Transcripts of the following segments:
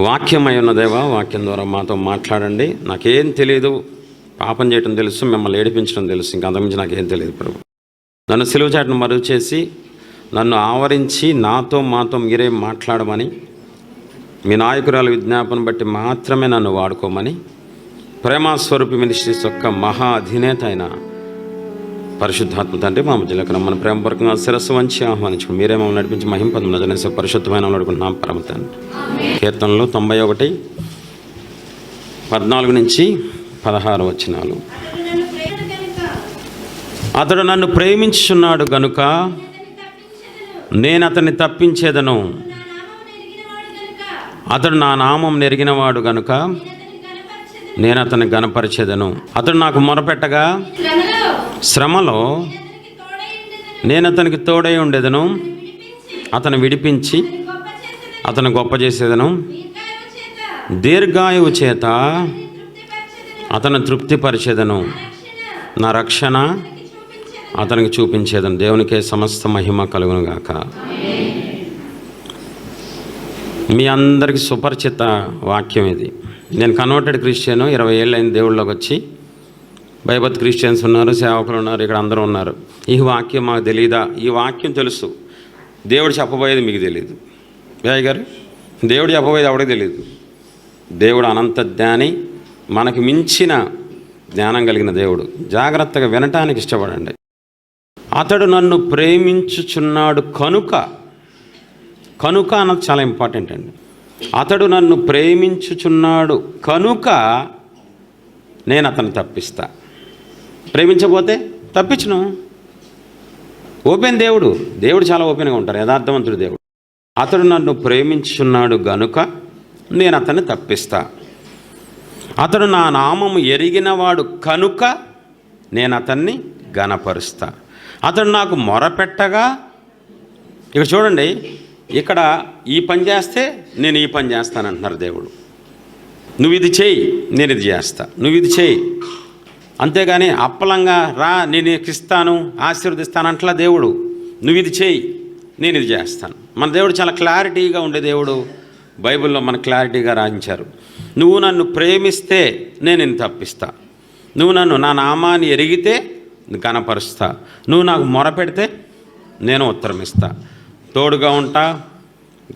వాక్యమై ఉన్న దేవా, వాక్యం ద్వారా మాతో మాట్లాడండి. నాకేం తెలియదు, పాపం చేయటం తెలుసు, మిమ్మల్ని ఏడిపించడం తెలుసు, ఇంకా అంతకుమించి నాకేం తెలియదు ప్రభు. నన్ను సిలువ చాటును మరుగు చేసి నన్ను ఆవరించి మాతో మీరే మాట్లాడమని, మీ నాయకురాలు విజ్ఞాపన బట్టి మాత్రమే నన్ను వాడుకోమని ప్రేమస్వరూపి మినిస్ట్రీస్ యొక్క మహా అధినేత అయిన పరిశుద్ధాత్మ తండ్రి మా మధ్యలోకి రమ్మని ప్రేమపూర్వకంగా శిరస్సు వంచి ఆహ్వానించుకుని మీరే మమ్మల్ని నడిపించి మహింపదం జనేసే పరిశుద్ధమైన నడుకుంటున్నాం పరమ తండ్రి. కీర్తనలు 91 14-16 వచనాలు. అతడు నన్ను ప్రేమించుచున్నాడు గనుక నేను అతన్ని తప్పించేదను. అతడు నా నామం నెరిగినవాడు గనుక నేను అతన్ని గనపరిచేదను. అతడు నాకు మొరపెట్టగా శ్రమలో నేను అతనికి తోడై ఉండేదను. అతను విడిపించి అతను గొప్ప చేసేదను. దీర్ఘాయువు చేత అతను తృప్తిపరిచేదను. నా రక్షణ అతనికి చూపించేదను. దేవునికే సమస్త మహిమ కలుగును గాక. మీ అందరికీ సుపరిచిత వాక్యం ఇది. నేను కన్వర్టెడ్ క్రిస్టియన్, 20 ఏళ్ళు అయింది దేవుళ్ళలోకి వచ్చి. బైబత్ క్రిస్టియన్స్ ఉన్నారు, సేవకులు ఉన్నారు, ఇక్కడ అందరూ ఉన్నారు. ఈ వాక్యం మాకు తెలియదా? ఈ వాక్యం తెలుసు, దేవుడు చెప్పబోయేది మీకు తెలియదు. వేయ్ గారు, దేవుడు చెప్పబోయేది ఎవడికి తెలియదు. దేవుడు అనంత జ్ఞాని, మనకు మించిన జ్ఞానం కలిగిన దేవుడు. జాగ్రత్తగా వినటానికి ఇష్టపడండి. అతడు నన్ను ప్రేమించుచున్నాడు కనుక అన్నది చాలా ఇంపార్టెంట్ అండి. అతడు నన్ను ప్రేమించుచున్నాడు కనుక నేను అతను తప్పిస్తా. ప్రేమించకపోతే తప్పించును. ఓపెన్ దేవుడు చాలా ఓపెన్గా ఉంటారు, యథార్థవంతుడు దేవుడు. అతడు నన్ను ప్రేమించుచున్నాడు గనుక నేను అతన్ని తప్పిస్తా. అతడు నా నామము ఎరిగినవాడు కనుక నేను అతన్ని గనపరుస్తా. అతడు నాకు మొరపెట్టగా, ఇక్కడ చూడండి, ఇక్కడ ఈ పని చేస్తే నేను ఈ పని చేస్తానంటున్నారు దేవుడు. నువ్వు ఇది చేయి, నేను ఇది చేస్తా. నువ్వు ఇది చేయి, అంతేగాని అప్పలంగా రా నేను ఇస్తాను ఆశీర్వదిస్తాను అంటలా దేవుడు. నువ్వు ఇది చేయి, నేను ఇది చేస్తాను. మన దేవుడు చాలా క్లారిటీగా ఉండే దేవుడు. బైబిల్లో మన క్లారిటీగా రాయించారు. నువ్వు నన్ను ప్రేమిస్తే నేను నిన్ను తప్పిస్తా. నువ్వు నన్ను నా నామాన్ని ఎరిగితే గనపరుస్తా. నువ్వు నాకు మొరపెడితే నేను ఉత్తరం ఇస్తా. తోడుగా ఉంటా,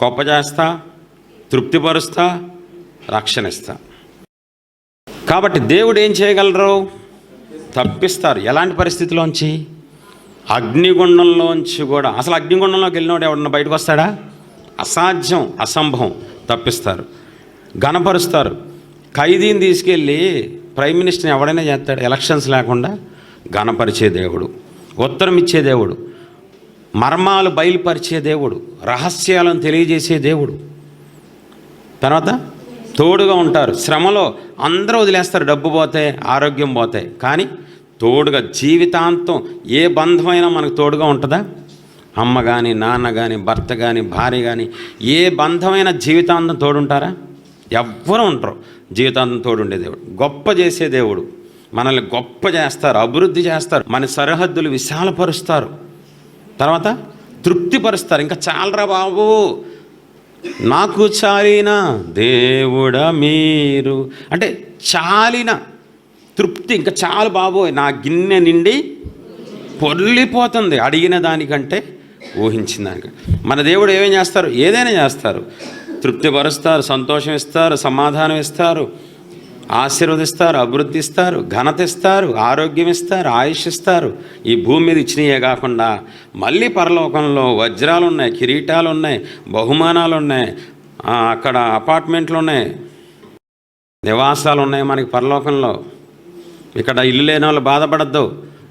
గొప్ప చేస్తా, తృప్తిపరుస్తా, రక్షణ ఇస్తా. కాబట్టి దేవుడు ఏం చేయగలరు? తప్పిస్తారు. ఎలాంటి పరిస్థితిలోంచి? అగ్నిగుండంలోంచి కూడా. అసలు అగ్నిగుండంలోకి వెళ్ళినోడు ఎవడన్నా బయటకు వస్తాడా? అసాధ్యం, అసంభవం. తప్పిస్తారు, గనపరుస్తారు. ఖైదీని తీసుకెళ్ళి ప్రైమ్ మినిస్టర్ని ఎవడైనా చేస్తాడు? ఎలక్షన్స్ లేకుండా గనపరిచే దేవుడు, ఉత్తరం ఇచ్చే దేవుడు, మర్మాలు బయలుపరిచే దేవుడు, రహస్యాలను తెలియజేసే దేవుడు. తర్వాత తోడుగా ఉంటారు. శ్రమలో అందరూ వదిలేస్తారు, డబ్బు పోతే, ఆరోగ్యం పోతాయి, కానీ తోడుగా జీవితాంతం. ఏ బంధమైనా మనకు తోడుగా ఉంటుందా? అమ్మ కానీ, నాన్న కానీ, భర్త కానీ, భార్య కానీ, ఏ బంధమైన జీవితాంతం తోడుంటారా? ఎవ్వరూ ఉంటారు. జీవితాంతం తోడుండే దేవుడు, గొప్ప చేసే దేవుడు. మనల్ని గొప్ప చేస్తారు, అభివృద్ధి చేస్తారు, మన సరిహద్దులు విశాలపరుస్తారు. తర్వాత తృప్తిపరుస్తారు. ఇంకా చాలరా బాబు, నాకు చాలిన దేవుడా మీరు అంటే చాలిన తృప్తి. ఇంకా చాలు బాబోయ్, నా గిన్నె నిండి పొర్లిపోతుంది. అడిగిన దానికంటే ఊహించిన దానికంటే. మన దేవుడు ఏమేం చేస్తారు? ఏదైనా చేస్తారు. తృప్తిపరుస్తారు, సంతోషం ఇస్తారు, సమాధానం ఇస్తారు, ఆశీర్వదిస్తారు, అభివృద్ధి ఇస్తారు, ఘనత ఇస్తారు, ఆరోగ్యం ఇస్తారు, ఆయుష్ ఇస్తారు. ఈ భూమి మీద ఇచ్చినయే కాకుండా మళ్ళీ పరలోకంలో వజ్రాలు ఉన్నాయి, కిరీటాలు ఉన్నాయి, బహుమానాలు ఉన్నాయి, అక్కడ అపార్ట్మెంట్లు ఉన్నాయి, నివాసాలు ఉన్నాయి మనకి పరలోకంలో. ఇక్కడ ఇల్లు లేని వాళ్ళు బాధపడద్దు,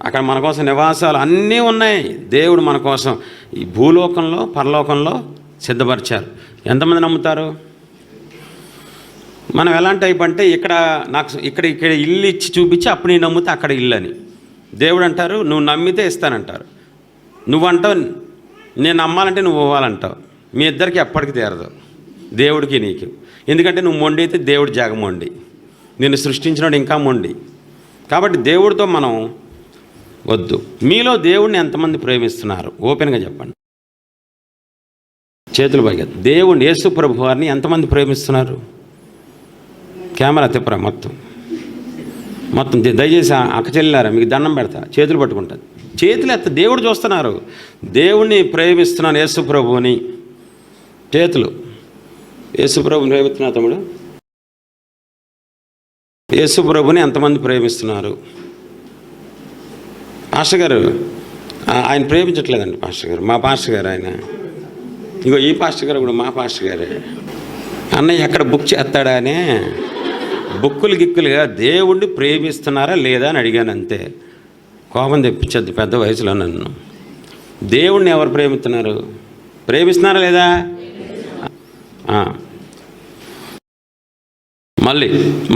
అక్కడ మన కోసం నివాసాలు అన్నీ ఉన్నాయి. దేవుడు మన కోసం ఈ భూలోకంలో పరలోకంలో సిద్ధపరిచారు. ఎంతమంది నమ్ముతారు? మనం ఎలాంటి టైప్ అంటే ఇక్కడ ఇల్లు ఇచ్చి చూపించి అప్పుడు నేను నమ్మితే అక్కడ ఇల్లు అని. దేవుడు అంటారు నువ్వు నమ్మితే ఇస్తానంటారు. నువ్వంటావు నేను నమ్మాలంటే నువ్వు ఇవ్వాలంటావు. మీ ఇద్దరికి ఎప్పటికీ తీరదు, దేవుడికి నీకు. ఎందుకంటే నువ్వు మొండి అయితే దేవుడు జాగమొండి, నిన్ను సృష్టించినాడు ఇంకా మొండి. కాబట్టి దేవుడితో మనం వద్దు. మీలో దేవుడిని ఎంతమంది ప్రేమిస్తున్నారు? ఓపెన్గా చెప్పండి. చేతులు పైకి. దేవుడు యేసు ప్రభు వారిని ఎంతమంది ప్రేమిస్తున్నారు? కెమెరా తిప్పరా మొత్తం దయచేసి అక్క చెల్లారా, మీకు దండం పెడతా, చేతులు పట్టుకుంటుంది, చేతులు ఎత్త. దేవుడు చూస్తున్నారు. దేవుణ్ణి ప్రేమిస్తున్నాను యేసు ప్రభువుని. చేతులు. యేసు ప్రభుని ప్రేమిస్తున్నా తమ్ముడు? యేసు ప్రభుని ఎంతమంది ప్రేమిస్తున్నారు? పాస్టర్ గారు ఆయన ప్రేమించట్లేదండి. పాస్టర్ గారు, మా పాస్టర్ గారు ఆయన. ఇగో ఈ పాస్టర్ గారు కూడా మా పాస్టర్ గారే. అన్నయ్య ఎక్కడ బుక్ చేస్తాడా అని బుక్కులు గిక్కులుగా దేవుణ్ణి ప్రేమిస్తున్నారా లేదా అని అడిగాను అంతే. కోపం తెప్పించద్దు పెద్ద వయసులో నన్ను. దేవుణ్ణి ఎవరు ప్రేమిస్తున్నారా లేదా? మళ్ళీ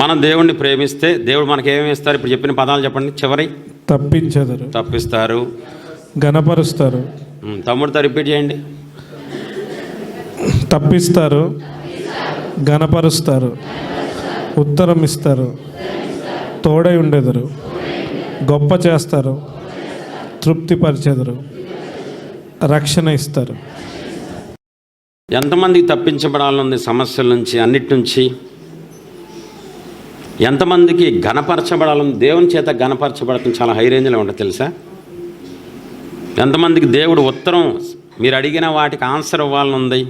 మనం దేవుణ్ణి ప్రేమిస్తే దేవుడు మనకి ఏమేమి ఇస్తారు? ఇప్పుడు చెప్పిన పదాలు చెప్పండి. చివరి. తప్పిస్తారు, ఘనపరుస్తారు. తమ్ముడితో రిపీట్ చేయండి. తప్పిస్తారు, ఘనపరుస్తారు, ఉత్తరం ఇస్తారు, తోడై ఉండెదరు, గొప్ప చేస్తారు, తృప్తిపరిచెదరు, రక్షణ ఇస్తారు. ఎంతమందికి తప్పించబడాలనుంది సమస్యల నుంచి, అన్నిటి నుంచి? ఎంతమందికి ఘనపరచబడాలని, దేవుని చేత ఘనపరచబడటం చాలా హై రేంజ్లో ఉంటుంది తెలుసా? ఎంతమందికి దేవుడు ఉత్తరం, మీరు అడిగిన వాటికి ఆన్సర్ ఇవ్వాలని ఉంది?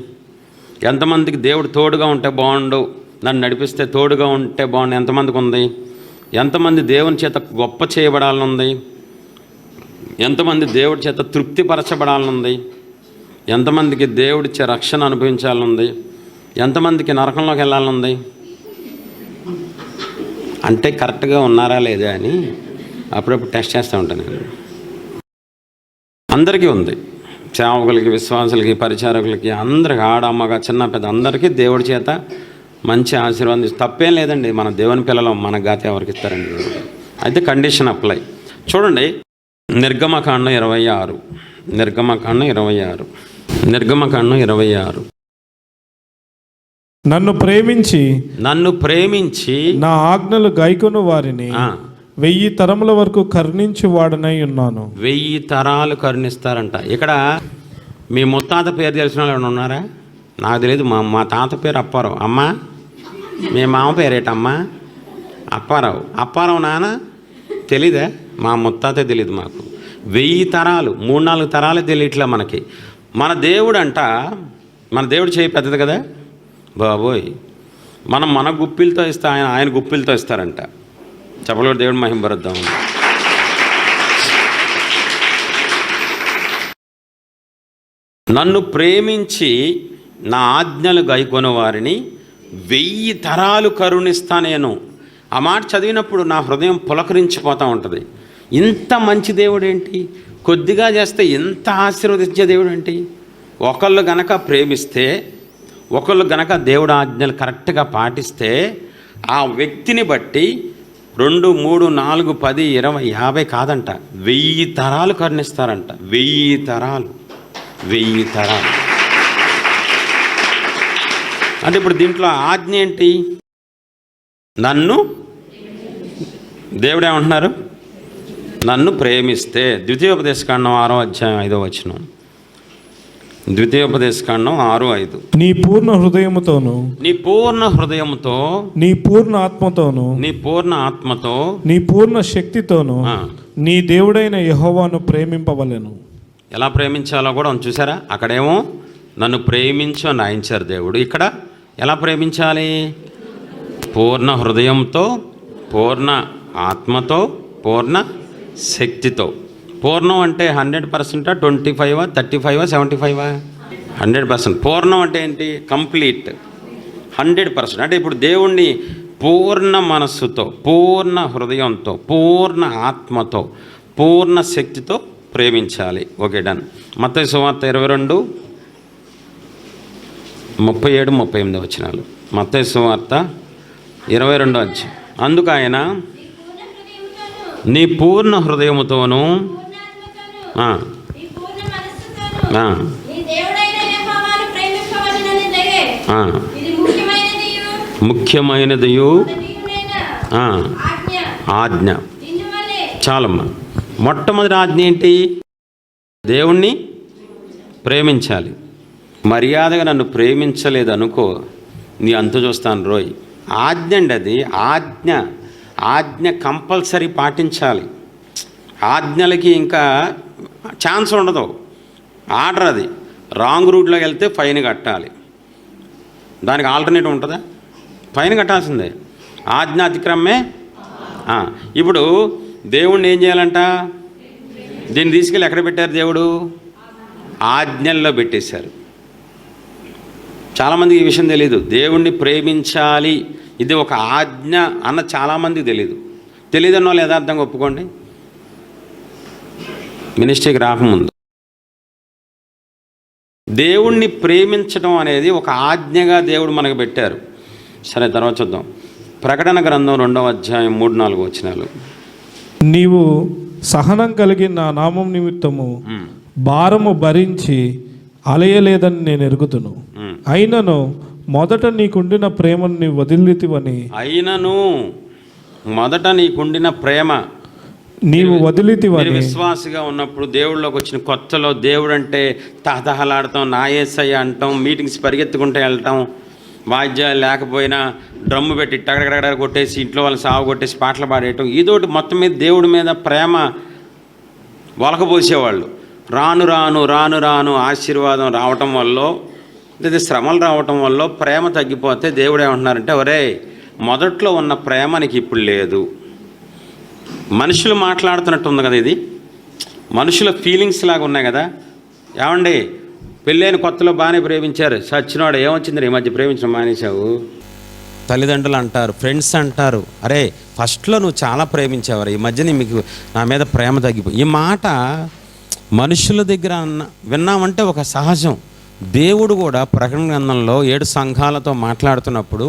ఎంతమందికి దేవుడు తోడుగా ఉంటే బాగుండు, నన్ను నడిపిస్తే తోడుగా ఉంటే బాగుండు ఎంతమందికి ఉంది? ఎంతమంది దేవుని చేత గొప్ప చేయబడాలని ఉంది? ఎంతమంది దేవుడి చేత తృప్తిపరచబడాలని ఉంది? ఎంతమందికి దేవుడిచ్చే రక్షణ అనుభవించాలని ఉంది? ఎంతమందికి నరకంలోకి వెళ్ళాలని ఉంది? అంటే కరెక్ట్గా ఉన్నారా లేదా అని అప్పుడప్పుడు టెస్ట్ చేస్తూ ఉంటాను నేను. అందరికీ ఉంది. సేవకులకి, విశ్వాసులకి, పరిచారకులకి, అందరికి, ఆడమ్మగా చిన్న పెద్ద అందరికీ దేవుడి చేత మంచి ఆశీర్వాదం. తప్పేం లేదండి, మన దేవుని పిల్లలు మన గాతి ఎవరికి ఇస్తారండి? అయితే కండిషన్ అప్లై. చూడండి, నిర్గమకాండం 26. నిర్గమకాండం 26. నన్ను ప్రేమించి నా ఆజ్ఞలు గైకొను వారిని 1000 తరముల వరకు కరుణించి వాడనై ఉన్నాను. 1000 తరాలు కరుణిస్తారంట. ఇక్కడ మీ ముత్తాత పేరు తెలిసిన వాళ్ళు ఉన్నారా? నాకు తెలియదు. మా తాత పేరు అప్పారావు. అమ్మా, మీ మామ పేరేటమ్మా? అప్పారావు నాన్న తెలీదా? మా ముత్తాతే తెలీదు మాకు. 1000 తరాలు, 3-4 తరాలు తెలియట్లే మనకి. మన దేవుడు చేయి పెద్దది కదా బాబోయ్. మన గుప్పిలతో ఇస్తే ఆయన గుప్పిలతో ఇస్తారంట. చెప్పలేడు. దేవుడు మహింపరుద్దాం. నన్ను ప్రేమించి నా ఆజ్ఞలు గైకొను వారిని 1000 తరాలు కరుణిస్తా నేను. ఆ మాట చదివినప్పుడు నా హృదయం పులకరించిపోతూ ఉంటుంది. ఇంత మంచి దేవుడు ఏంటి? కొద్దిగా చేస్తే ఇంత ఆశీర్వదించే దేవుడు ఏంటి? ఒకళ్ళు గనక ప్రేమిస్తే, ఒకళ్ళు గనక దేవుడు ఆజ్ఞలు కరెక్ట్గా పాటిస్తే, ఆ వ్యక్తిని బట్టి 2, 3, 4, 10, 20, 50 కాదంట, 1000 తరాలు కరుణిస్తారంట. 1000 తరాలు. అంటే ఇప్పుడు దీంట్లో ఆజ్ఞ ఏంటి? నన్ను దేవుడు ఏమంటున్నారు? నన్ను ప్రేమిస్తే. ద్వితీయోపదేశకాండం 6వ అధ్యాయం 5వ వచనం. ద్వితీయోపదేశకాండం 6:5. నీ పూర్ణ హృదయముతోను, నీ పూర్ణ ఆత్మతోను, నీ పూర్ణ శక్తితోను నీ దేవుడైన యెహోవాను ప్రేమింపవలెను. ఎలా ప్రేమించాలో కూడా చూసారా? అక్కడేమో నన్ను ప్రేమించు అని రాయించారు దేవుడు. ఇక్కడ ఎలా ప్రేమించాలి? పూర్ణ హృదయంతో, పూర్ణ ఆత్మతో, పూర్ణ శక్తితో. పూర్ణం అంటే 100%, 25, 35, 75? 100%. పూర్ణం అంటే ఏంటి? కంప్లీట్ 100%. అంటే ఇప్పుడు దేవుణ్ణి పూర్ణ మనస్సుతో, పూర్ణ హృదయంతో, పూర్ణ ఆత్మతో, పూర్ణ శక్తితో ప్రేమించాలి. Okay, done. మత్తయి సువార్త 22, 37, 38 వచనాలు. మత్తయి సువార్త 22 అధ్యాయం. అందుకు ఆయన నీ పూర్ణ హృదయముతోనూ ముఖ్యమైనదియు ఆజ్ఞ. చాలమ్మా. మొట్టమొదటి ఆజ్ఞ ఏంటి? దేవుణ్ణి ప్రేమించాలి. మర్యాదగా నన్ను ప్రేమించలేదు అనుకో, నీ అంతు చూస్తాను రోయ్. ఆజ్ఞ అండి అది, ఆజ్ఞ కంపల్సరీ పాటించాలి. ఆజ్ఞలకి ఇంకా ఛాన్స్ ఉండదు. ఆర్డర్ అది. రాంగ్ రూట్లోకి వెళ్తే ఫైన్ కట్టాలి. దానికి ఆల్టర్నేటివ్ ఉంటుందా? ఫైన్ కట్టాల్సిందే. ఆజ్ఞ అతిక్రమే. ఇప్పుడు దేవుణ్ణి ఏం చేయాలంట? దీన్ని తీసుకెళ్ళి ఎక్కడ పెట్టారు? దేవుడు ఆజ్ఞల్లో పెట్టేశారు. చాలామందికి ఈ విషయం తెలియదు. దేవుణ్ణి ప్రేమించాలి, ఇది ఒక ఆజ్ఞ అన్న చాలామందికి తెలియదన్న వాళ్ళు యథార్థంగా ఒప్పుకోండి. మినిస్ట్రీకి రాకముందు దేవుణ్ణి ప్రేమించడం అనేది ఒక ఆజ్ఞగా దేవుడు మనకు పెట్టారు. సరే, తర్వాత చూద్దాం. ప్రకటన గ్రంథం 2వ అధ్యాయం 3-4 వచనాలు. నీవు సహనం కలిగి నా నామం నిమిత్తము భారము భరించి అలయలేదని నేను ఎరుగుదును. అయినను మొదట నీకుండిన ప్రేమను నీ వదిలితివని. అయినను మొదట నీకుండిన ప్రేమ నీవు వదిలితివని. విశ్వాసిగా ఉన్నప్పుడు దేవుళ్ళలోకి వచ్చిన కొత్తలో దేవుడు అంటే తహతహలాడటం, నా యేసయ్య అంటాం, మీటింగ్స్ పరిగెత్తుకుంటూ వెళ్ళటం, వాయిద్యాలు లేకపోయినా డ్రమ్ము పెట్టి టగడగడ కొట్టేసి ఇంట్లో వాళ్ళని సాగు కొట్టేసి పాటలు పాడేయటం, ఇదోటి మొత్తం మీద దేవుడి మీద ప్రేమ వలకబోసేవాళ్ళు. రాను రాను రాను రాను ఆశీర్వాదం రావటం వల్ల, లేదా శ్రమలు రావటం వల్ల ప్రేమ తగ్గిపోతే దేవుడు ఏమంటున్నారంటే, ఒరే మొదట్లో ఉన్న ప్రేమ నీకు ఇప్పుడు లేదు. మనుషులు మాట్లాడుతున్నట్టు ఉంది కదా, ఇది మనుషుల ఫీలింగ్స్ లాగా ఉన్నాయి కదా. ఏమండి, పెళ్ళైన కొత్తలో బాగానే ప్రేమించారు, సచ్చినవాడు ఏమొచ్చింది ఈ మధ్య ప్రేమించడం మానేశావు? తల్లిదండ్రులు అంటారు, ఫ్రెండ్స్ అంటారు, అరే ఫస్ట్లో నువ్వు చాలా ప్రేమించేవారు, ఈ మధ్యన మీకు నా మీద ప్రేమ తగ్గిపోయి. ఈ మాట మనుషుల దగ్గర విన్నామంటే ఒక సహజం. దేవుడు కూడా ప్రకటన గ్రంథంలో 7 సంఘాలతో మాట్లాడుతున్నప్పుడు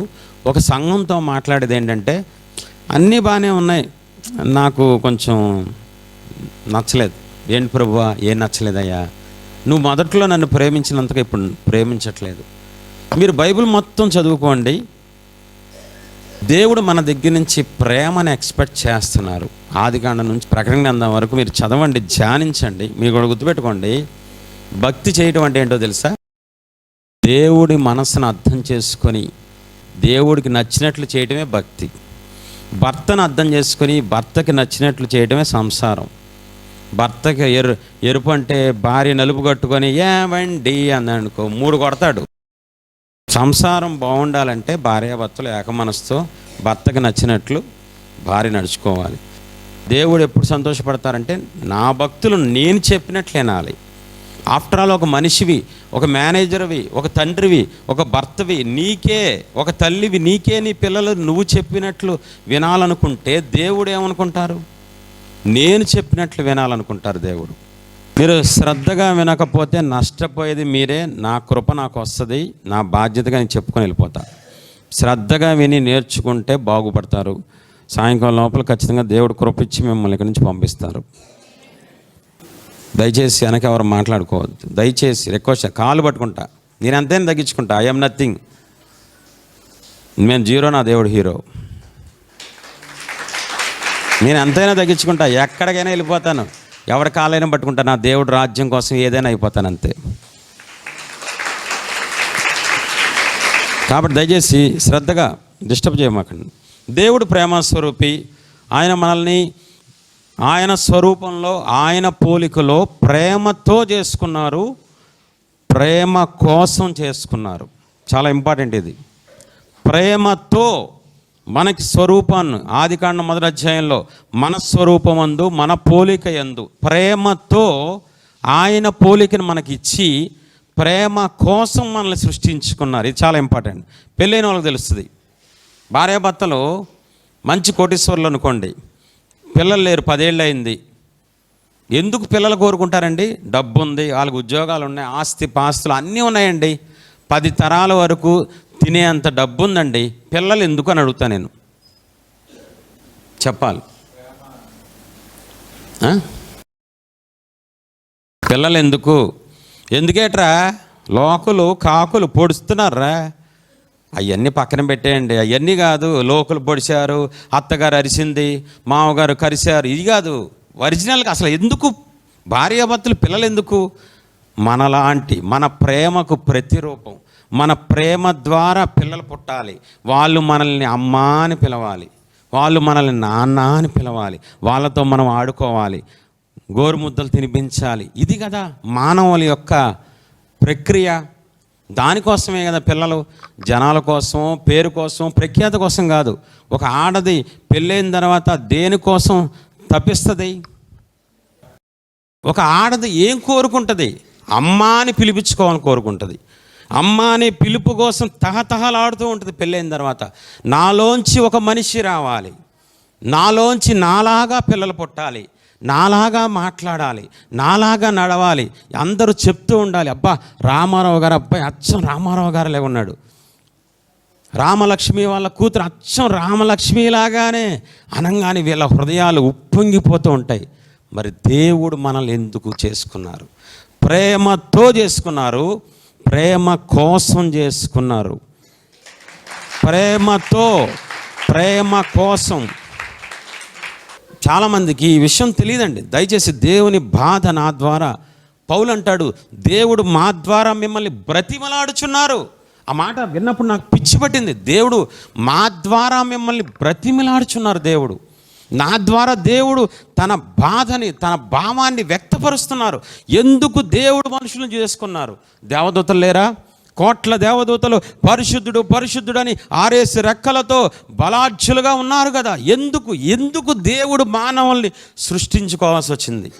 ఒక సంఘంతో మాట్లాడేది ఏంటంటే, అన్నీ బాగానే ఉన్నాయి, నాకు కొంచెం నచ్చలేదు. ఏంటి ప్రభువా, ఏం నచ్చలేదయ్యా? నువ్వు మొదట్లో నన్ను ప్రేమించినంతగా ఇప్పుడు ప్రేమించట్లేదు. మీరు బైబిల్ మొత్తం చదువుకోండి, దేవుడు మన దగ్గర నుంచి ప్రేమను ఎక్స్పెక్ట్ చేస్తున్నారు. ఆదికాండం నుంచి ప్రకటన గ్రంథం వరకు మీరు చదవండి, ధ్యానించండి. మీరు కూడా గుర్తుపెట్టుకోండి, భక్తి చేయటం అంటే ఏంటో తెలుసా? దేవుడి మనసును అర్థం చేసుకొని దేవుడికి నచ్చినట్లు చేయటమే భక్తి. భర్తను అర్థం చేసుకొని భర్తకి నచ్చినట్లు చేయటమే సంసారం. భర్తకి ఎరుపు అంటే భార్య నలుపు కట్టుకొని ఏవండి అన్నానుకో 3 కొడతాడు. సంసారం బాగుండాలంటే భార్యాభర్తలు ఏకమనసుతో భర్తకి నచ్చినట్లు భార్య నడుచుకోవాలి. దేవుడు ఎప్పుడు సంతోషపడతారంటే, నా భక్తులు నేను చెప్పినట్లు వినాలి. ఆఫ్టర్ ఆల్ ఒక మనిషివి, ఒక మేనేజర్వి, ఒక తండ్రివి, ఒక భర్తవి, నీకే ఒక తల్లివి, నీకే నీ పిల్లలు నువ్వు చెప్పినట్లు వినాలనుకుంటే దేవుడు ఏమనుకుంటారు? నేను చెప్పినట్లు వినాలనుకుంటారు దేవుడు. మీరు శ్రద్ధగా వినకపోతే నష్టపోయేది మీరే. నా కృప నాకు వస్తుంది, నా బాధ్యతగా నేను చెప్పుకొని వెళ్ళిపోతా. శ్రద్ధగా విని నేర్చుకుంటే బాగుపడతారు. సాయంకాలం లోపల ఖచ్చితంగా దేవుడు కృప ఇచ్చి మిమ్మల్ని ఇక్కడి నుంచి పంపిస్తారు. దయచేసి వెనక ఎవరు మాట్లాడుకోవద్దు. దయచేసి రిక్వెస్ట్, కాలు పట్టుకుంటా, నేను అంతేనా తగ్గించుకుంటా. ఐఎమ్ నథింగ్, నేను జీరో, నా దేవుడు హీరో. నేను ఎంతైనా తగ్గించుకుంటా, ఎక్కడికైనా వెళ్ళిపోతాను, ఎవరి కాలైనా పట్టుకుంటా, నా దేవుడు రాజ్యం కోసం ఏదైనా అయిపోతాను అంతే. కాబట్టి దయచేసి శ్రద్ధగా డిస్టర్బ్ చేయమాకండి. దేవుడు ప్రేమస్వరూపి. ఆయన మనల్ని ఆయన స్వరూపంలో, ఆయన పోలికలో ప్రేమతో చేసుకున్నారు, ప్రేమ కోసం చేసుకున్నారు. చాలా ఇంపార్టెంట్ ఇది. ప్రేమతో మనకి స్వరూపాన్ని, ఆదికాండం 1వ అధ్యాయంలో మన స్వరూపమందు మన పోలిక యందు ప్రేమతో ఆయన పోలికను మనకి ఇచ్చి ప్రేమ కోసం మనల్ని సృష్టించుకున్నారు. ఇది చాలా ఇంపార్టెంట్. పెళ్ళైన వాళ్ళకి తెలుస్తుంది. భార్యాభర్తలు మంచి కోటీశ్వరులు అనుకోండి, పిల్లలు లేరు, 10 ఏళ్ళు అయింది. ఎందుకు పిల్లలు కోరుకుంటారండి? డబ్బు ఉంది, వాళ్ళకి ఉద్యోగాలు ఉన్నాయి, ఆస్తి పాస్తులు అన్నీ ఉన్నాయండి, 10 తరాల వరకు తినే అంత డబ్బు ఉందండి. పిల్లలు ఎందుకు అని అడుగుతా నేను, చెప్పాలి. పిల్లలు ఎందుకేట్రా? లోకులు కాకులు పొడుస్తున్నారా? అవన్నీ పక్కన పెట్టేయండి. అవన్నీ కాదు, లోకులు పొడిచారు, అత్తగారు అరిసింది, మామగారు కరిశారు, ఇది కాదు. ఒరిజినల్గా అసలు ఎందుకు భార్యాభర్తలు పిల్లలు ఎందుకు? మనలాంటి మన ప్రేమకు ప్రతిరూపం. మన ప్రేమ ద్వారా పిల్లలు పుట్టాలి. వాళ్ళు మనల్ని అమ్మా అని పిలవాలి, వాళ్ళు మనల్ని నాన్న అని పిలవాలి, వాళ్ళతో మనం ఆడుకోవాలి, గోరుముద్దలు తినిపించాలి. ఇది కదా మానవుల యొక్క ప్రక్రియ. దానికోసమే కదా పిల్లలు. జనాల కోసం, పేరు కోసం, ప్రఖ్యాత కోసం కాదు. ఒక ఆడది పెళ్ళైన తర్వాత దేనికోసం తప్పిస్తుంది? ఒక ఆడది ఏం కోరుకుంటుంది? అమ్మా అని పిలిపించుకోవాలని కోరుకుంటుంది. అమ్మ అనే పిలుపు కోసం తహతహలాడుతూ ఉంటుంది పెళ్ళైన తర్వాత. నాలోంచి ఒక మనిషి రావాలి, నాలోంచి నాలాగా పిల్లలు పుట్టాలి, నాలాగా మాట్లాడాలి, నాలాగా నడవాలి, అందరూ చెప్తూ ఉండాలి. అబ్బా రామారావు గారు అబ్బాయి అచ్చం రామారావు గారులే ఉన్నాడు, రామలక్ష్మి వాళ్ళ కూతురు అచ్చం రామలక్ష్మిలాగానే అనగానే వీళ్ళ హృదయాలు ఉప్పొంగిపోతూ ఉంటాయి. మరి దేవుడు మనల్ని ఎందుకు చేసుకున్నారు? ప్రేమతో చేసుకున్నారు, ప్రేమ కోసం చేసుకున్నారు. ప్రేమతో, ప్రేమ కోసం. చాలామందికి ఈ విషయం తెలియదండి. దయచేసి దేవుని బాధ నా ద్వారా, పౌలు అంటాడు, దేవుడు మా ద్వారా మిమ్మల్ని బ్రతిమలాడుచున్నారు. ఆ మాట విన్నప్పుడు నాకు పిచ్చి పట్టింది. దేవుడు మా ద్వారా మిమ్మల్ని బ్రతిమలాడుచున్నారు. దేవుడు నా ద్వారా దేవుడు తన బాధని, తన భావాన్ని వ్యక్తపరుస్తున్నారు. ఎందుకు దేవుడు మనుషులను చేసుకున్నారు? దేవదూతలు లేరా? కోట్ల దేవదూతలు పరిశుద్ధుడు పరిశుద్ధుడు అని ఆరేసి రెక్కలతో బలాఢ్యులుగా ఉన్నారు కదా. ఎందుకు దేవుడు మానవుల్ని సృష్టించుకోవాల్సి వచ్చింది?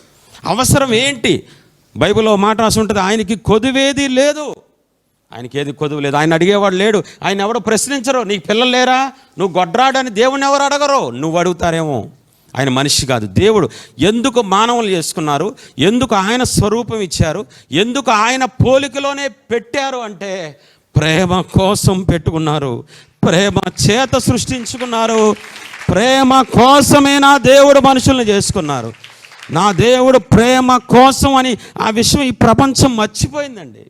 అవసరం ఏంటి? బైబిల్లో మాట రాసి ఉంటుంది, ఆయనకి కొదువేది లేదు. ఆయనకి ఏది కొదువు లేదు. ఆయన అడిగేవాడు లేడు. ఆయన ఎవడో ప్రశ్నించరు. నీకు పిల్లలు లేరా, నువ్వు గొడ్రాడని దేవుని ఎవరు అడగరు. నువ్వు అడుగుతారేమో. ఆయన మనిషి కాదు. దేవుడు ఎందుకు మానవులు చేసుకున్నారు? ఎందుకు ఆయన స్వరూపం ఇచ్చారు? ఎందుకు ఆయన పోలికలోనే పెట్టారు అంటే ప్రేమ కోసం పెట్టుకున్నారు, ప్రేమ చేత సృష్టించుకున్నారు. ప్రేమ కోసమే నా దేవుడు మనుషుల్ని చేసుకున్నారు. నా దేవుడు ప్రేమ కోసం అని ఆ విషయం ఈ ప్రపంచం మర్చిపోయిందండి.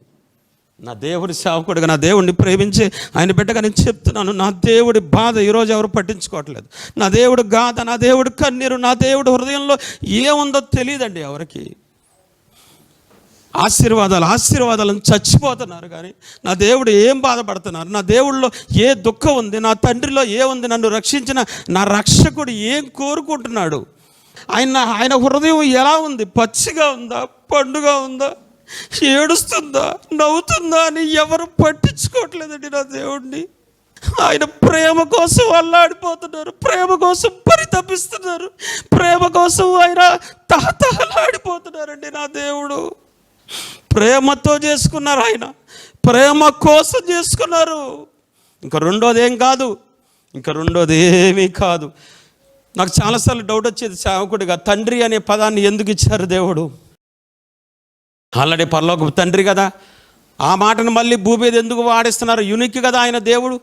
నా దేవుడి సేవకుడిగా, నా దేవుడిని ప్రేమించి ఆయన బిడ్డగా నేను చెప్తున్నాను, నా దేవుడి బాధ ఈరోజు ఎవరు పట్టించుకోవట్లేదు. నా దేవుడు గాథ, నా దేవుడు కన్నీరు, నా దేవుడి హృదయంలో ఏముందో తెలియదండి ఎవరికి. ఆశీర్వాదాలను చచ్చిపోతున్నారు కానీ నా దేవుడు ఏం బాధపడుతున్నారు, నా దేవుడిలో ఏ దుఃఖం ఉంది, నా తండ్రిలో ఏ ఉంది, నన్ను రక్షించిన నా రక్షకుడు ఏం కోరుకుంటున్నాడు, ఆయన హృదయం ఎలా ఉంది? పచ్చిగా ఉందా, పండుగా ఉందా, ఏడుస్తుందా, నవ్వుతుందా అని ఎవరు పట్టించుకోవట్లేదండి నా దేవుడిని. ఆయన ప్రేమ కోసం అల్లాడిపోతున్నారు, ప్రేమ కోసం పరితపిస్తున్నారు, ప్రేమ కోసం ఆయన తహతహలాడిపోతున్నారండి. నా దేవుడు ప్రేమతో చేసుకున్నారు, ఆయన ప్రేమ కోసం చేసుకున్నారు. ఇంకా రెండోది ఏం కాదు, ఇంకా రెండోది ఏమీ కాదు. నాకు చాలాసార్లు డౌట్ వచ్చేది సేవకుడిగా, తండ్రి అనే పదాన్ని ఎందుకు ఇచ్చారు దేవుడు? ఆల్రెడీ పరలోక తండ్రి కదా, ఆ మాటను మళ్ళీ భూమి మీద ఎందుకు వాడిస్తున్నారు? యూనిక్ కదా ఆయన దేవుడు,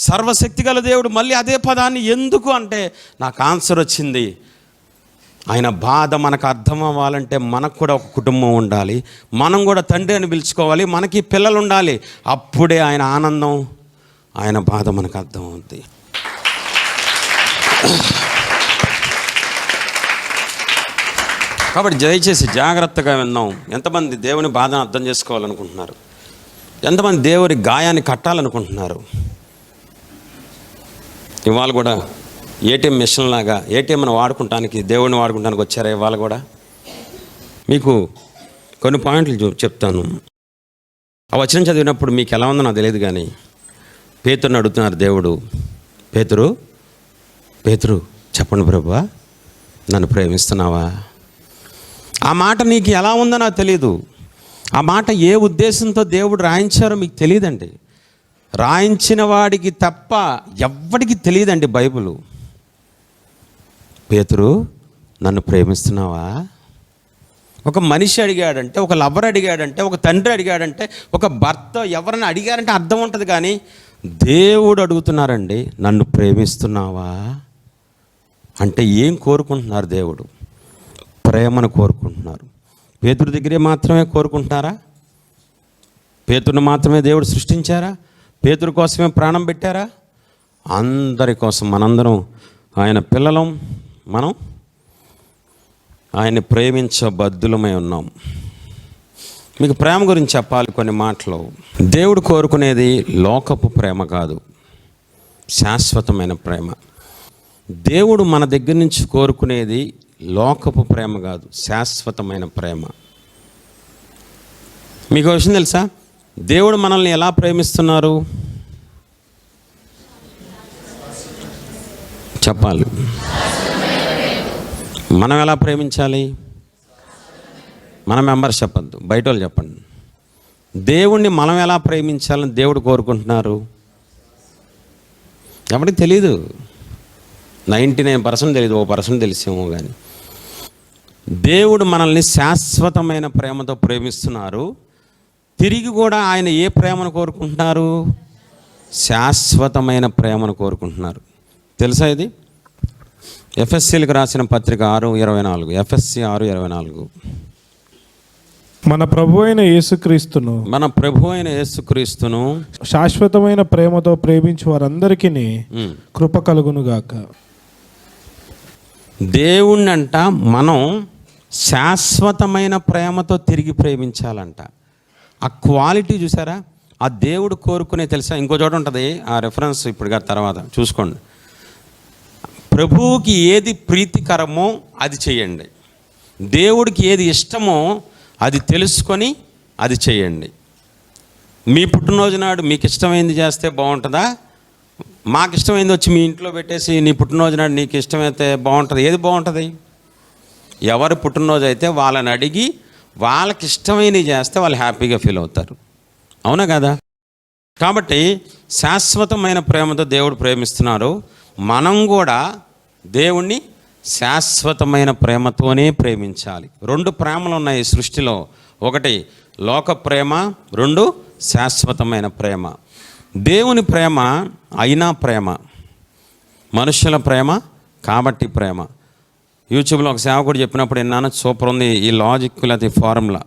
సర్వశక్తి గల దేవుడు. మళ్ళీ అదే పదాన్ని ఎందుకు అంటే నాకు ఆన్సర్ వచ్చింది. ఆయన బాధ మనకు అర్థం అవ్వాలంటే మనకు కూడా ఒక కుటుంబం ఉండాలి, మనం కూడా తండ్రి అని పిలుచుకోవాలి, మనకి పిల్లలు ఉండాలి. అప్పుడే ఆయన ఆనందం, ఆయన బాధ మనకు అర్థం అవుతుంది. కాబట్టి దయచేసి జాగ్రత్తగా విన్నాం. ఎంతమంది దేవుని బాధను అర్థం చేసుకోవాలనుకుంటున్నారు? ఎంతమంది దేవుని గాయాన్ని కట్టాలనుకుంటున్నారు? ఇవాళ కూడా ఏటీఎం మిషన్ లాగా ఏటీఎంను వాడుకుంటానికి, దేవుడిని వాడుకుంటానికి వచ్చారా? ఇవాళ కూడా మీకు కొన్ని పాయింట్లు చెప్తాను. ఆ వచనం చదివినప్పుడు మీకు ఎలా ఉందో నాకు తెలియదు, కానీ పేతురుని అడుగుతున్నారు దేవుడు, పేతురు చెప్పండి ప్రభువా, నన్ను ప్రేమిస్తున్నావా? ఆ మాట నీకు ఎలా ఉందో నాకు తెలియదు. ఆ మాట ఏ ఉద్దేశంతో దేవుడు రాయించారో మీకు తెలియదండి. రాయించిన వాడికి తప్ప ఎవ్వడికి తెలియదండి బైబిలు. పేతురు నన్ను ప్రేమిస్తున్నావా? ఒక మనిషి అడిగాడంటే, ఒక లవర్ అడిగాడంటే, ఒక తండ్రి అడిగాడంటే, ఒక భర్త ఎవరైనా అడిగారంటే అర్థం ఉంటుంది. కానీ దేవుడు అడుగుతున్నారండి, నన్ను ప్రేమిస్తున్నావా అంటే ఏం కోరుకుంటున్నారు? దేవుడు ప్రేమను కోరుకుంటున్నారు. పేతురు దగ్గరే మాత్రమే కోరుకుంటున్నారా? పేతురుని మాత్రమే దేవుడు సృష్టించారా? పేతురు కోసమే ప్రాణం పెట్టారా? అందరి కోసం, మనందరం ఆయన పిల్లలం, మనం ఆయన్ని ప్రేమించబద్దులమై ఉన్నాం. మీకు ప్రేమ గురించి చెప్పాలి కొన్ని మాటలు. దేవుడు కోరుకునేది లోకపు ప్రేమ కాదు, శాశ్వతమైన ప్రేమ. దేవుడు మన దగ్గర నుంచి కోరుకునేది లోకపు ప్రేమ కాదు, శాశ్వతమైన ప్రేమ. మీకు విషయం తెలుసా? దేవుడు మనల్ని ఎలా ప్రేమిస్తున్నారు చెప్పాలి. మనం ఎలా ప్రేమించాలి? మన మెంబర్స్ చెప్పద్దు, బయట వాళ్ళు చెప్పండి. దేవుణ్ణి మనం ఎలా ప్రేమించాలని దేవుడు కోరుకుంటున్నారు? ఎవరికి తెలీదు. 99% తెలియదు, 1% తెలిసేమో. కానీ దేవుడు మనల్ని శాశ్వతమైన ప్రేమతో ప్రేమిస్తున్నారు. తిరిగి కూడా ఆయన ఏ ప్రేమను కోరుకుంటున్నారు? శాశ్వతమైన ప్రేమను కోరుకుంటున్నారు. తెలుసా ఇది? ఎఫ్ఎస్సీలకు రాసిన పత్రిక 6:24, ఎఫ్ఎస్సీ 6:24. మన ప్రభు అయిన యేసుక్రీస్తును శాశ్వతమైన ప్రేమతో ప్రేమించు వారందరికీ కృప కలుగునుగాక. దేవుణ్ణంట మనం శాశ్వతమైన ప్రేమతో తిరిగి ప్రేమించాలంట. ఆ క్వాలిటీ చూసారా? ఆ దేవుడు కోరుకునే తెలుసా? ఇంకో చోట ఉంటుంది ఆ రెఫరెన్స్, ఇప్పుడు గారి తర్వాత చూసుకోండి. ప్రభువుకి ఏది ప్రీతికరమో అది చేయండి, దేవుడికి ఏది ఇష్టమో అది తెలుసుకొని అది చేయండి. మీ పుట్టినరోజు నాడు మీకు ఇష్టమైంది చేస్తే బాగుంటుందా? మాకు ఇష్టమైంది వచ్చి మీ ఇంట్లో పెట్టేసి నీ పుట్టినరోజు నాడు నీకు ఇష్టమైతే బాగుంటుంది? ఏది బాగుంటుంది? ఎవరు పుట్టినరోజు అయితే వాళ్ళని అడిగి వాళ్ళకి ఇష్టమైనవి చేస్తే వాళ్ళు హ్యాపీగా ఫీల్ అవుతారు. అవునా కదా? కాబట్టి శాశ్వతమైన ప్రేమతో దేవుడు ప్రేమిస్తున్నారు. మనం కూడా దేవుణ్ణి శాశ్వతమైన ప్రేమతోనే ప్రేమించాలి. 2 ప్రేమలు ఉన్నాయి ఈ సృష్టిలో. ఒకటి లోక ప్రేమ, 2 శాశ్వతమైన ప్రేమ. దేవుని ప్రేమ అయినా ప్రేమ, మనుషుల ప్రేమ కాబట్టి ప్రేమ. యూట్యూబ్లో ఒక సేవకుడు చెప్పినప్పుడు విన్నాను, సూపర్ ఉంది ఈ లాజిక్, లేకపోతే ఫార్ములా.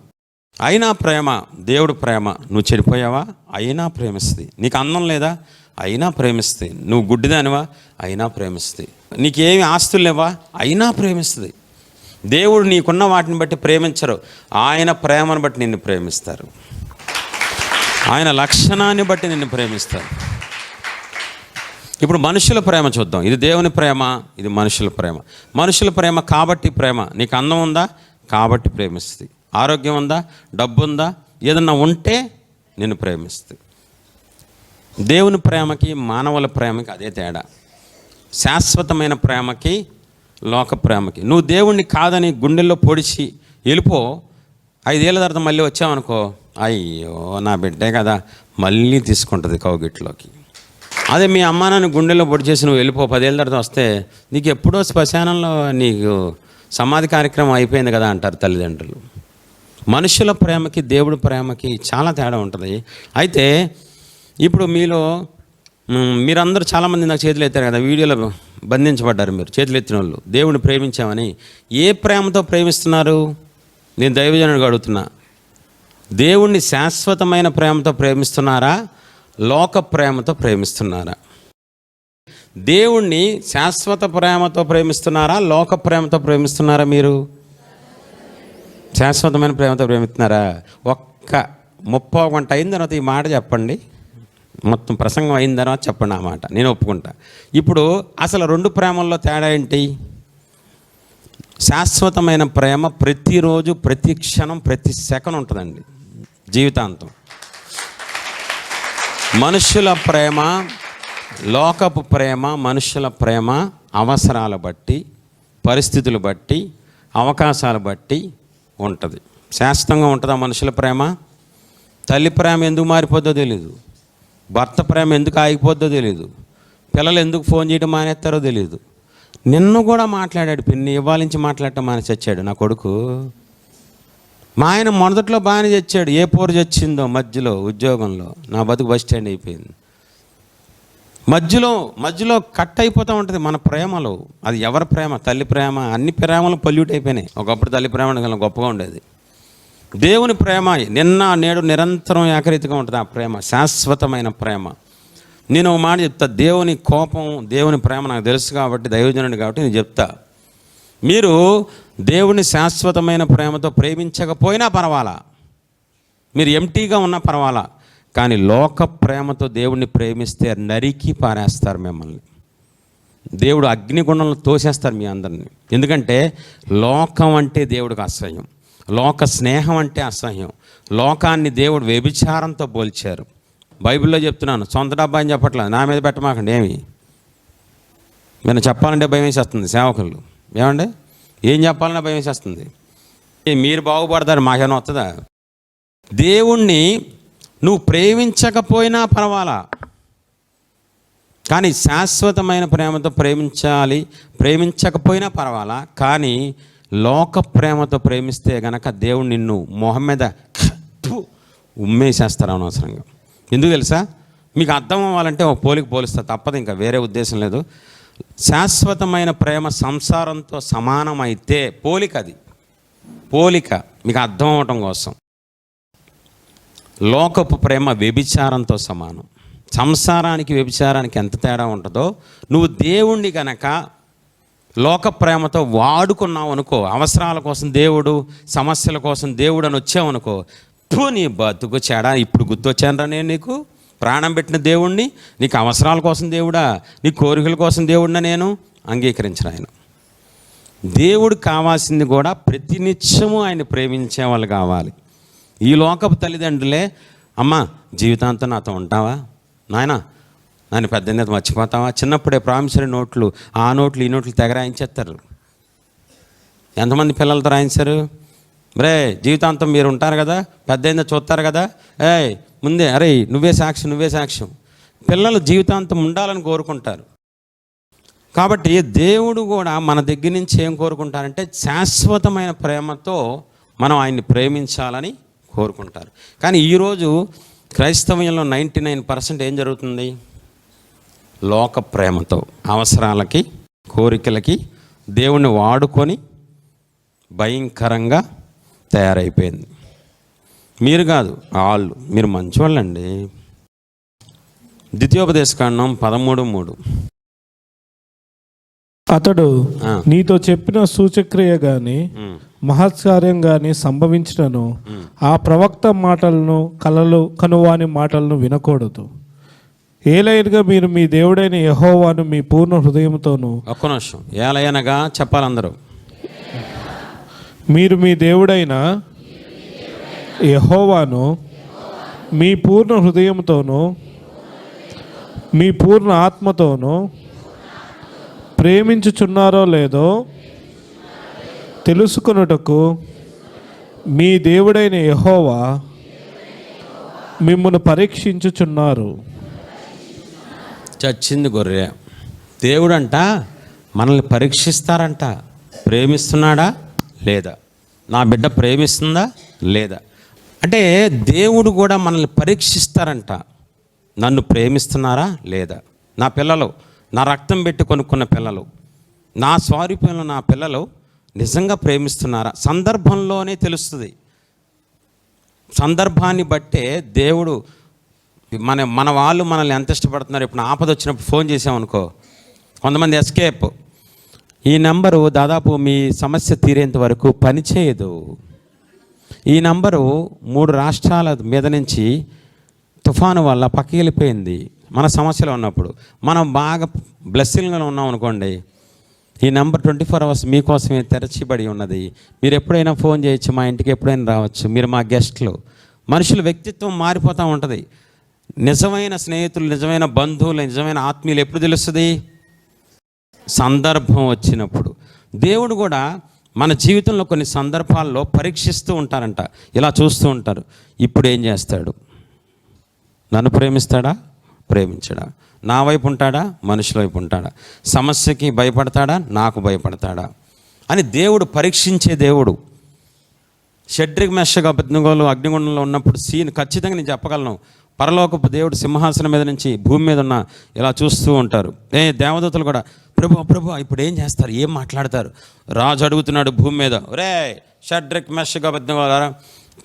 అయినా ప్రేమ, దేవుడు ప్రేమ. నువ్వు చెడిపోయావా? అయినా ప్రేమిస్తుంది. నీకు అందం లేదా? అయినా ప్రేమిస్తుంది. నువ్వు గుడ్డిదానివా? అయినా ప్రేమిస్తుంది. నీకేమి ఆస్తులు లేవా? అయినా ప్రేమిస్తుంది. దేవుడు నీకున్న వాటిని బట్టి ప్రేమించరు, ఆయన ప్రేమను బట్టి నిన్ను ప్రేమిస్తారు. ఆయన లక్షణాన్ని బట్టి నిన్ను ప్రేమిస్తారు. ఇప్పుడు మనుషుల ప్రేమ చూద్దాం. ఇది దేవుని ప్రేమ, ఇది మనుషుల ప్రేమ. మనుషుల ప్రేమ కాబట్టి ప్రేమ. నీకు అందం ఉందా? కాబట్టి ప్రేమిస్తుంది. ఆరోగ్యం ఉందా? డబ్బు ఉందా? ఏదన్నా ఉంటే నిన్ను ప్రేమిస్తుంది. దేవుని ప్రేమకి మానవుల ప్రేమకి అదే తేడా. శాశ్వతమైన ప్రేమకి లోక ప్రేమకి. నువ్వు దేవుణ్ణి కాదని గుండెల్లో పొడిచి వెళ్ళిపో, 5 ఏళ్ళ తర్వాత మళ్ళీ వచ్చావనుకో, అయ్యో నా బిడ్డే కదా, మళ్ళీ తీసుకుంటుంది కౌగిట్లోకి. అదే మీ అమ్మ నాన్న గుండెల్లో పొడి చేసి నువ్వు వెళ్ళిపో, 10 ఏళ్ళ తర్వాత వస్తే నీకు ఎప్పుడో శ్మశానంలో నీకు సమాధి కార్యక్రమం అయిపోయింది కదా అంటారు తల్లిదండ్రులు. మనుషుల ప్రేమకి దేవుడి ప్రేమకి చాలా తేడా ఉంటుంది. అయితే ఇప్పుడు మీరందరూ చాలామంది నాకు చేతులు ఎత్తారు కదా, వీడియోలో బంధించబడ్డారు. మీరు చేతులు ఎత్తిన వాళ్ళు దేవుడిని ప్రేమించామని ఏ ప్రేమతో ప్రేమిస్తున్నారు? నేను దైవజనుడిగా అడుగుతున్నా. దేవుణ్ణి శాశ్వతమైన ప్రేమతో ప్రేమిస్తున్నారా? లోక ప్రేమతో ప్రేమిస్తున్నారా? దేవుణ్ణి శాశ్వత ప్రేమతో ప్రేమిస్తున్నారా? లోక ప్రేమతో ప్రేమిస్తున్నారా? మీరు శాశ్వతమైన ప్రేమతో ప్రేమిస్తున్నారా? ఒక్క 30 గంట అయిన తర్వాత ఈ మాట చెప్పండి, మొత్తం ప్రసంగం అయిన తర్వాత చెప్పండి ఆ మాట, నేను ఒప్పుకుంటా. ఇప్పుడు అసలు 2 ప్రేమల్లో తేడా ఏంటి? శాశ్వతమైన ప్రేమ ప్రతిరోజు, ప్రతి క్షణం, ప్రతి సెకండ్ ఉంటుందండి, జీవితాంతం. మనుషుల ప్రేమ, లోకపు ప్రేమ, మనుషుల ప్రేమ అవసరాలు బట్టి, పరిస్థితులు బట్టి, అవకాశాలు బట్టి ఉంటుంది. శాశ్వతంగా ఉంటుందా మనుషుల ప్రేమ? తల్లి ప్రేమ ఎందుకు మారిపోద్దో తెలీదు, భర్త ప్రేమ ఎందుకు ఆగిపోద్దో తెలీదు, పిల్లలు ఎందుకు ఫోన్ చేయడం మానేస్తారో తెలీదు. నిన్ను కూడా మాట్లాడాడు పిన్ని, ఇవాళ నుంచి మాట్లాడటం మానేసి చచ్చాడు నా కొడుకు. మా ఆయన మొదట్లో బాగానే చచ్చాడు, ఏ పోరు చచ్చిందో మధ్యలో ఉద్యోగంలో, నా బతుకు బస్ స్టాండ్ అయిపోయింది. మధ్యలో కట్ అయిపోతూ ఉంటుంది మన ప్రేమలో. అది ఎవరి ప్రేమ? తల్లి ప్రేమ. అన్ని ప్రేమలు పొల్యూట్ అయిపోయినాయి. ఒకప్పుడు తల్లి ప్రేమ గొప్పగా ఉండేది. దేవుని ప్రేమ నిన్న నేడు నిరంతరం ఏకరీతిగా ఉంటుంది. ఆ ప్రేమ శాశ్వతమైన ప్రేమ. నేను ఒక మాట చెప్తా, దేవుని కోపం, దేవుని ప్రేమ నాకు తెలుసు కాబట్టి, దైవజనుడు కాబట్టి నేను చెప్తా. మీరు దేవుని శాశ్వతమైన ప్రేమతో ప్రేమించకపోయినా పర్వాలా, మీరు ఎంటీగా ఉన్నా పర్వాలా, కానీ లోక ప్రేమతో దేవుణ్ణి ప్రేమిస్తే నరికి పారేస్తారు మిమ్మల్ని. దేవుడు అగ్నిగుండంలో తోసేస్తారు మీ అందరినీ. ఎందుకంటే లోకం అంటే దేవుడికి అసహ్యం, లోక స్నేహం అంటే అసహ్యం. లోకాన్ని దేవుడు వ్యభిచారంతో పోల్చారు. బైబిల్లో చెప్తున్నాను, సొంత డబ్బా అని చెప్పట్లేదు, నా మీద పెట్టమాకండి. ఏమి నేను చెప్పాలంటే భయం వేసేస్తుంది సేవకులు. ఏమండి, ఏం చెప్పాలన్నా భయం వేసేస్తుంది. మీరు బాగుపడతారు, మాకేమైనా వస్తుందా? దేవుణ్ణి నువ్వు ప్రేమించకపోయినా పర్వాలా, కానీ శాశ్వతమైన ప్రేమతో ప్రేమించాలి. ప్రేమించకపోయినా పర్వాలా, కానీ లోక ప్రేమతో ప్రేమిస్తే గనక దేవుడు నిన్ను మొహం మీద ఉమ్మేసేస్తారు అనవసరంగా. ఎందుకు తెలుసా? మీకు అర్థం అవ్వాలంటే ఒక పోలిస్తా, తప్పదు, ఇంకా వేరే ఉద్దేశం లేదు. శాశ్వతమైన ప్రేమ సంసారంతో సమానమైతే పోలిక మీకు అర్థం అవ్వటం కోసం. లోకపు ప్రేమ వ్యభిచారంతో సమానం. సంసారానికి వ్యభిచారానికి ఎంత తేడా ఉంటుందో, నువ్వు దేవుణ్ణి గనక లోక ప్రేమతో వాడుకున్నావు అనుకో, అవసరాల కోసం దేవుడు, సమస్యల కోసం దేవుడు అని వచ్చావనుకో, నీ బతుకు చెడా. ఇప్పుడు గుర్తొచ్చానరా నేను నీకు? ప్రాణం పెట్టిన దేవుణ్ణి, నీకు అవసరాల కోసం దేవుడా, నీ కోరికల కోసం దేవుడినా నేను అంగీకరించిన ఆయన. దేవుడు కావాల్సింది కూడా ప్రతినిత్యము ఆయన ప్రేమించే వాళ్ళు కావాలి. ఈ లోకపు తల్లిదండ్రులే, అమ్మ జీవితాంతం నాతో ఉంటావా నాయనా, నన్ను పెద్ద మర్చిపోతావా, చిన్నప్పుడే ప్రామిసరీ నోట్లు, ఆ నోట్లు ఈ నోట్లు తెగ రాయించేస్తారు. ఎంతమంది పిల్లలతో రాయించారు? రే జీవితాంతం మీరు ఉంటారు కదా, పెద్ద చూస్తారు కదా, ముందే అరే నువ్వే సాక్ష్యం. పిల్లలు జీవితాంతం ఉండాలని కోరుకుంటారు. కాబట్టి దేవుడు కూడా మన దగ్గర నుంచి ఏం కోరుకుంటారంటే శాశ్వతమైన ప్రేమతో మనం ఆయన్ని ప్రేమించాలని కోరుకుంటారు. కానీ ఈరోజు క్రైస్తవ్యంలో 99% ఏం జరుగుతుంది? లోక ప్రేమతో అవసరాలకి, కోరికలకి దేవుణ్ణి వాడుకొని భయంకరంగా తయారైపోయింది. మీరు కాదు, వాళ్ళు, మీరు మంచివాళ్ళండి. ద్వితీయోపదేశకాండం 13:3. అతడు నీతో చెప్పిన సూచక్రియ గాని మహత్కార్యం గాని సంభవించినను ఆ ప్రవక్త మాటలను, కనువాని మాటలను వినకూడదు. ఏలైనగా మీరు మీ దేవుడైన యెహోవాను మీ పూర్ణ హృదయంతోను. ఒక్క నిమిషం, ఏలైనగా చెప్పాలందరూ. మీరు మీ దేవుడైన యెహోవాను మీ పూర్ణ హృదయంతోను మీ పూర్ణ ఆత్మతోను ప్రేమించుచున్నారో లేదో తెలుసుకొనుటకు మీ దేవుడైన యెహోవా మిమ్మును పరీక్షించుచున్నారు. చచ్చింది గొర్రె. దేవుడంట మనల్ని పరీక్షిస్తారంట. ప్రేమిస్తున్నాడా లేదా, నా బిడ్డ ప్రేమిస్తుందా లేదా అంటే దేవుడు కూడా మనల్ని పరీక్షిస్తారంట. నన్ను ప్రేమిస్తున్నారా లేదా, నా పిల్లలు, నా రక్తం పెట్టి కొనుక్కున్న పిల్లలు, నా స్వారూప్యంలో నా పిల్లలు నిజంగా ప్రేమిస్తున్నారా? సందర్భంలోనే తెలుస్తుంది. సందర్భాన్ని బట్టే దేవుడు మన వాళ్ళు మనల్ని ఎంత ఇష్టపడుతున్నారు. ఇప్పుడు ఆపద వచ్చినప్పుడు ఫోన్ చేసామనుకో, కొంతమంది ఎస్కేప్, ఈ నంబరు దాదాపు మీ సమస్య తీరేంత వరకు పనిచేయదు, ఈ నంబరు 3 రాష్ట్రాల మీద నుంచి తుఫాను వల్ల పక్కకి వెళ్ళిపోయింది. మన సమస్యలో ఉన్నప్పుడు మనం బాగా బ్లెస్సింగ్లో ఉన్నాం అనుకోండి, ఈ నంబర్ 24 hours మీకోసమే తెరచిబడి ఉన్నది, మీరు ఎప్పుడైనా ఫోన్ చేయొచ్చు, మా ఇంటికి ఎప్పుడైనా రావచ్చు, మీరు మా గెస్ట్లు. మనుషుల వ్యక్తిత్వం మారిపోతూ ఉంటుంది. నిజమైన స్నేహితులు, నిజమైన బంధువులు, నిజమైన ఆత్మీయులు ఎప్పుడు తెలుస్తుంది? సందర్భం వచ్చినప్పుడు. దేవుడు కూడా మన జీవితంలో కొన్ని సందర్భాల్లో పరీక్షిస్తూ ఉంటారంట. ఇలా చూస్తూ ఉంటారు, ఇప్పుడు ఏం చేస్తాడు? నన్ను ప్రేమిస్తాడా, ప్రేమించడా? నా వైపు ఉంటాడా, మనుషుల వైపు ఉంటాడా? సమస్యకి భయపడతాడా, నాకు భయపడతాడా అని దేవుడు పరీక్షించే దేవుడు. షడ్రిక్ మెషక్ అబేద్నెగోలు అగ్నిగుండంలో ఉన్నప్పుడు సీన్ ఖచ్చితంగా నేను చెప్పగలను. పరలోకపు దేవుడు సింహాసనం మీద నుంచి భూమి మీద ఉన్న ఇలా చూస్తూ ఉంటారు. దేవదూతలు కూడా ప్రభు ఇప్పుడు ఏం చేస్తారు, ఏం మాట్లాడతారు? రాజు అడుగుతున్నాడు భూమి మీద, ఒరే షడ్రిక్ మెషక్ అబేద్నెగోలారా,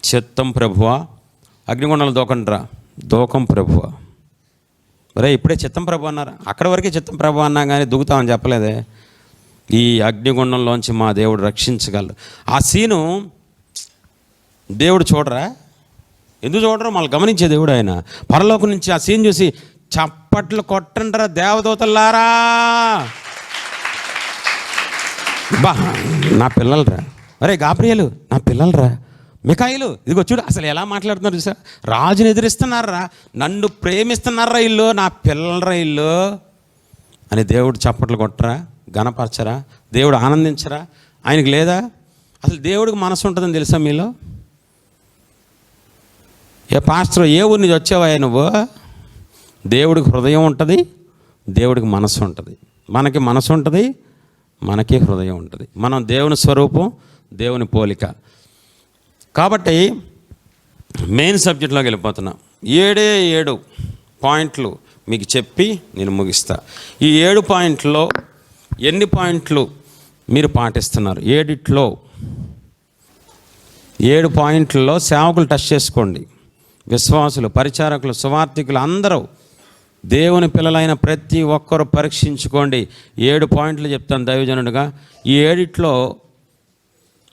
చిత్తం ప్రభువా, అగ్నిగుండంలో దూకండిరా. దూకం ప్రభువా. ఒరే ఇప్పుడే చిత్తం ప్రభు అన్నారు, అక్కడి వరకే చిత్తం ప్రభు అన్నా కానీ దూకుతామని చెప్పలేదే. ఈ అగ్నిగుండంలోంచి మా దేవుడు రక్షించగలరు. ఆ సీను దేవుడు చూడరా? ఎందుకు చూడరు? మళ్ళీ గమనించే దేవుడు ఆయన. పరలోకం నుంచి ఆ సీన్ చూసి చప్పట్లు కొట్టంటారా దేవదూతలారా, బా నా పిల్లలరా, అరే గాబ్రియలు నా పిల్లలరా, మికాయిలు ఇదిగో చూడు అసలు ఎలా మాట్లాడుతున్నారు చూసా, రాజుని ఎదిరిస్తున్నారా, నన్ను ప్రేమిస్తున్నారా ఇల్లు, నా పిల్లలరా ఇల్లు అని దేవుడు చప్పట్లు కొట్టరా, గణపరచరా, దేవుడు ఆనందించరా? ఆయనకి లేదా? అసలు దేవుడికి మనసు ఉంటుందని తెలుసా మీలో? ఏ పాస్టర్ ఏ ఊరి నుంచి వచ్చావా నువ్వు? దేవుడికి హృదయం ఉంటుంది, దేవుడికి మనసు ఉంటుంది. మనకి మనసు ఉంటుంది, మనకి హృదయం ఉంటుంది. మనం దేవుని స్వరూపం, దేవుని పోలిక. కాబట్టి మెయిన్ సబ్జెక్ట్లోకి వెళ్ళిపోతున్నాం. 7 పాయింట్లు మీకు చెప్పి నేను ముగిస్తా. ఈ 7 పాయింట్లో ఎన్ని పాయింట్లు మీరు పాటిస్తున్నారు? 7 పాయింట్లలో సేవకులు టచ్ చేసుకోండి. విశ్వాసులు, పరిచారకులు, సువార్థికులు అందరూ, దేవుని పిల్లలైన ప్రతి ఒక్కరూ పరీక్షించుకోండి. 7 పాయింట్లు చెప్తాను దైవజనుడిగా. ఈ 7లో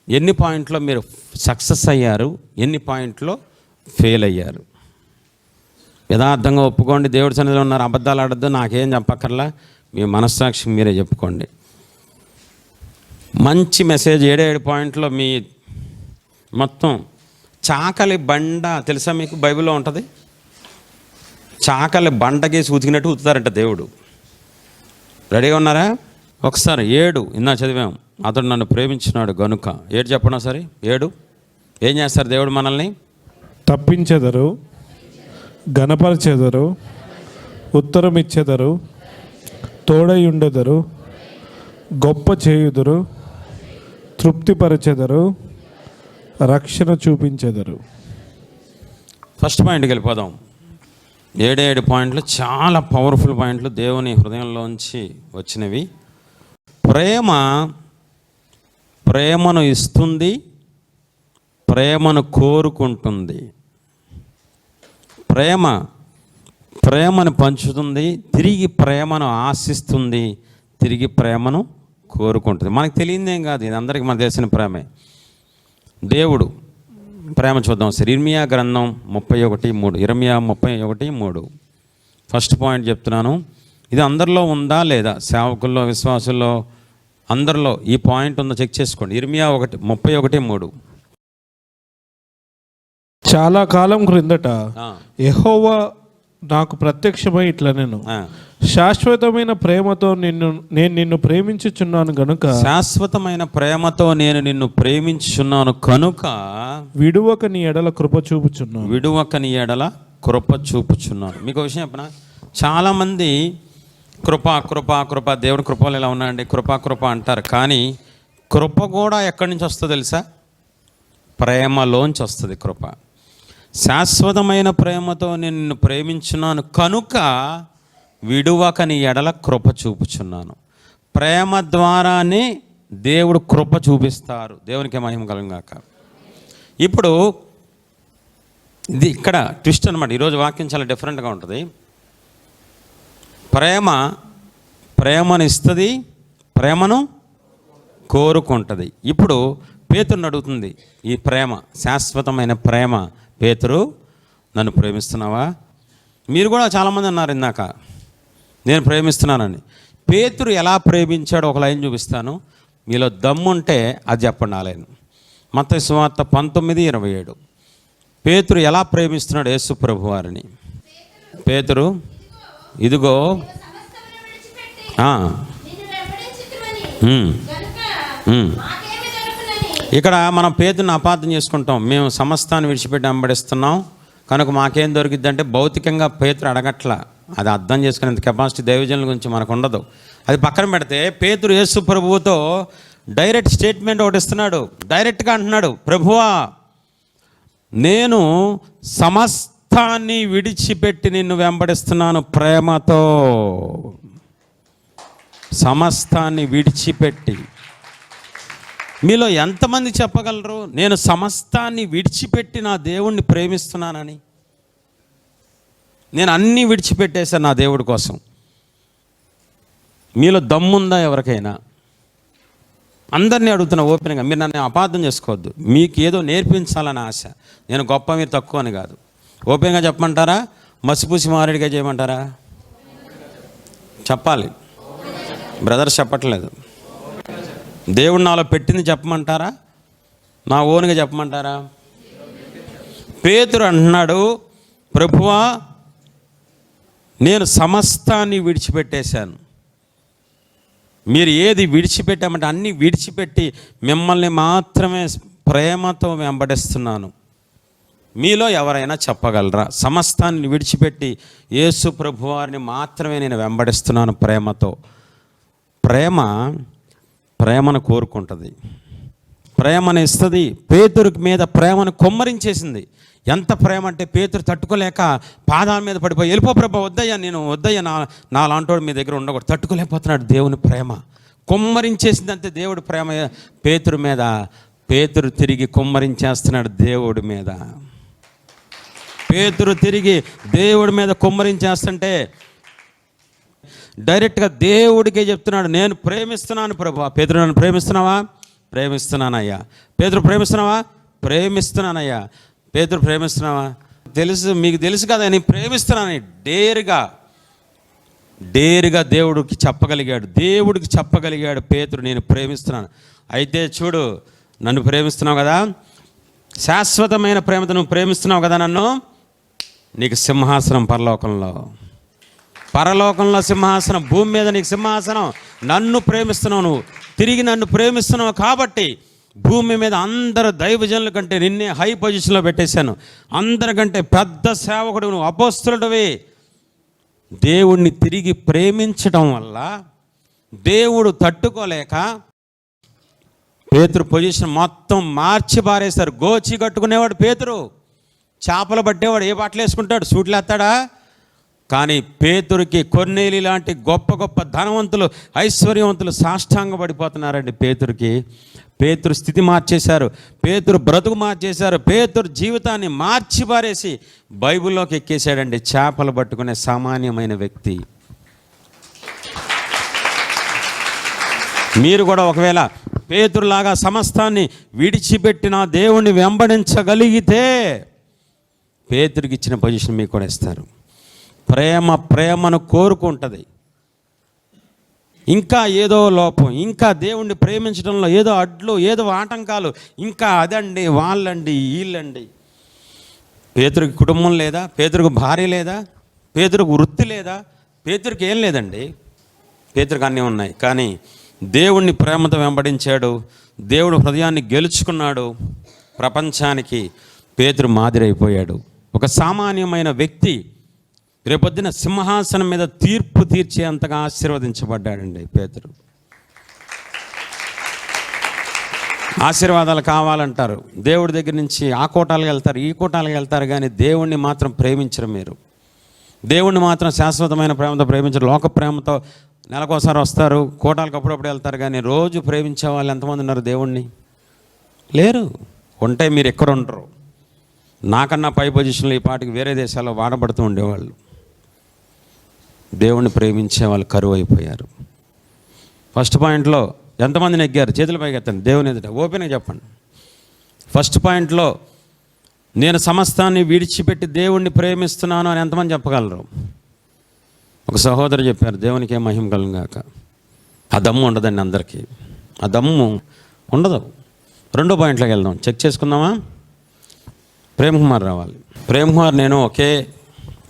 ఎన్ని పాయింట్లో మీరు సక్సెస్ అయ్యారు, ఎన్ని పాయింట్లో ఫెయిల్ అయ్యారు? యథార్థంగా ఒప్పుకోండి. దేవుడి సన్నిధిలో ఉన్నారు, అబద్ధాలు ఆడద్దు, నాకేం చెప్పక్కర్లా, మీ మనస్సాక్షి మీరే చెప్పుకోండి. మంచి మెసేజ్. 7 పాయింట్లో మీ మొత్తం చాకలి బండ తెలుసా మీకు? బైబిల్లో ఉంటుంది. చాకలి బండకేసి ఉతికినట్టు ఉతుకుతారంట దేవుడు. రెడీగా ఉన్నారా? ఒకసారి 7 ఇందా చదివాం, అతడు నన్ను ప్రేమించినాడు గనుక. 7 చెప్పండి సరే. 7 ఏం చేస్తారు దేవుడు? మనల్ని తప్పించెదరు, గణపరచెదరు, ఉత్తరం ఇచ్చెదరు, తోడై ఉండెదరు, గొప్ప చేయుదురు, తృప్తిపరచెదరు, రక్షణ చూపించెదరు. ఫస్ట్ పాయింట్కి వెళ్ళిపోదాం. 7 పాయింట్లు చాలా పవర్ఫుల్ పాయింట్లు, దేవుని హృదయంలోంచి వచ్చినవి. ప్రేమను ఇస్తుంది, ప్రేమను కోరుకుంటుంది. ప్రేమను పంచుతుంది, తిరిగి ప్రేమను ఆశిస్తుంది, తిరిగి ప్రేమను కోరుకుంటుంది. మనకు తెలియదేం కాదు, ఇది అందరికీ మనకు తెలిసిన ప్రేమే. దేవుడు ప్రేమ చూద్దాం సార్. ఇర్మియా గ్రంథం 31:3. ఇర్మియా 31:3 ఫస్ట్ పాయింట్ చెప్తున్నాను. ఇది అందరిలో ఉందా లేదా? సేవకుల్లో, విశ్వాసుల్లో అందరిలో ఈ పాయింట్ ఉందో చెక్ చేసుకోండి. ఇర్మియా 31:3. చాలా కాలం క్రిందట యెహోవా నాకు ప్రత్యక్షమై ఇట్లా, నేను శాశ్వతమైన ప్రేమతో నేను నిన్ను ప్రేమించుచున్నాను కనుక, శాశ్వతమైన ప్రేమతో నేను నిన్ను ప్రేమించుచున్నాను కనుక విడువక నీ ఎడల కృప చూపుచున్నాను. విడువక నీ ఎడల కృప చూపుచున్నాను. మీకు ఒక విషయం చెప్పనా? చాలామంది కృప కృప కృప, దేవుడి కృపలు ఎలా ఉన్నాయండి, కృప కృప అంటారు. కానీ కృప కూడా ఎక్కడి నుంచి వస్తుందో తెలుసా? ప్రేమలోంచి వస్తుంది కృప. శాశ్వతమైన ప్రేమతో నిన్ను ప్రేమించున్నాను కనుక విడువక నీ ఎడల కృప చూపుచున్నాను. ప్రేమ ద్వారానే దేవుడు కృప చూపిస్తారు. దేవునికి మహిమ కలుగుగాక. ఇప్పుడు ఇది ఇక్కడ ట్విస్ట్ అనమాట. ఈరోజు వాక్యం చాలా డిఫరెంట్గా ఉంటుంది. ప్రేమను ఇస్తుంది, ప్రేమను కోరుకుంటుంది. ఇప్పుడు పేతురుని అడుగుతుంది ఈ ప్రేమ, శాశ్వతమైన ప్రేమ. పేతురు, నన్ను ప్రేమిస్తున్నావా? మీరు కూడా చాలామంది అన్నారు ఇందాక, నేను ప్రేమిస్తున్నానని. పేతురు ఎలా ప్రేమించాడో ఒక లైన్ చూపిస్తాను. మీలో దమ్ముంటే అది చెప్పండి. ఆ లైన్ మత్తయి సువార్త 19:27. పేతురు ఎలా ప్రేమిస్తున్నాడు యేసు ప్రభు వారిని? పేతురు, ఇదిగో ఇక్కడ మనం పేతురుని అపార్థం చేసుకుంటాం. మేము సమస్తాన్ని విడిచిపెట్టి వెంబడిస్తున్నాం కనుక మాకేం దొరికిద్ది అంటే, భౌతికంగా పేతురు అడగట్లా. అది అర్థం చేసుకునేంత కెపాసిటీ దైవజనుల గురించి మనకు ఉండదు. అది పక్కన పెడితే పేతురు యేసు ప్రభువుతో డైరెక్ట్ స్టేట్మెంట్ ఒకటి ఇస్తున్నాడు. డైరెక్ట్గా అంటున్నాడు, ప్రభువా నేను సమస్తాన్ని విడిచిపెట్టి నిన్ను వెంబడిస్తున్నాను ప్రేమతో. సమస్తాన్ని విడిచిపెట్టి. మీలో ఎంతమంది చెప్పగలరు నేను సమస్తాన్ని విడిచిపెట్టి నా దేవుణ్ణి ప్రేమిస్తున్నానని? నేను అన్నీ విడిచిపెట్టేశాను నా దేవుడి కోసం. మీలో దమ్ముందా ఎవరికైనా? అందరినీ అడుగుతున్నా ఓపెన్గా, మీరు నన్ను అపార్థం చేసుకోవద్దు. మీకు ఏదో నేర్పించాలని ఆశ. నేను గొప్ప, మీరు తక్కువ అని కాదు. ఓపెన్గా చెప్పమంటారా, మసిపూసి మారేడుగా చేయమంటారా? చెప్పాలి. బ్రదర్స్ చెప్పట్లేదు. దేవుడు నాలో పెట్టింది చెప్పమంటారా, నా ఓన్గా చెప్పమంటారా? పేతురు అంటున్నాడు, ప్రభువా నేను సమస్తాన్ని విడిచిపెట్టేశాను. మీరు ఏది విడిచిపెట్టామంటే అన్నీ విడిచిపెట్టి మిమ్మల్ని మాత్రమే ప్రేమతో వెంబడిస్తున్నాను. మీలో ఎవరైనా చెప్పగలరా? సమస్తాన్ని విడిచిపెట్టి యేసు ప్రభువారిని మాత్రమే నేను వెంబడిస్తున్నాను ప్రేమతో. ప్రేమను కోరుకుంటుంది, ప్రేమను ఇస్తుంది. పేతురు మీద ప్రేమను కొమ్మరించేసింది. ఎంత ప్రేమ అంటే పేతురు తట్టుకోలేక పాదాల మీద పడిపోయి, వెళ్ళిపో ప్రభా, వద్దయ్యా, నేను వద్దయ్యా, నా లాంటోడు మీ దగ్గర ఉండకూడదు. తట్టుకోలేకపోతున్నాడు. దేవుని ప్రేమ కొమ్మరించేసింది. అంతే దేవుడి ప్రేమ పేతురు మీద. పేతురు తిరిగి కొమ్మరించేస్తున్నాడు దేవుడి మీద. పేతురు తిరిగి దేవుడి మీద కొమ్మరించేస్తుంటే డైరెక్ట్గా దేవుడికే చెప్తున్నాడు, నేను ప్రేమిస్తున్నాను ప్రభా. పేతురు, నన్ను ప్రేమిస్తున్నావా? ప్రేమిస్తున్నానయ్యా. పేతురు, ప్రేమిస్తున్నావా? ప్రేమిస్తున్నానయ్యా. పేతురు, ప్రేమిస్తున్నావా? మీకు తెలుసు కదా నేను ప్రేమిస్తున్నాను. డేరుగా దేవుడికి చెప్పగలిగాడు పేతురు, నేను ప్రేమిస్తున్నాను. అయితే చూడు, నన్ను ప్రేమిస్తున్నావు కదా, శాశ్వతమైన ప్రేమతో నువ్వు ప్రేమిస్తున్నావు కదా నన్ను, నీకు సింహాసనం పరలోకంలో సింహాసనం, భూమి మీద నీకు సింహాసనం. నన్ను ప్రేమిస్తున్నావు, నువ్వు తిరిగి నన్ను ప్రేమిస్తున్నావు కాబట్టి భూమి మీద అందరు దైవజనుల కంటే నిన్నే హై పొజిషన్లో పెట్టేశాను. అందరికంటే పెద్ద సేవకుడు నువ్వు, అపోస్తలుడివి. దేవుణ్ణి తిరిగి ప్రేమించడం వల్ల దేవుడు తట్టుకోలేక పేతురు పొజిషన్ మొత్తం మార్చి పారేశారు. గోచి కట్టుకునేవాడు పేతురు, చేపలు పట్టేవాడు ఏ బట్టలు వేసుకుంటాడు? సూట్లు వేస్తాడా? కానీ పేతురికి కొర్నేలి లాంటి గొప్ప గొప్ప ధనవంతులు, ఐశ్వర్యవంతులు సాష్టాంగ పడిపోతున్నారండి పేతురికి. పేతురు స్థితి మార్చేశారు, పేతురు బ్రతుకు మార్చేశారు, పేతురు జీవితాన్ని మార్చి పారేసి బైబిల్లోకి ఎక్కేశాడండి. చేపలు పట్టుకునే సామాన్యమైన వ్యక్తి. మీరు కూడా ఒకవేళ పేతురులాగా సమస్తాన్ని విడిచిపెట్టిన దేవుణ్ణి వెంబడించగలిగితే పేతురికి ఇచ్చిన పొజిషన్ మీకు కూడా ఇస్తారు. ప్రేమను కోరుకుంటుంది. ఇంకా ఏదో లోపం, ఇంకా దేవుణ్ణి ప్రేమించడంలో ఏదో అడ్లు, ఏదో ఆటంకాలు, ఇంకా అదండి, వాళ్ళండి, వీళ్ళండి. పేతురికి కుటుంబం లేదా? పేతురికి భార్య లేదా? పేతురికి వృత్తి లేదా? పేతురికి ఏం లేదండి. పేతురికి అన్నీ ఉన్నాయి. కానీ దేవుణ్ణి ప్రేమతో వెంబడించాడు, దేవుడు హృదయాన్ని గెలుచుకున్నాడు. ప్రపంచానికి పేతురు మాదిరైపోయాడు. ఒక సామాన్యమైన వ్యక్తి రేపొద్దున సింహాసనం మీద తీర్పు తీర్చేంతగా ఆశీర్వదించబడ్డాడండి పేతురు. ఆశీర్వాదాలు కావాలంటారు, దేవుడి దగ్గర నుంచి ఆ కోటాలకు వెళ్తారు, ఈ కోటాలకు వెళ్తారు, కానీ దేవుణ్ణి మాత్రం ప్రేమించరు. మీరు దేవుణ్ణి మాత్రం శాశ్వతమైన ప్రేమతో ప్రేమించరు. లోక ప్రేమతో నెలకోసారి వస్తారు, కోటాలకు అప్పుడప్పుడు వెళ్తారు, కానీ రోజు ప్రేమించే వాళ్ళు ఎంతమంది ఉన్నారు? దేవుణ్ణి లేరు. ఉంటే మీరు ఎక్కడ ఉండరు. నాకన్నా పై పొజిషన్లో ఈ పాటికి వేరే దేశాల్లో వాడబడుతూ ఉండేవాళ్ళు. దేవుణ్ణి ప్రేమించే వాళ్ళు కరువు అయిపోయారు. ఫస్ట్ పాయింట్లో ఎంతమంది నెగ్గారు? చేతుల పైకి ఎత్తండి, దేవుని ఎదుట ఓపెన్గా చెప్పండి. ఫస్ట్ పాయింట్లో నేను సమస్తాన్ని విడిచిపెట్టి దేవుణ్ణి ప్రేమిస్తున్నాను అని ఎంతమంది చెప్పగలరు? ఒక సహోదరు చెప్పారు, దేవునికి ఏం మహిమ కలుగును గాక. ఆ దమ్ము ఉండదండి అందరికీ, ఆ దమ్ము ఉండదు. రెండో పాయింట్లోకి వెళ్దాం, చెక్ చేసుకుందామా? ప్రేమ్ కుమార్ రావాలి. ప్రేమ్ కుమార్ నేను ఒకే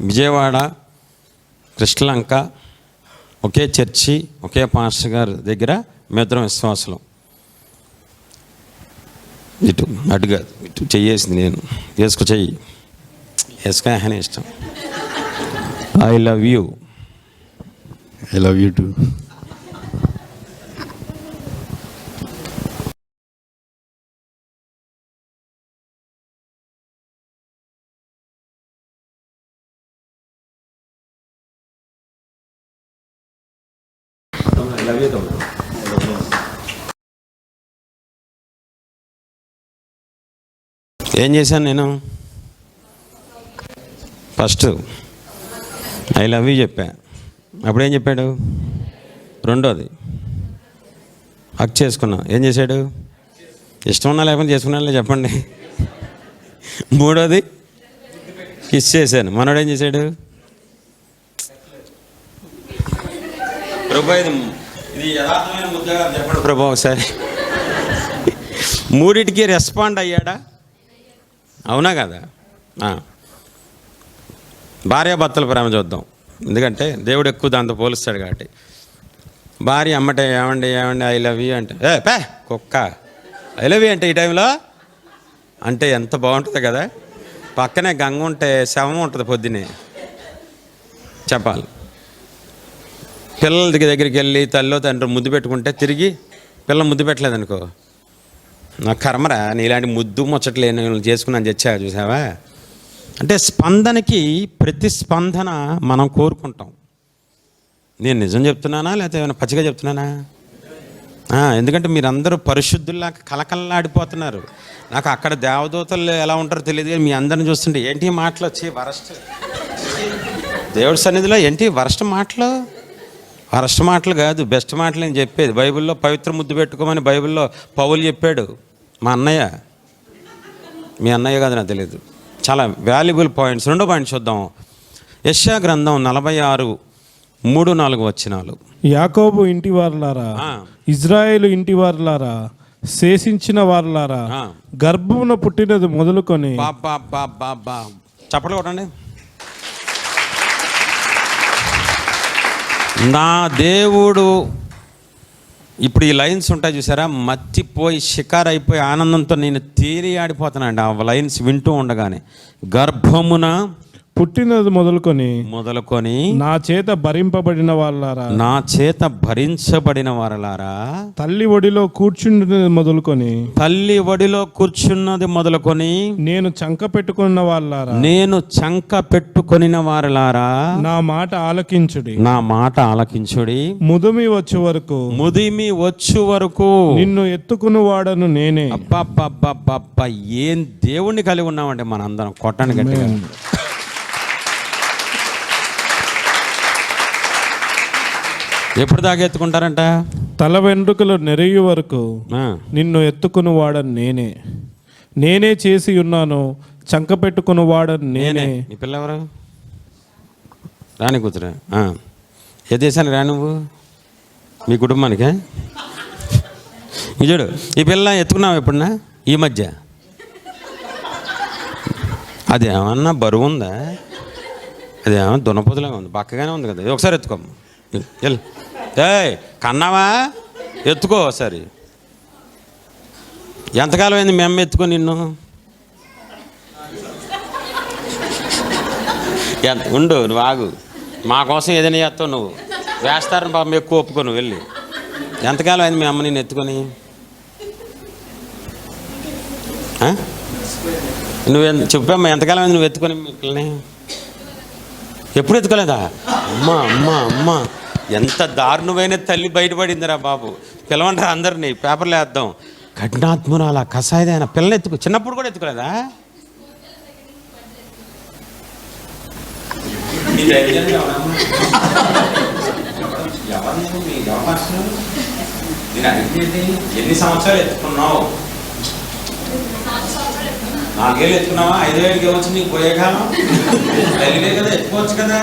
విజయవాడ, కృష్ణలంక, ఒకే చర్చి, ఒకే పాస్టర్ గారి దగ్గర మేమిద్దరం విశ్వాసులం. ఇటు అటుగా ఇటు చెయ్యేసింది నేను, చెయ్యి వేసుకొని ఇష్టం. I love you. I love you two. ఏం చేశాను నేను? ఫస్ట్ ఐ లవ్ యూ చెప్పా. అప్పుడేం చెప్పాడు? రెండోది హక్ చేసుకున్నాం. ఏం చేశాడు? ఇష్టం ఉన్నా లేకపోతే చేసుకున్నా చెప్పండి. మూడోది కిస్ చేశాను. మనోడు ఏం చేశాడు? ప్రభు ఇది యథార్థమైన ముద్దగా చెప్పండి ప్రభు ఒకసారి. మూడిటికి రెస్పాండ్ అయ్యాడా? అవునా కదా? భార్యాభర్తల ప్రేమ చూద్దాం, ఎందుకంటే దేవుడు ఎక్కువ దాంతో పోలుస్తాడు కాబట్టి. భార్య అమ్మటే ఏమండి ఏమండి ఐ లవ్ యూ అంటే, పే కుక్క ఐ లవ్ యూ అంటే ఈ టైంలో అంటే ఎంత బాగుంటుంది కదా. పక్కనే గంగ ఉంటే శవం ఉంటుంది పొద్దునే చెప్పాలి. పిల్లల దగ్గరికి వెళ్ళి తల్లిలో తండ్రి ముద్దు పెట్టుకుంటే తిరిగి పిల్లలు ముద్దు పెట్టలేదనుకో, నా కర్మరా నీలాంటి ముద్దు ముచ్చట్లేని చేసుకున్నాను చచ్చా చూసావా అంటే. స్పందనకి ప్రతిస్పందన మనం కోరుకుంటాం. నేను నిజం చెప్తున్నానా లేకపోతే ఏమైనా పచ్చిగా చెప్తున్నానా? ఎందుకంటే మీరందరూ పరిశుద్ధుల్లా కలకల్లాడిపోతున్నారు. నాకు అక్కడ దేవదూతలు ఎలా ఉంటారో తెలియదు కానీ మీ అందరిని చూస్తుంటే ఏంటి మాటలు వచ్చి వరస్ట్ దేవుడి సన్నిధిలో ఏంటి వరస్ట్ మాటలు? వరస్ట్ మాటలు కాదు, బెస్ట్ మాటలు నేను చెప్పేది. బైబిల్లో పవిత్ర ముద్దు పెట్టుకోమని బైబిల్లో పౌలు చెప్పాడు. మా అన్నయ్య, మీ అన్నయ్య కాదు నాకు తెలియదు. చాలా వాల్యుబుల్ పాయింట్స్. రెండో పాయింట్ చూద్దాం. యెషయా గ్రంథం 46:3-4 వచనాలు. యాకోబు ఇంటి వారులారా, ఇజ్రాయేలు ఇంటి వారులారా, శేషించిన వారులారా, గర్భమున పుట్టినది మొదలుకొని చప్పట్లు కొట్టండి. నా దేవుడు ఇప్పుడు ఈ లైన్స్ ఉంటాయి చూసారా, మత్తిపోయి షికారు అయిపోయి ఆనందంతో నేను తేలి ఆడిపోతానండి ఆ లైన్స్ వింటూ ఉండగానే. గర్భమున పుట్టినది మొదలుకొని నా చేత భరింపబడిన వాళ్ళారా, నా చేత భరించబడిన వారలారా, తల్లి ఒడిలో కూర్చున్నది మొదలుకొని నేను చంక పెట్టుకున్న వాళ్ళారా, నేను చంక పెట్టుకొనిన వారలారా, నా మాట ఆలకించుడి, ముదిమి వచ్చు వరకు నిన్ను ఎత్తుకుని వాడను నేనే. అబ్బా ఏం దేవుణ్ణి కలిగి ఉన్నామంటే మనందరం. కొట్టండి గట్టిగా. ఎప్పుడు దాకా ఎత్తుకుంటారంట? తల వెంట్రుకలు నెరయ్యు వరకు నిన్ను ఎత్తుకుని వాడని నేనే చేసి ఉన్నాను, చంక పెట్టుకుని వాడని నేనే. నీ పిల్ల ఎవరు? రాని కూతురా? ఏ దేశానికి రా నువ్వు? మీ కుటుంబానికే? చూడు, ఈ పిల్ల ఎత్తుకున్నావు ఎప్పుడన్నా ఈ మధ్య? అదేమన్నా బరువు ఉందా? అదేమన్నా దున్నపోతులాగా ఉంది, బక్కగానే ఉంది కదా. ఒకసారి ఎత్తుకోమ్మ. కన్నావా? ఎత్తుకో ఒకసారి. ఎంతకాలం అయింది మేము ఎత్తుకో నిన్ను? ఉండు, నువ్వు ఆగు. మా కోసం ఏదైనా చేస్తావు నువ్వు. వేస్తారని పాపం ఎక్కువ ఒప్పుకో. నువ్వు వెళ్ళి. ఎంతకాలం అయింది మీ అమ్మ నేను ఎత్తుకొని? చెప్పమ్మా, ఎంతకాలం అయింది నువ్వు ఎత్తుకొని మీ పిల్లని? ఎప్పుడు ఎత్తుకోలేదా? అమ్మా అమ్మా అమ్మా, ఎంత దారుణమైన తల్లి బయటపడిందిరా బాబు. పిలవంటారా అందరినీ, పేపర్లు వేద్దాం. కఠినాత్మురాల కసాయిదైన పిల్లని ఎత్తుకో. చిన్నప్పుడు కూడా ఎత్తుకోలేదా? ఎన్ని సంవత్సరాలు ఎత్తుకున్నావు? 4 ఏళ్ళు ఎత్తుకున్నావా? 5 ఏళ్ళకి వచ్చి నీకు పోయే కాలం తల్లిదే కదా, ఎత్తుకోవచ్చు కదా.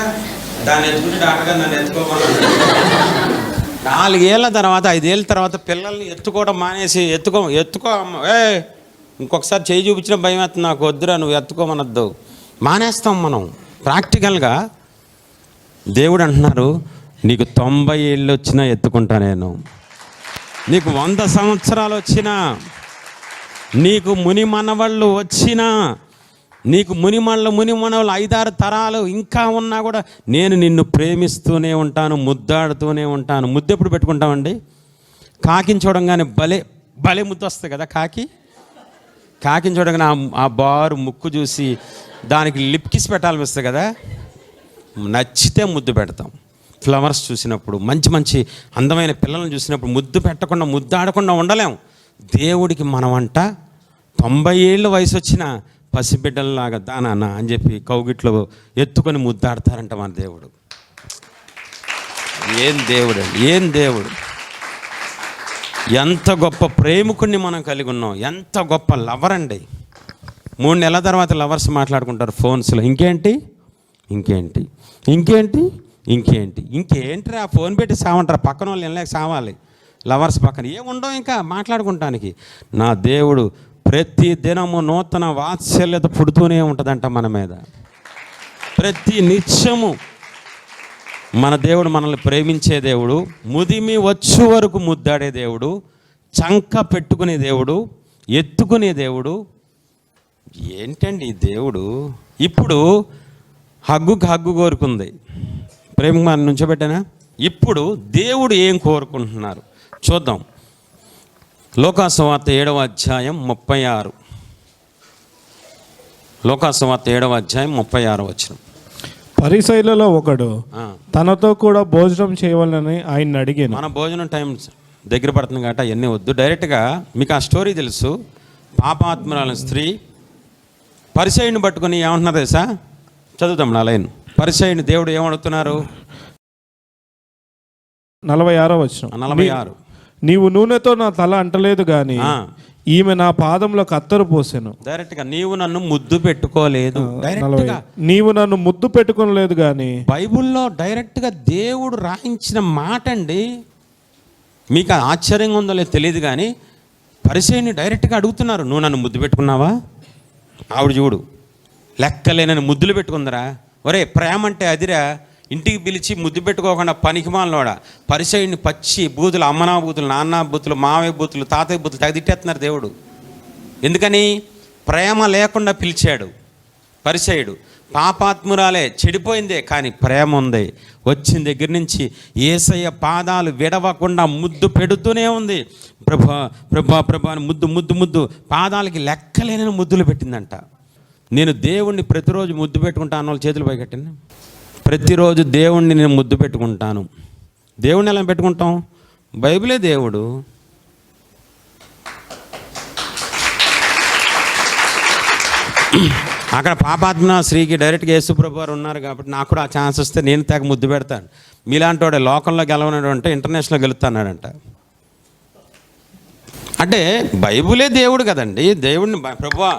దాన్ని ఎత్తుకుంటే డాక్టర్ గారు నన్ను ఎత్తుకోమన్నాడు. 4 ఏళ్ళ తర్వాత 5 ఏళ్ళ తర్వాత పిల్లల్ని ఎత్తుకోవడం మానేసి ఎత్తుకో అమ్మ, ఇంకొకసారి చేయి చూపించిన భయం వేస్తుంది నాకు, వద్దురా నువ్వు ఎత్తుకోమనొద్దు. మానేస్తాం మనం ప్రాక్టికల్గా. దేవుడు అంటున్నారు, నీకు 90 ఏళ్ళు వచ్చినా ఎత్తుకుంటా నేను, నీకు 100 సంవత్సరాలు వచ్చినా, నీకు ముని మనవాళ్ళు వచ్చినా, నీకు మునిమనవాళ్ళు 5-6 తరాలు ఇంకా ఉన్నా కూడా నేను నిన్ను ప్రేమిస్తూనే ఉంటాను, ముద్దాడుతూనే ఉంటాను. ముద్దు ఎప్పుడు పెట్టుకుంటామండి? కాకిని చూడంగానే భలే ముద్దు వస్తుంది కదా. కాకిని చూడగానే ఆ బారు ముక్కు చూసి దానికి లిప్ కిస్ పెట్టాలనిపిస్తుంది కదా. నచ్చితే ముద్దు పెడతాం. ఫ్లవర్స్ చూసినప్పుడు, మంచి అందమైన పిల్లలను చూసినప్పుడు ముద్దు పెట్టకుండా, ముద్దాడకుండా ఉండలేం. దేవుడికి మనమంట 90 ఏళ్ళ వయసు వచ్చిన పసిబిడ్డల్లాగా దానాన్న అని చెప్పి కౌగిట్లో ఎత్తుకొని ముద్దాడతారంట మన దేవుడు. ఏం దేవుడు! ఎంత గొప్ప ప్రేమికుడిని మనం కలిగి ఉన్నాం, ఎంత గొప్ప లవర్ అండి. 3 నెలల తర్వాత లవర్స్ మాట్లాడుకుంటారు ఫోన్స్లో, ఇంకేంటి ఇంకేంటి ఇంకేంటి ఇంకేంటి ఇంకేంటిరా, ఫోన్ పెట్టి సావంటారు, పక్కన వాళ్ళు వెళ్ళలేక సావాలి లవర్స్ పక్కన ఏముండవు ఇంకా మాట్లాడుకుంటానికి. నా దేవుడు ప్రతి దినము నూతన వాత్సల్యత పుడుతూనే ఉంటుందంట మన మీద. ప్రతి నిత్యము మన దేవుడు మనల్ని ప్రేమించే దేవుడు, ముదిమి వచ్చు వరకు ముద్దాడే దేవుడు, చంక పెట్టుకునే దేవుడు, ఎత్తుకునే దేవుడు. ఏంటండి ఈ దేవుడు? ఇప్పుడు హగ్గు కోరుకుంది, ప్రేమ మన నుంచోబెట్టానా? ఇప్పుడు దేవుడు ఏం కోరుకుంటున్నారు చూద్దాం. లోకాసువార్త 7వ అధ్యాయం 36. లోకాసువార్త 7వ అధ్యాయం 36 వచనం. పరిసయ్యులలో ఒకడు తనతో కూడా భోజనం చేయవాలని ఆయన అడిగాను. మన భోజనం టైం దగ్గర పడుతుంది కాబట్టి అవన్నీ వద్దు, డైరెక్ట్గా మీకు ఆ స్టోరీ తెలుసు. పాపాత్మురాల స్త్రీ పరిసయ్యుని పట్టుకొని ఏమంటున్నారు తెలుసా? చదువుతాం నా లైన్. పరిసయ్యుని దేవుడు ఏమడుగుతున్నారు? 46వ వచనం. 46. నీవు నూనెతో నా తల అంటలేదు గాని ఈమె నా పాదంలో కత్తరు పోసెను. డైరెక్ట్గా నీవు నన్ను ముద్దు పెట్టుకోలేదు. డైరెక్ట్గా నీవు నన్ను ముద్దు పెట్టుకోలేదు గాని. బైబుల్లో డైరెక్ట్గా దేవుడు రాయించిన మాట అండి. మీకు ఆశ్చర్యంగా ఉందో లేదో తెలియదు కానీ పరిసయ్యుని డైరెక్ట్గా అడుగుతున్నారు, నువ్వు నన్ను ముద్దు పెట్టుకున్నావా? ఆవిడ చూడు, లెక్కలేనని ముద్దులు పెట్టుకుందరా. ఒరే ప్రేమ అంటే అదిరా, ఇంటికి పిలిచి ముద్దు పెట్టుకోకుండా పనికిమాలనోడా. పరిసయ్యుని పచ్చి బూతులు, అమ్మనా బూతులు, నాన్న బూతులు, మావయ్య బూతులు, తాతయ్య బూతులు తగదిట్టేస్తున్నారు దేవుడు. ఎందుకని? ప్రేమ లేకుండా పిలిచాడు. పరిసయ్యుడు పాపాత్మురాలే, చెడిపోయిందే, కానీ ప్రేమ ఉంది. వచ్చిన దగ్గర నుంచి యేసయ్య పాదాలు విడవకుండా ముద్దు పెడుతూనే ఉంది. ప్రభా ప్రభా ప్రభా అని ముద్దు ముద్దు ముద్దు, పాదాలకి లెక్కలేని ముద్దులు పెట్టిందంట. నేను దేవుణ్ణి ప్రతిరోజు ముద్దు పెట్టుకుంటాను, వాళ్ళ చేతులు పైకెట్టండి. ప్రతిరోజు దేవుణ్ణి నేను ముద్దు పెట్టుకుంటాను. దేవుణ్ణి ఎలా పెట్టుకుంటాం? బైబిలే దేవుడు. అక్కడ పాపాత్మ స్త్రీకి డైరెక్ట్గా యేసుప్రభు వారు ఉన్నారు కాబట్టి నాకు కూడా ఆ ఛాన్స్ వస్తే నేను తెగ ముద్దు పెడతాను. మీలాంటి వాడే లోకంలో గెలవనాడు అంటే ఇంటర్నేషనల్లో గెలుస్తున్నాడంట. అంటే బైబిలే దేవుడు కదండి. దేవుడిని ప్రభువా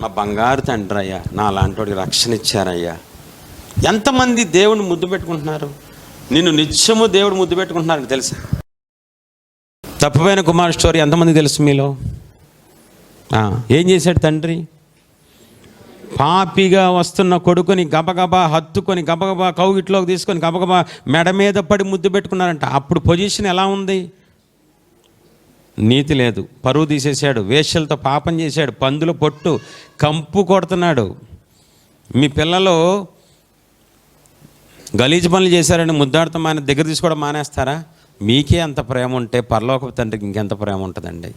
నా బంగారు తండ్రి అయ్యా, నా లాంటి వాడికి రక్షణ ఇచ్చారయ్యా. ఎంతమంది దేవుడిని ముద్దు పెట్టుకుంటున్నారు? నిన్ను నిత్యము దేవుడు ముద్దు పెట్టుకుంటున్నారని తెలుసా? తప్పిపోయిన కుమార్ స్టోరీ ఎంతమంది తెలుసు మీలో? ఏం చేశాడు తండ్రి? పాపిగా వస్తున్న కొడుకుని గబగబా హత్తుకొని గబగబా కౌగిట్లోకి తీసుకొని గబగబా మెడ మీద పడి ముద్దు పెట్టుకున్నారంట. అప్పుడు పొజిషన్ ఎలా ఉంది? నీతి లేదు, పరువు తీసేశాడు, వేశ్యలతో పాపం చేశాడు, పందుల పొట్టు కంపు కొడుతున్నాడు. మీ పిల్లలు గలీజు పనులు చేశారని ముద్దాడుతూ దగ్గర తీసుకోవడం మానేస్తారా? మీకే అంత ప్రేమ ఉంటే పరలోక తండ్రికి ఇంకెంత ప్రేమ ఉంటుందండి.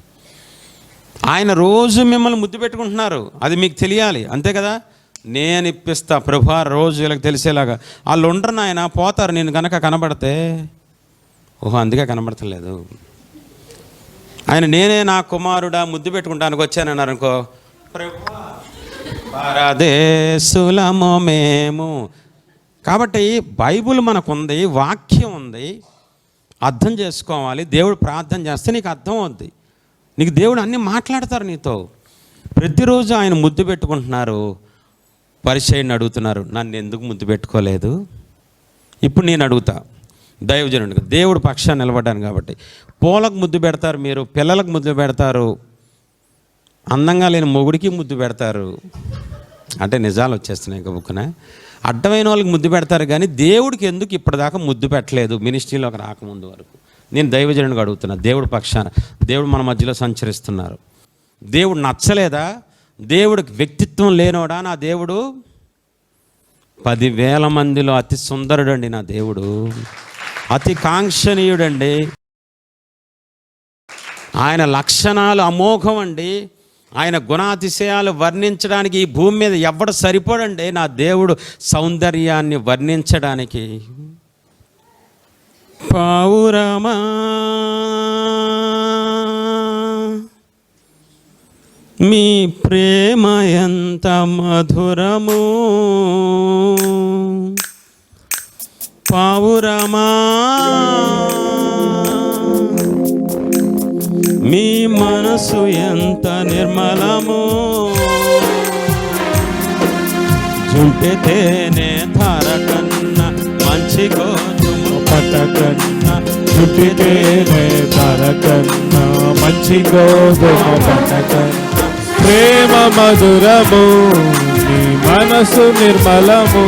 ఆయన రోజు మిమ్మల్ని ముద్దు పెట్టుకుంటున్నారు, అది మీకు తెలియాలి, అంతే కదా. నేను ఇప్పిస్తా ప్రభా రోజు వీళ్ళకి తెలిసేలాగా. వాళ్ళు ఉండరు నాయన, పోతారు నేను కనుక కనబడితే. ఓహో అందుకే కనబడతలేదు. ఆయన నేనే నా కుమారుడా ముద్దు పెట్టుకుంటానికి వచ్చానన్నారు అనుకో, ప్రభా పరదేశులము మేము. కాబట్టి బైబుల్ మనకుంది, వాక్యం ఉంది, అర్థం చేసుకోవాలి. దేవుడు ప్రార్థన చేస్తే నీకు అర్థం అవుద్ది. నీకు దేవుడు అన్నీ మాట్లాడతారు నీతో. ప్రతిరోజు ఆయన ముద్దు పెట్టుకుంటున్నారు. పరిచయాన్ని అడుగుతున్నారు, నన్ను ఎందుకు ముద్దు పెట్టుకోలేదు? ఇప్పుడు నేను అడుగుతా దైవజనుడిగా, దేవుడు పక్షాన్ని నిలబడ్డాను కాబట్టి. పూలకు ముద్దు పెడతారు మీరు, పిల్లలకు ముద్దు పెడతారు, అందంగా లేని మొగుడికి ముద్దు పెడతారు. అంటే నిజాలు వచ్చేస్తున్నాయి ఇంకా బుక్కున. అడ్డమైన వాళ్ళకి ముద్దు పెడతారు కానీ దేవుడికి ఎందుకు ఇప్పటిదాకా ముద్దు పెట్టలేదు మినిస్ట్రీలోకి రాకముందు వరకు? నేను దైవజనుడిగా అడుగుతున్నా, దేవుడి పక్షాన. దేవుడు మన మధ్యలో సంచరిస్తున్నారు. దేవుడు నచ్చలేదా? దేవుడికి వ్యక్తిత్వం లేనోడా నా దేవుడు? 10,000 మందిలో అతి సుందరుడండి నా దేవుడు, అతి కాంక్షణీయుడండి. ఆయన లక్షణాలు అమోఘం అండి. ఆయన గుణాతిశయాలు వర్ణించడానికి ఈ భూమి మీద ఎవడు సరిపోడండి నా దేవుడు సౌందర్యాన్ని వర్ణించడానికి. పావురమా మీ ప్రేమ ఎంత మధురము, పావురమా మనసు ఎంత నిర్మలము, జుంటె తేనె ధార కన్నా మంచి గోధుమ పంట కన్నా, జుంటె తేనె ధార కన్నా మంచి గోధుమ పంట కన్నా, ప్రేమ మధురము నీ మనసు నిర్మలము,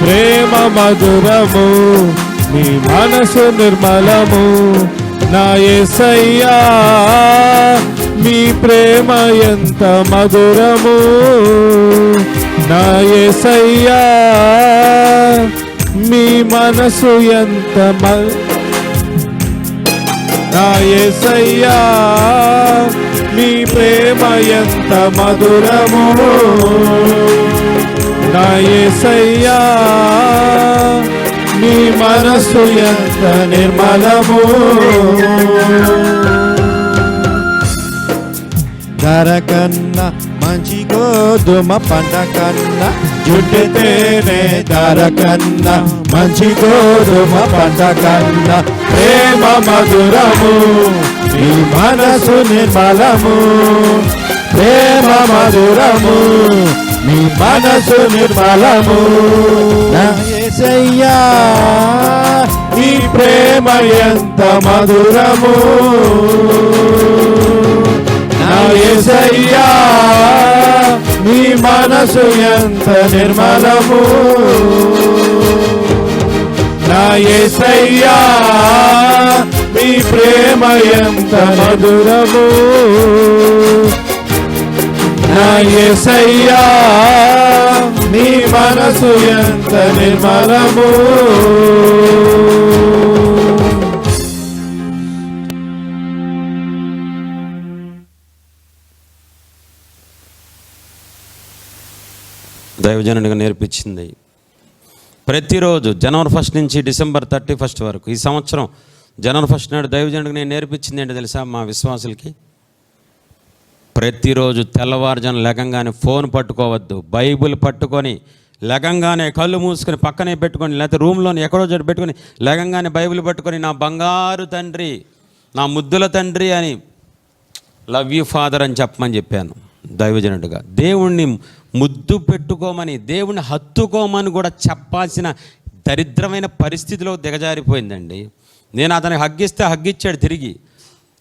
ప్రేమ మధురము నీ మనసు నిర్మలము, నా యేసయ్యా మీ ప్రేమ ఎంత మధురము, నా యేసయ్యా మీ మనసు ఎంత నా యేసయ్యా మీ ప్రేమ ఎంత మధురము, నా యేసయ్యా మీ మనసు ఎంత నిర్మలము. ధర కన్నా మంచి గోధుమ పంట కన్నా, జుట్టు తేనె ధర కన్నా మంచి గోధుమ పంట కన్నా, ప్రేమ మధురము నీ మనసు నిర్మలము, ప్రేమ మధురము నీ మనసు నిర్మలము, నా యేసయ్యా నీ ప్రేమ ఎంత మధురము, నా యేసయ్యా నీ మనసు ఎంత నిర్మలము, నా యేసయ్యా నీ ప్రేమ ఎంత మధురము, నా యేసయ్యా నీ మనసు ఎంత నిర్మలము. దైవజనుడిగా నేర్పించింది. ప్రతిరోజు జనవరి 1 నుంచి డిసెంబర్ 31 వరకు, ఈ సంవత్సరం జనవరి 1 నాడు దైవజనుడికి నేను నేర్పించింది ఏంటో తెలుసా? మా విశ్వాసులకి ప్రతిరోజు తెల్లవారుజాను లెగంగానే ఫోన్ పట్టుకోవద్దు, బైబిల్ పట్టుకొని లెగంగానే కళ్ళు మూసుకొని పక్కనే పెట్టుకొని, లేకపోతే రూమ్లోని ఎక్కడో చోటు పెట్టుకొని లెగంగానే బైబిల్ పట్టుకొని, నా బంగారు తండ్రి, నా ముద్దుల తండ్రి అని లవ్ యూ ఫాదర్ అని చెప్పమని చెప్పాను దైవజనుడిగా. దేవుణ్ణి ముద్దు పెట్టుకోమని, దేవుణ్ణి హత్తుకోమని కూడా చెప్పాల్సిన దరిద్రమైన పరిస్థితిలో దిగజారిపోయిందండి. నేను అతనికి హగ్గిస్తే హగ్గిచ్చాడు తిరిగి,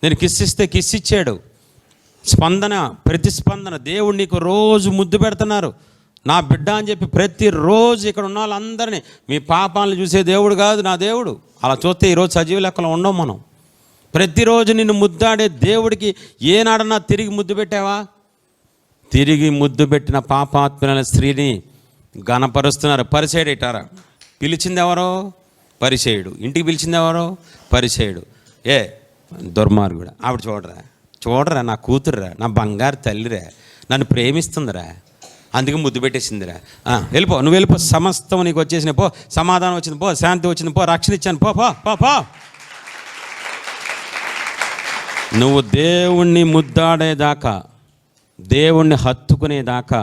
నేను కిస్సిస్తే కిస్ ఇచ్చాడు. స్పందన, ప్రతిస్పందన. దేవుడు నీకు రోజు ముద్దు పెడుతున్నారు, నా బిడ్డ అని చెప్పి ప్రతిరోజు ఇక్కడ ఉన్న వాళ్ళందరినీ, మీ పాపాలను చూసే దేవుడు కాదు నా దేవుడు. అలా చూస్తే ఈరోజు సజీవ లెక్కలో ఉండవు మనం. ప్రతిరోజు నిన్ను ముద్దాడే దేవుడికి ఏనాడన్నా తిరిగి ముద్దు పెట్టావా? తిరిగి ముద్దు పెట్టిన పాపాత్మైన స్త్రీని గణపరుస్తున్నారు. పరిసేయుడు ఇటారా, పిలిచింది ఎవరో? పరిసేయుడు. ఇంటికి పిలిచింది ఎవరో? పరిసేయుడు. ఏ దుర్మార్గుడు, ఆవిడ చూడరా నా కూతురురా, నా బంగారు తల్లిరా, నన్ను ప్రేమిస్తుందిరా, అందుకే ముద్దు పెట్టేసిందిరా. వెళ్ళిపో, నువ్వు వెళ్ళిపో, సమస్తం నీకు వచ్చేసినాయి, పో, సమాధానం వచ్చింది పో, శాంతి వచ్చింది పో, రక్షణ ఇచ్చాను పో పో పో పో. నువ్వు దేవుణ్ణి ముద్దాడేదాకా, దేవుణ్ణి హత్తుకునేదాకా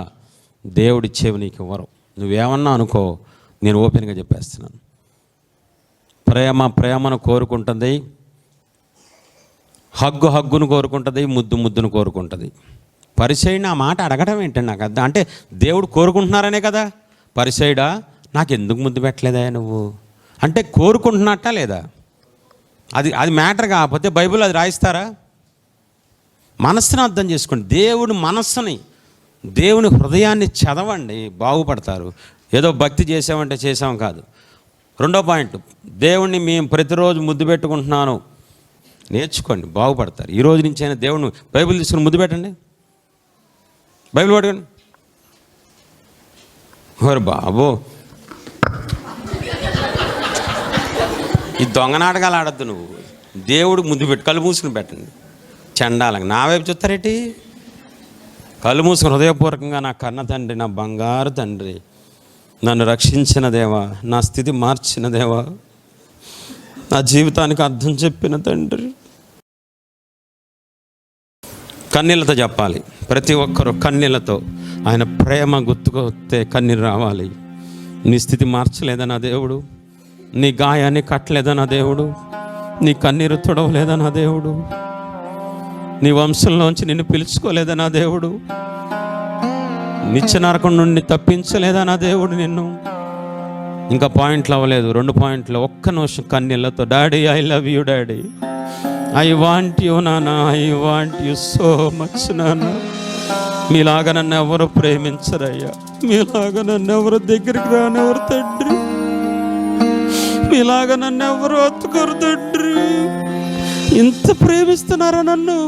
దేవుడిచ్చేవి నీకు ఇవ్వరు. నువ్వేమన్నా అనుకో, నేను ఓపెన్గా చెప్పేస్తున్నాను. ప్రేమను కోరుకుంటుంది, హగ్గును కోరుకుంటుంది, ముద్దును కోరుకుంటుంది. పరిసయుడు ఆ మాట అడగడం ఏంటండి నాకు అర్థం. అంటే దేవుడు కోరుకుంటున్నారనే కదా. పరిసయుడా నాకు ఎందుకు ముద్దు పెట్టలేదా నువ్వు అంటే కోరుకుంటున్నట్టా లేదా? అది మ్యాటర్ కాకపోతే బైబిల్ అది రాయిస్తారా? మనస్సును అర్థం చేసుకోండి. దేవుని మనస్సుని, దేవుని హృదయాన్ని చదవండి, బాగుపడతారు. ఏదో భక్తి చేసామంటే చేసాం కాదు. రెండో పాయింట్, దేవుణ్ణి మేము ప్రతిరోజు ముద్దు పెట్టుకుంటున్నాను, నేర్చుకోండి, బాగుపడతారు. ఈ రోజు నుంచి అయినా దేవుడిని బైబిల్ తీసుకుని ముద్దు పెట్టండి, బైబిల్ పట్టుకోండి. ఓరు బాబు, ఈ దొంగ నాటకాలు ఆడద్దు నువ్వు. దేవుడికి ముద్దు పెట్టి కళ్ళు మూసుకుని పెట్టండి. చండాలంగా నా వైపు చూస్తారేటి? కళ్ళు మూసుకుని హృదయపూర్వకంగా, నా కన్న తండ్రి, నా బంగారు తండ్రి, నన్ను రక్షించిన దేవా, నా స్థితి మార్చిన దేవా, నా జీవితానికి అర్థం చెప్పిన తండ్రి. కన్నీళ్ళతో చెప్పాలి. ప్రతి ఒక్కరూ కన్నీళ్ళతో ఆయన ప్రేమ గుర్తుకొస్తే కన్నీరు రావాలి. నీ స్థితి మార్చలేదా నా దేవుడు? నీ గాయాన్ని కట్టలేదా నా దేవుడు? నీ కన్నీరు తుడవలేదా నా దేవుడు? నీ వంశంలోంచి నిన్ను పిలుచుకోలేదా నా దేవుడు? నిత్య నరకం నుండి తప్పించలేదా నా దేవుడు నిన్ను? ఇంకా పాయింట్లు అవ్వలేదు, 2 పాయింట్లు. ఒక్క నిమిషం కన్నీళ్ళతో, daddy I love you daddy, I want you నాన్న, I want you so much నాన్న. మీలాగా నన్ను ఎవరు ప్రేమించరయ్యా, మీలాగా నన్ను ఎవరు దగ్గరికి రానివ్వరు తండ్రి, మీలాగా నన్ను ఎవరు హత్తుకోరు తండ్రి. ఇంత ప్రేమిస్తున్నారా నన్ను?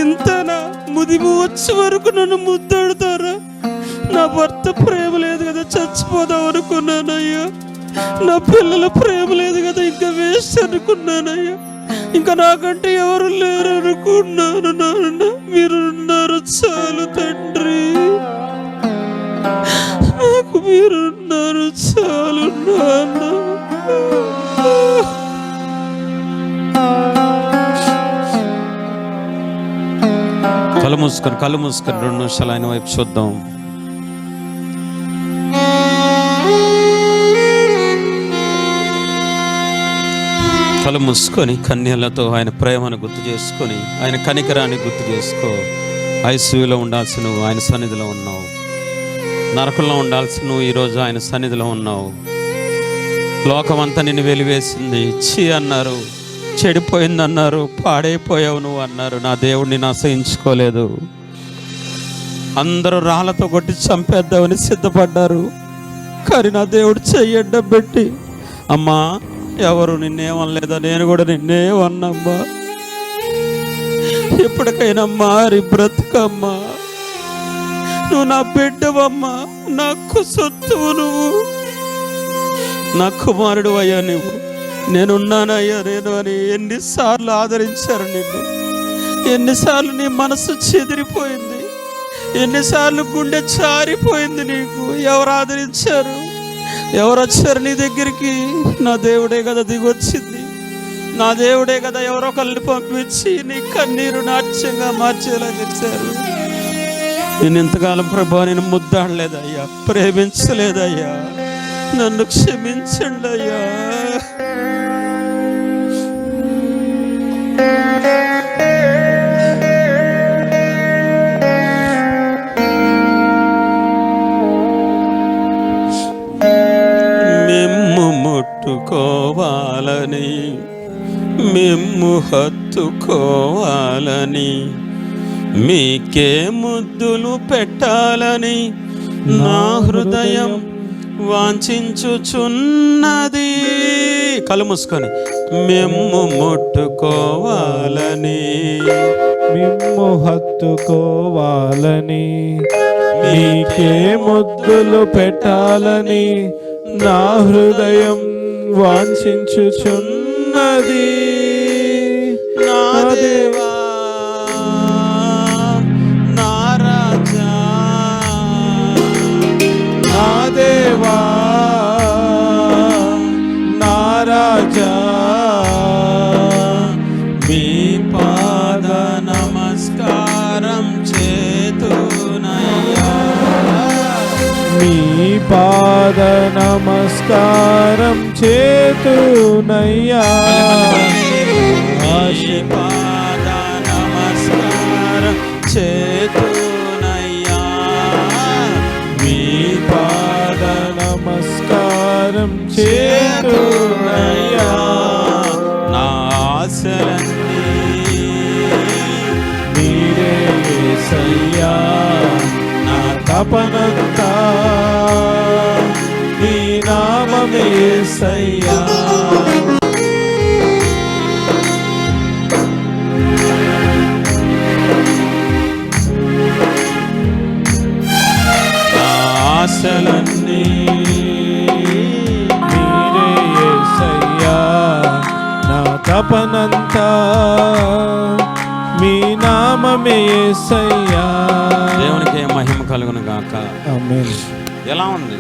ఇంతనా? ముదిము వచ్చే వరకు నన్ను ముద్దాడుతారా? నా భర్త ప్రేమ లేదు కదా, చచ్చిపోదాం అనుకున్నానయ్యా. నా పిల్లల ప్రేమ లేదు కదా, ఇంకా వేస్ట్ అనుకున్నానయ్యా. ఇంకా నాకంటే ఎవరు లేరు అనుకున్నాను నాన్న. మీరున్నారు చాలు తండ్రి, నాకు మీరున్నారు చాలు నాన్న. కళ్ళు మూసుకొని 2 నిమిషాలు ఆయన వైపు చూద్దాం. కళ్ళు మూసుకొని కన్యలతో ఆయన ప్రేమను గుర్తు చేసుకొని, ఆయన కనికరాన్ని గుర్తు చేసుకో. ఐసీయూలో ఉండాల్సి నువ్వు ఆయన సన్నిధిలో ఉన్నావు, నరకంలో ఉండాల్సి నువ్వు ఈరోజు ఆయన సన్నిధిలో ఉన్నావు. లోకమంతా నిన్ను వెలివేసింది, ఛీ అన్నారు, చెడిపోయిందన్నారు, పాడైపోయావు నువ్వు అన్నారు. నా దేవుడు నిన్ను అసహించుకోలేదు. అందరూ రాళ్ళతో కొట్టి చంపేద్దామని సిద్ధపడ్డారు, కానీ నా దేవుడు చెయ్యడ్డం పెట్టి, అమ్మా ఎవరు నిన్నేమనలేదా, నేను కూడా నిన్నేమన్నమ్మా, ఎప్పటికైనా మారి బ్రతుకమ్మా, నువ్వు నా బిడ్డవమ్మా, నాకు సొత్తువు, నువ్వు నా కుమారుడు అయ్యా, నువ్వు నేనున్నానయ్యా నేను అని ఎన్నిసార్లు ఆదరించారు నిన్ను. ఎన్నిసార్లు నీ మనసు చెదిరిపోయింది, ఎన్నిసార్లు గుండె చారిపోయింది నీకు. ఎవరు ఆదరించారు? ఎవరు వచ్చారు నీ దగ్గరికి? నా దేవుడే కదా దిగొచ్చింది, నా దేవుడే కదా ఎవరో ఒకరిని పంపించి నీ కన్నీరు నాట్యంగా మార్చేలా చేశారు. నేను ఇంతకాలం ప్రభా నేను ముద్దాడలేదయ్యా, ప్రేమించలేదయ్యా, నన్ను క్షమించండి అయ్యా. మిమ్ము ముట్టుకోవాలని, మిమ్ము హత్తుకోవాలని, మీకే ముద్దులు పెట్టాలని నా హృదయం వాంఛించుచున్నది. కళ్ళు మూసుకొని, మిమ్ము ముట్టుకోవాలని, మిమ్ము హత్తుకోవాలని, మీకే ముద్దులు పెట్టాలని నా హృదయం వాంఛించుచున్నది. నా దేవా నా రాజా, నా దేవా నా రాజా, మీ పాద నమస్కారం చేతునయ్యా, మీ పాద నమస్కారం చేతునయ్యా, మీ పాద నమస్కారం చేతునయ్యా, మీ పాద నమస్కారం చేతునయ్యా. నా ఆశలన్నీ నీరే యేసయ్యా, నా తపనంతా నీ నామమే యేసయ్యా. ఆశలన్నీ నీరే యేసయ్యా, నా తపనంతా మీ నామమే యేసయ్యా. దేవునికి మహిమ కలుగును గాక. ఆమేన్. ఎలా ఉంది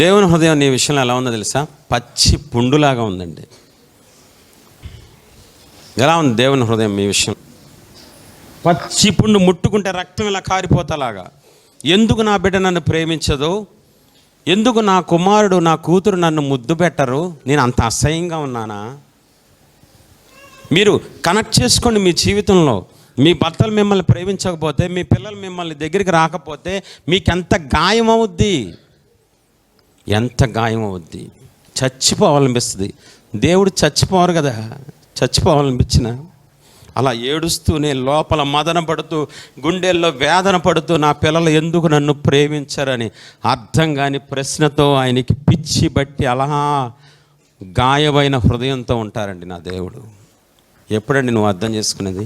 దేవుని హృదయం నీ విషయంలో? ఎలా ఉందో తెలుసా? పచ్చి పుండులాగా ఉందండి. ఎలా ఉంది దేవుని హృదయం మీ విషయం? పచ్చి పుండు, ముట్టుకుంటే రక్తం ఇలా కారిపోతలాగా. ఎందుకు నా బిడ్డ నన్ను ప్రేమించదు? ఎందుకు నా కుమారుడు నా కూతురు నన్ను ముద్దు పెట్టరు? నేను అంత అసహ్యంగా ఉన్నానా? మీరు కనెక్ట్ చేసుకోండి. మీ జీవితంలో మీ భర్తలు మిమ్మల్ని ప్రేమించకపోతే, మీ పిల్లలు మిమ్మల్ని దగ్గరికి రాకపోతే మీకు ఎంత గాయం అవుద్ది, ఎంత గాయం అవుద్ది. చచ్చిపోవాలనిపిస్తుంది. దేవుడు చచ్చిపోవాలి కదా, చచ్చిపోవాలనిపించిన అలా ఏడుస్తూనే లోపల మదన పడుతూ, గుండెల్లో వేదన పడుతూ, నా పిల్లలు ఎందుకు నన్ను ప్రేమించరని అర్థం కాని ప్రశ్నతో ఆయనకి పిచ్చి బట్టి అలా గాయమైన హృదయంతో ఉంటారండి నా దేవుడు. ఎప్పుడండి నువ్వు అర్థం చేసుకునేది?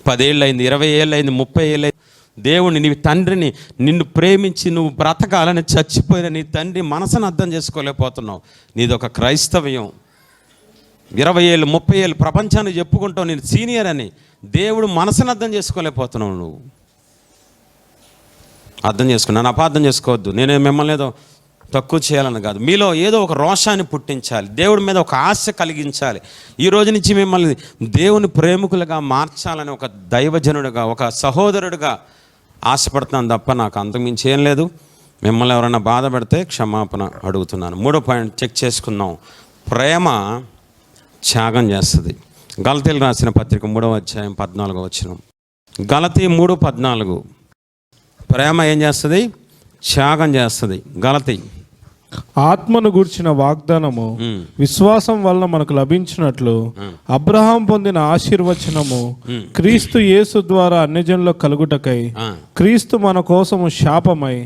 10 ఏళ్ళు అయింది, 20 ఏళ్ళు అయింది, 30 ఏళ్ళు అయింది. దేవుని, నీ తండ్రిని, నిన్ను ప్రేమించి నువ్వు బ్రతకాలని చచ్చిపోయిన నీ తండ్రి మనసును అర్థం చేసుకోలేకపోతున్నావు. నీది ఒక క్రైస్తవ్యం. 20 ఏళ్ళు 30 ఏళ్ళు ప్రపంచాన్ని చెప్పుకుంటావు నేను సీనియర్ అని. దేవుడు మనసును అర్థం చేసుకోలేకపోతున్నావు. నువ్వు అర్థం చేసుకున్నాను, అపార్థం చేసుకోవద్దు. నేను మిమ్మల్ని ఏదో తక్కువ చేయాలని కాదు, మీలో ఏదో ఒక రోషాన్ని పుట్టించాలి, దేవుడి మీద ఒక ఆశ కలిగించాలి. ఈ రోజు నుంచి మిమ్మల్ని దేవుని ప్రేమికులుగా మార్చాలని ఒక దైవజనుడిగా, ఒక సహోదరుడిగా ఆశపడుతున్నాను తప్ప నాకు అంతకుమించి ఏం లేదు. మిమ్మల్ని ఎవరైనా బాధ పెడితే క్షమాపణ అడుగుతున్నాను. 3వ పాయింట్ చెక్ చేసుకుందాం. ప్రేమ త్యాగం చేస్తుంది. గలతీలు రాసిన పత్రిక 3వ అధ్యాయం 14వ వచనం. గలతీ 3:14. ప్రేమ ఏం చేస్తుంది? త్యాగం చేస్తుంది. గలతీ ఆత్మను గూర్చిన వాగ్దానము విశ్వాసం వలన మనకు లభించినట్లు అబ్రహాం పొందిన ఆశీర్వచనము క్రీస్తు యేసు ద్వారా అన్యజనుల కలుగుటకై క్రీస్తు మన కోసము శాపమై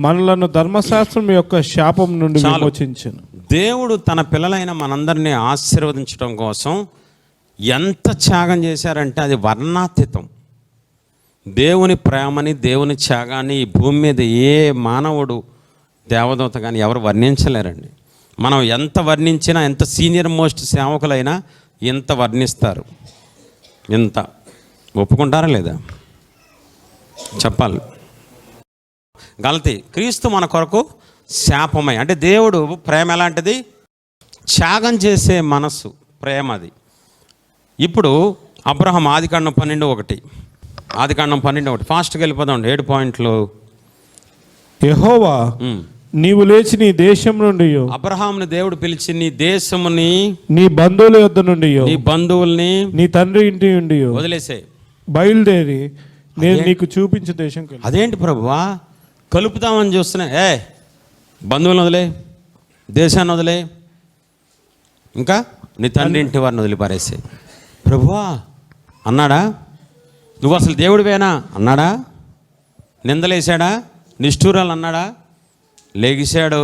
మనలను ధర్మశాస్త్రం యొక్క శాపం నుండి విమోచించెను. దేవుడు తన పిల్లలైన మనందరినీ ఆశీర్వదించడం కోసం ఎంత త్యాగం చేశారంటే అది వర్ణాతీతం. దేవుని ప్రేమని, దేవుని త్యాగాన్ని ఈ భూమి మీద ఏ మానవుడు, దేవదూత కానీ ఎవరు వర్ణించలేరండి. మనం ఎంత వర్ణించినా, ఎంత సీనియర్ మోస్ట్ సేవకులైనా ఇంత వర్ణిస్తారు. ఇంత ఒప్పుకుంటారా లేదా చెప్పాలి. గలతీ క్రీస్తు మన కొరకు శాపమై, అంటే దేవుడు ప్రేమ ఎలాంటిది? త్యాగం చేసే మనసు ప్రేమ అది. ఇప్పుడు అబ్రహాం ఆదికాండం 12:1. ఆదికాండం 12:1 ఫాస్ట్గా వెళ్ళిపోదాం. 7 పాయింట్లు. యెహోవా నీవు లేచి నీ దేశం నుండి, అబ్రహాంని దేవుడు పిలిచి నీ దేశముని, నీ బంధువుల యొద్ద నుండి, నీ బంధువుల్ని, నీ తండ్రి ఇంటి నుండి వదిలేసే బయలుదేరి నేను నీకు చూపించే దేశం. అదేంటి ప్రభువా కలుపుతామని చూస్తున్నా? బంధువులను వదిలే, దేశాన్ని వదిలే, ఇంకా నీ తండ్రి ఇంటి వారిని వదిలి పారేసే. ప్రభువా అన్నాడా? నువ్వు అసలు దేవుడివేనా అన్నాడా? నిందలేశాడా? నిష్ఠూరాలు అన్నాడా? లేగిశాడు.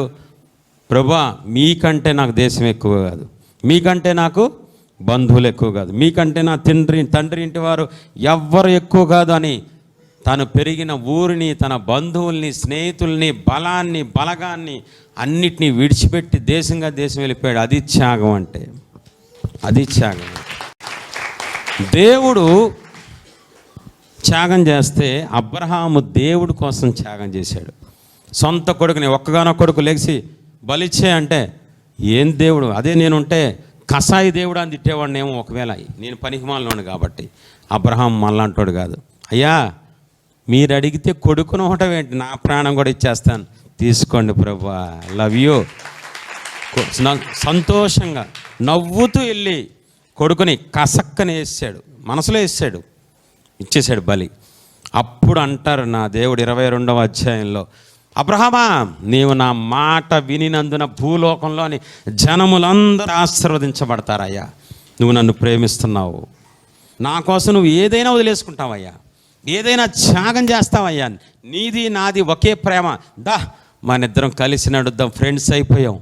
ప్రభువా మీకంటే నాకు దేశం ఎక్కువ కాదు, మీకంటే నాకు బంధువులు ఎక్కువ కాదు, మీకంటే నా తండ్రి ఇంటి వారు ఎవ్వరు ఎక్కువ కాదు అని తను పెరిగిన ఊరిని, తన బంధువుల్ని, స్నేహితుల్ని, బలాన్ని, బలగాన్ని అన్నిటినీ విడిచిపెట్టి దేశంగా దేశం వెళ్ళిపోయాడు. అది త్యాగం అంటే, అది త్యాగం. దేవుడు త్యాగం చేస్తే అబ్రహాము దేవుడి కోసం త్యాగం చేశాడు. సొంత కొడుకుని, ఒక్కగానొక్క కొడుకు లేచి బలిచ్చే అంటే ఏం దేవుడు? అదే నేనుంటే కసాయి దేవుడు అని తిట్టేవాడిని ఏమో ఒకవేళ, నేను పనికిమాలినోడు కాబట్టి. అబ్రహాం మళ్ళంటోడు కాదు. అయ్యా మీరు అడిగితే కొడుకును ఒకటం ఏంటి, నా ప్రాణం కూడా ఇచ్చేస్తాను, తీసుకోండి ప్రభువా, లవ్ యూ. సంతోషంగా నవ్వుతూ వెళ్ళి కొడుకుని కసక్కని వేసాడు, మనసులో వేసాడు, ఇచ్చేసాడు బలి. అప్పుడు అంటారు నా దేవుడు 22వ అధ్యాయంలో, అబ్రహామా నీవు నా మాట వినినందున భూలోకంలోని జనములందరూ ఆశీర్వదించబడతారయ్యా. నువ్వు నన్ను ప్రేమిస్తున్నావు, నా కోసం నువ్వు ఏదైనా వదిలేసుకుంటావయ్యా, ఏదైనా త్యాగం చేస్తావయ్యా. నీది నాది ఒకే ప్రేమ, దా మన ఇద్దరం కలిసి నడుద్దాం. ఫ్రెండ్స్ అయిపోయాం.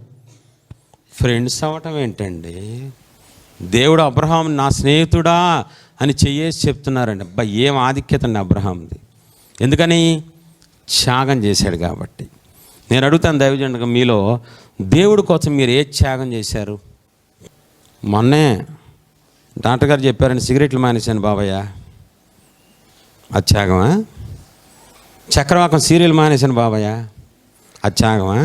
ఫ్రెండ్స్ అవ్వటం ఏంటండి? దేవుడు అబ్రహాం నా స్నేహితుడా అని చెయ్యేసి చెప్తున్నారండి. అబ్బా ఏం ఆధిక్యత అండి అబ్రహాంది. ఎందుకని? త్యాగం చేశాడు కాబట్టి. నేను అడుగుతాను దైవజనుడిగా, మీలో దేవుడి కోసం మీరు ఏ త్యాగం చేశారు? మొన్నే డాక్టర్ గారు చెప్పారని సిగరెట్లు మానేశాను బాబయ్య, అది త్యాగమా? చక్రవాకం సీరియల్ మానేశాను బాబయ్య, అది త్యాగమా?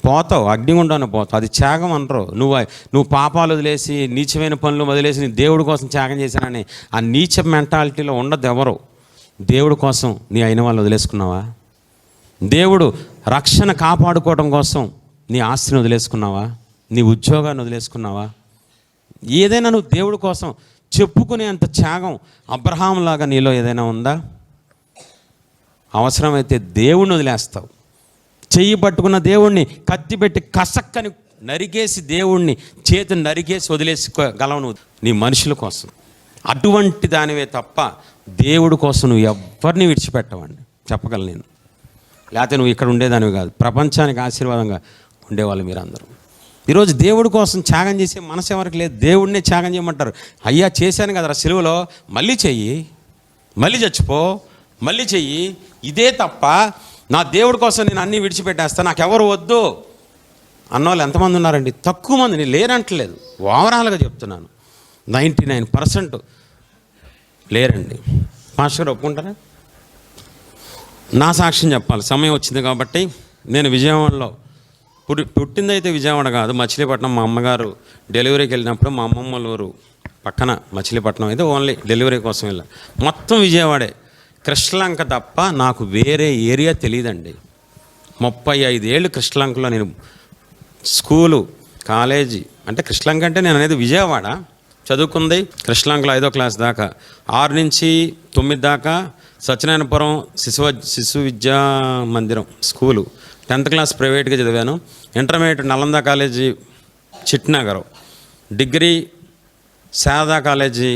పోతావు, అగ్నిగుండాను పోతావు, అది త్యాగం అనరు. నువ్వు పాపాలు వదిలేసి, నీచమైన పనులు వదిలేసి నీ దేవుడి కోసం త్యాగం చేశానని ఆ నీచ మెంటాలిటీలో ఉండదు ఎవరు. దేవుడి కోసం నీ అయిన వాళ్ళు వదిలేసుకున్నావా? దేవుడు రక్షణ కాపాడుకోవడం కోసం నీ ఆస్తిని వదిలేసుకున్నావా? నీ ఉద్యోగాన్ని వదిలేసుకున్నావా? ఏదైనా నువ్వు దేవుడి కోసం చెప్పుకునేంత త్యాగం అబ్రహాంలాగా నీలో ఏదైనా ఉందా? అవసరమైతే దేవుణ్ణి వదిలేస్తావు. చెయ్యి పట్టుకున్న దేవుణ్ణి కత్తి పెట్టి కసక్కని నరికేసి దేవుణ్ణి చేతిని నరికేసి వదిలేసుకోగలవు నువ్వు నీ మనుషుల కోసం. అటువంటి దానివే తప్ప దేవుడి కోసం నువ్వు ఎవరిని విడిచిపెట్టవండి చెప్పగలను నేను. లేకపోతే నువ్వు ఇక్కడ ఉండేదానివి కాదు, ప్రపంచానికి ఆశీర్వాదంగా ఉండేవాళ్ళు మీరందరూ. ఈరోజు దేవుడి కోసం త్యాగం చేసే మనసు ఎవరికి లేదు. దేవుడినే త్యాగం చేయమంటారు. అయ్యా చేశాను కదరా సిలువలో, మళ్ళీ చెయ్యి, మళ్ళీ చచ్చిపో, మళ్ళీ చెయ్యి. ఇదే తప్ప నా దేవుడి కోసం నేను అన్నీ విడిచిపెట్టేస్తాను, నాకెవరు వద్దు అన్నవాళ్ళు ఎంతమంది ఉన్నారండి? తక్కువ మంది. నేను లేరంటలేదు, ఓవరాల్గా చెప్తున్నాను. 99% లేరండి. మాస్టర్ గారు ఒప్పుకుంటారా? నా సాక్ష్యం చెప్పాలి, సమయం వచ్చింది కాబట్టి. నేను విజయవాడలో పుట్టిందైతే విజయవాడ కాదు, మచిలీపట్నం. మా అమ్మగారు డెలివరీకి వెళ్ళినప్పుడు మా అమ్మమ్మ ఊరు పక్కన మచిలీపట్నం అయితే ఓన్లీ డెలివరీ కోసం వెళ్ళా. మొత్తం విజయవాడే, కృష్ణలంక తప్ప నాకు వేరే ఏరియా తెలియదండి. 35 ఏళ్ళు కృష్ణలంకలో నేను స్కూలు కాలేజీ, అంటే కృష్ణలంక అంటే నేను అనేది విజయవాడ చదువుకుంది. కృష్ణలంకలో 5వ క్లాస్ దాకా, 6 నుంచి 9 దాకా సత్యనారాయణపురం శిశు విద్యా మందిరం స్కూలు. 10th క్లాస్ ప్రైవేట్గా చదివాను. Intermediate Nalanda college Chitnagaram, degree Sarada college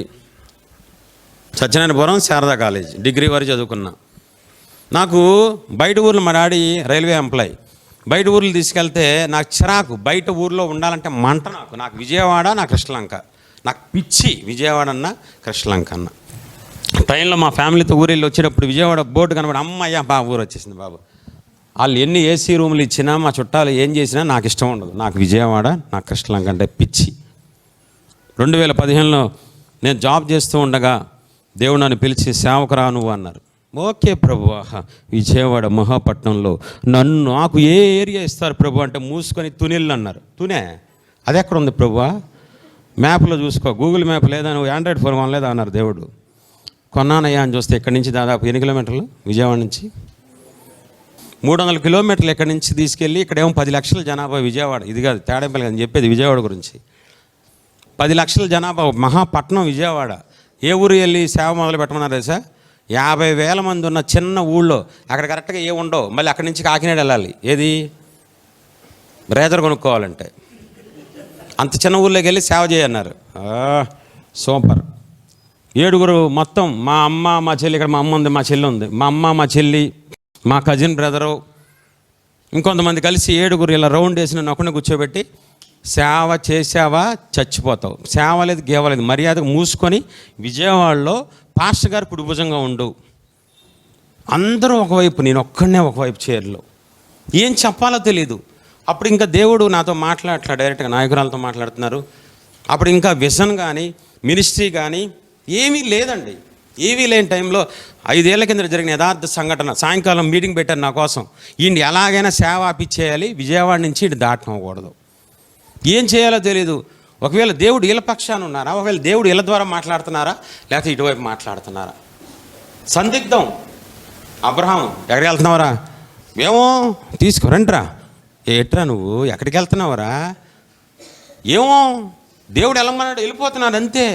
Satyanarayanapuram Sarada college degree వరకు చదువుకున్నా. నాకు బయట ఊర్లో మా డాడీ రైల్వే ఎంప్లాయ్, బయట ఊర్లు తీసుకెళ్తే నాకు చిరాకు. బయట ఊర్లో ఉండాలంటే మంట నాకు విజయవాడ, నా కృష్ణలంక, నాకు పిచ్చి విజయవాడ అన్న కృష్ణలంక అన్న. ట్రైన్లో మా ఫ్యామిలీతో ఊరెళ్ళి వచ్చేటప్పుడు విజయవాడ బోర్డు కనబడి అమ్మయ్య ఊరు వచ్చేసింది బాబు. వాళ్ళు ఎన్ని ఏసీ రూములు ఇచ్చినా, మా చుట్టాలు ఏం చేసినా నాకు ఇష్టం ఉండదు. నాకు విజయవాడ, నా కృష్ణలంక అంటే పిచ్చి. 2015లో నేను జాబ్ చేస్తూ ఉండగా దేవుడు నన్ను పిలిచి సేవకురా నువ్వు అన్నారు. ఓకే ప్రభు, విజయవాడ మహాపట్నంలో నాకు ఏ ఏరియా ఇస్తారు ప్రభు అంటే మూసుకొని తునిల్లు అన్నారు. తునే అది ఎక్కడ ఉంది ప్రభు? మ్యాప్లో చూసుకో, గూగుల్ మ్యాప్ లేదా, నువ్వు ఆండ్రాయిడ్ ఫోన్ కొనలేదా అన్నారు దేవుడు. కొన్నానయ్యా అని చూస్తే ఇక్కడి నుంచి దాదాపు 8 కిలోమీటర్లు విజయవాడ నుంచి, 300 కిలోమీటర్లు ఎక్కడి నుంచి తీసుకెళ్ళి ఇక్కడేమో 10 లక్షల జనాభా విజయవాడ. ఇది కాదు తేడంపల్లి అని చెప్పేది విజయవాడ గురించి. 10 లక్షల జనాభా మహాపట్నం విజయవాడ. ఏ ఊరు వెళ్ళి సేవ మొదలు పెట్టమన్నారు తెలుసా? 50,000 మంది ఉన్న చిన్న ఊళ్ళో, అక్కడ కరెక్ట్గా ఏ ఉండవు. మళ్ళీ అక్కడి నుంచి కాకినాడ వెళ్ళాలి, ఏది రేజర్ కొనుక్కోవాలంటే. అంత చిన్న ఊళ్ళోకి వెళ్ళి సేవ చేయన్నారు. సూపర్. 7 మొత్తం, మా అమ్మ మా చెల్లి, ఇక్కడ మా అమ్మ ఉంది, మా చెల్లి ఉంది, మా అమ్మ మా చెల్లి మా కజిన్ బ్రదరు ఇంకొంతమంది కలిసి 7 ఇలా రౌండ్ వేసి నన్ను ఒకనే కూర్చోబెట్టి, సేవ చేసావా చచ్చిపోతావు, సేవ లేదు గేవలేదు, మర్యాదకు మూసుకొని విజయవాడలో పాస్టర్ గారు కుడిభుజంగా ఉండు. అందరూ ఒకవైపు, నేను ఒక్కడనే ఒకవైపు చైర్లో. ఏం చెప్పాలో తెలీదు. అప్పుడు ఇంకా దేవుడు నాతో మాట్లాడట్లా, డైరెక్ట్గా నాయకురాలతో మాట్లాడుతున్నారు. అప్పుడు ఇంకా విజన్ కానీ మినిస్ట్రీ కానీ ఏమీ లేదండి. ఏమీ లేని టైంలో 5 ఏళ్ల కింద జరిగిన యథార్థ సంఘటన. సాయంకాలం మీటింగ్ పెట్టారు నా కోసం. ఈయన ఎలాగైనా సేవ ఆపిచ్చేయాలి, విజయవాడ నుంచి ఇటు దాటకూడదు. ఏం చేయాలో తెలీదు. ఒకవేళ దేవుడు వీళ్ళ పక్షాన ఉన్నారా, ఒకవేళ దేవుడు వీళ్ళ ద్వారా మాట్లాడుతున్నారా, లేకపోతే ఇటువైపు మాట్లాడుతున్నారా? సందిగ్ధం. అబ్రహాం ఎక్కడికి వెళ్తున్నావరా? ఏమో తీసుకురంట్రా. ఏట్రా నువ్వు ఎక్కడికి వెళ్తున్నావరా? ఏమో దేవుడు వెళ్ళమన్నాడు, వెళ్ళిపోతున్నాడు అంతే.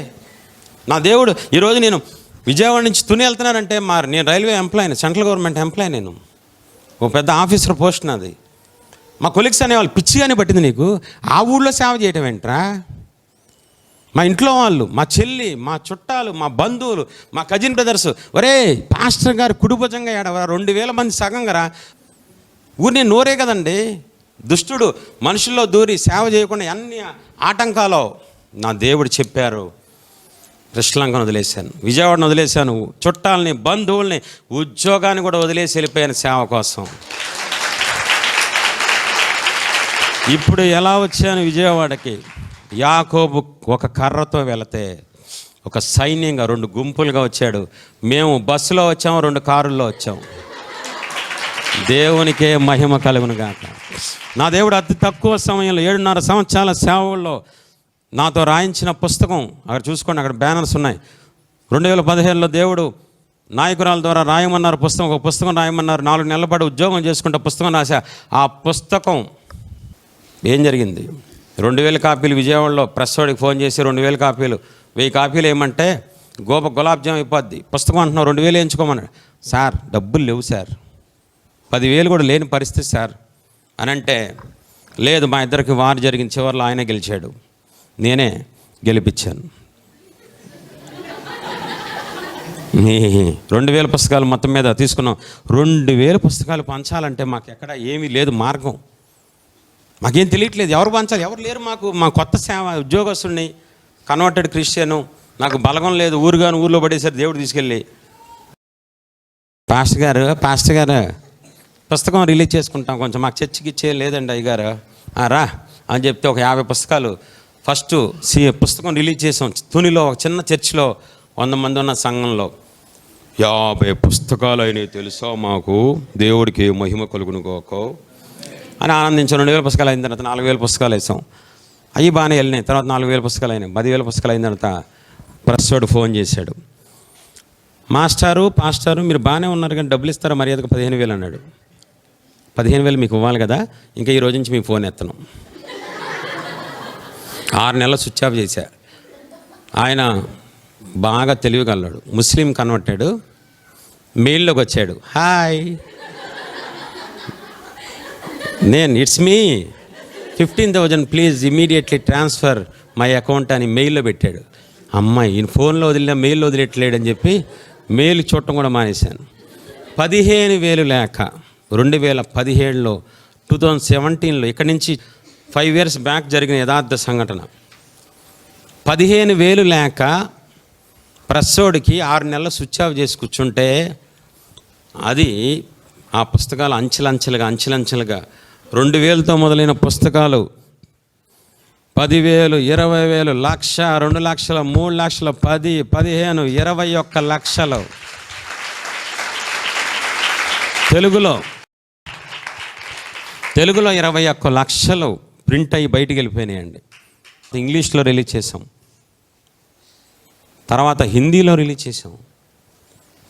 నా దేవుడు ఈరోజు నేను విజయవాడ నుంచి తుని వెళ్తున్నానంటే నేను రైల్వే ఎంప్లాయీని, సెంట్రల్ గవర్నమెంట్ ఎంప్లాయీ. నేను ఓ పెద్ద ఆఫీసర్ పోస్ట్ నాది. మా కొలీగ్స్ అనేవాళ్ళు, పిచ్చిగానే పట్టింది నీకు, ఆ ఊళ్ళో సేవ చేయటం ఏంట్రా? మా ఇంట్లో వాళ్ళు, మా చెల్లి, మా చుట్టాలు, మా బంధువులు, మా కజిన్ బ్రదర్స్, ఒరే పాస్టర్ గారు కుడిభుజంగా ఏడవరా, 2,000 మంది సగంగా ఊరిని నోరే కదండి. దుష్టుడు మనుషుల్లో దూరి సేవ చేయకుండా అన్ని ఆటంకాలు నా దేవుడు చెప్పారు. కృష్ణలంకను వదిలేశాను, విజయవాడను వదిలేశాను, చుట్టాలని, బంధువుల్ని, ఉద్యోగాన్ని కూడా వదిలేసి వెళ్ళిపోయాను సేవ కోసం. ఇప్పుడు ఎలా వచ్చాను విజయవాడకి? యాకోబు ఒక కర్రతో వెళితే ఒక సైన్యంగా 2 గుంపులుగా వచ్చాడు. మేము బస్సులో వచ్చాము, 2 కారుల్లో వచ్చాము. దేవునికే మహిమ కలుగును గాక. నా దేవుడు అతి తక్కువ సమయంలో 7.5 సంవత్సరాల సేవల్లో నాతో రాయించిన పుస్తకం అక్కడ చూసుకోండి, అక్కడ బ్యానర్స్ ఉన్నాయి. 2015లో దేవుడు నాయకురాల ద్వారా రాయమన్నారు పుస్తకం, ఒక పుస్తకం రాయమన్నారు. 4 నెలల పాటు ఉద్యోగం చేసుకుంటే పుస్తకం రాశా. ఆ పుస్తకం ఏం జరిగింది? 2,000 కాపీలు విజయవాడలో ప్రెస్ వాడికి ఫోన్ చేసి 2,000 కాపీలు 1000 కాపీలు ఏమంటే గులాబ్ జామ్ అయిపోద్ది. పుస్తకం అంటున్నావు 2000 వేయించుకోమన్నాడు. సార్ డబ్బులు లేవు సార్, 10,000 కూడా లేని పరిస్థితి సార్ అని అంటే, లేదు మా ఇద్దరికి వారు జరిగిన చివరిలో ఆయన గెలిచాడు, నేనే గెలిపించాను. 2000 పుస్తకాలు మొత్తం మీద తీసుకున్నాం. 2000 పుస్తకాలు పంచాలంటే మాకు ఎక్కడ ఏమీ లేదు మార్గం, మాకేం తెలియట్లేదు. ఎవరు పంచాలి, ఎవరు లేరు మాకు. మా కొత్త సేవ ఉద్యోగస్తుడిని, కన్వర్టెడ్ క్రిస్టియను, నాకు బలగం లేదు. ఊర్లో పడేసారు దేవుడు తీసుకెళ్ళి. పాస్టర్ గారు పుస్తకం రిలీజ్ చేసుకుంటాం, కొంచెం మాకు చర్చికి ఇచ్చే లేదండి అయ్యగారు రా అని చెప్తే ఒక 50 పుస్తకాలు ఫస్ట్ పుస్తకం రిలీజ్ చేసాం. తునిలో ఒక చిన్న చర్చిలో 100 మంది ఉన్న సంఘంలో 50 పుస్తకాలు అయినాయి తెలుసా మాకు, దేవుడికి మహిమ కలుగునుకోకో అని ఆనందించాం. 2000 పుస్తకాలు అయిన తర్వాత 4000 పుస్తకాలు వేసాం. అవి బాగానే వెళ్ళినాయి. తర్వాత 4000 పుస్తకాలు అయినాయి. 10,000 పుస్తకాలు అయిన తర్వాత ప్రెస్ వాడు ఫోన్ చేశాడు, పాస్టారు మీరు బాగానే ఉన్నారు కానీ డబ్బులు ఇస్తారా మర్యాదకు 15,000 అన్నాడు. 15,000 మీకు ఇవ్వాలి కదా, ఇంకా ఈ రోజు నుంచి మీకు ఫోన్ ఎత్తను. 6 నెలలు స్విచ్ ఆఫ్ చేశా. ఆయన బాగా తెలివిగలడు, ముస్లిం కన్వర్టెడ్, మెయిల్లోకి వచ్చాడు, హాయ్ నేను it's me 15,000 please immediately transfer my account అని మెయిల్లో పెట్టాడు. అమ్మాయి ఈయన ఫోన్లో వదిలినా మెయిల్లో వదిలేట్లేడని చెప్పి మెయిల్ చూడటం కూడా మానేశాను. 15,000 లేక 2017లో 2017లో ఇక్కడి నుంచి 5 years బ్యాక్ జరిగిన యథార్థ సంఘటన. 15,000 లేక ప్రెస్సోడికి 6 నెలలు స్విచ్ ఆఫ్ చేసి కూర్చుంటే అది ఆ పుస్తకాలు అంచెలంచెలుగా 2,000తో మొదలైన పుస్తకాలు 10,000, 20,000, 1,00,000, 2,00,000, 3,00,000, 10, 15, 21 లక్షలు తెలుగులో 21 లక్షలు ప్రింట్ అయ్యి బయటికి వెళ్ళిపోయినాయండి. ఇంగ్లీష్లో రిలీజ్ చేసాం, తర్వాత హిందీలో రిలీజ్ చేసాం,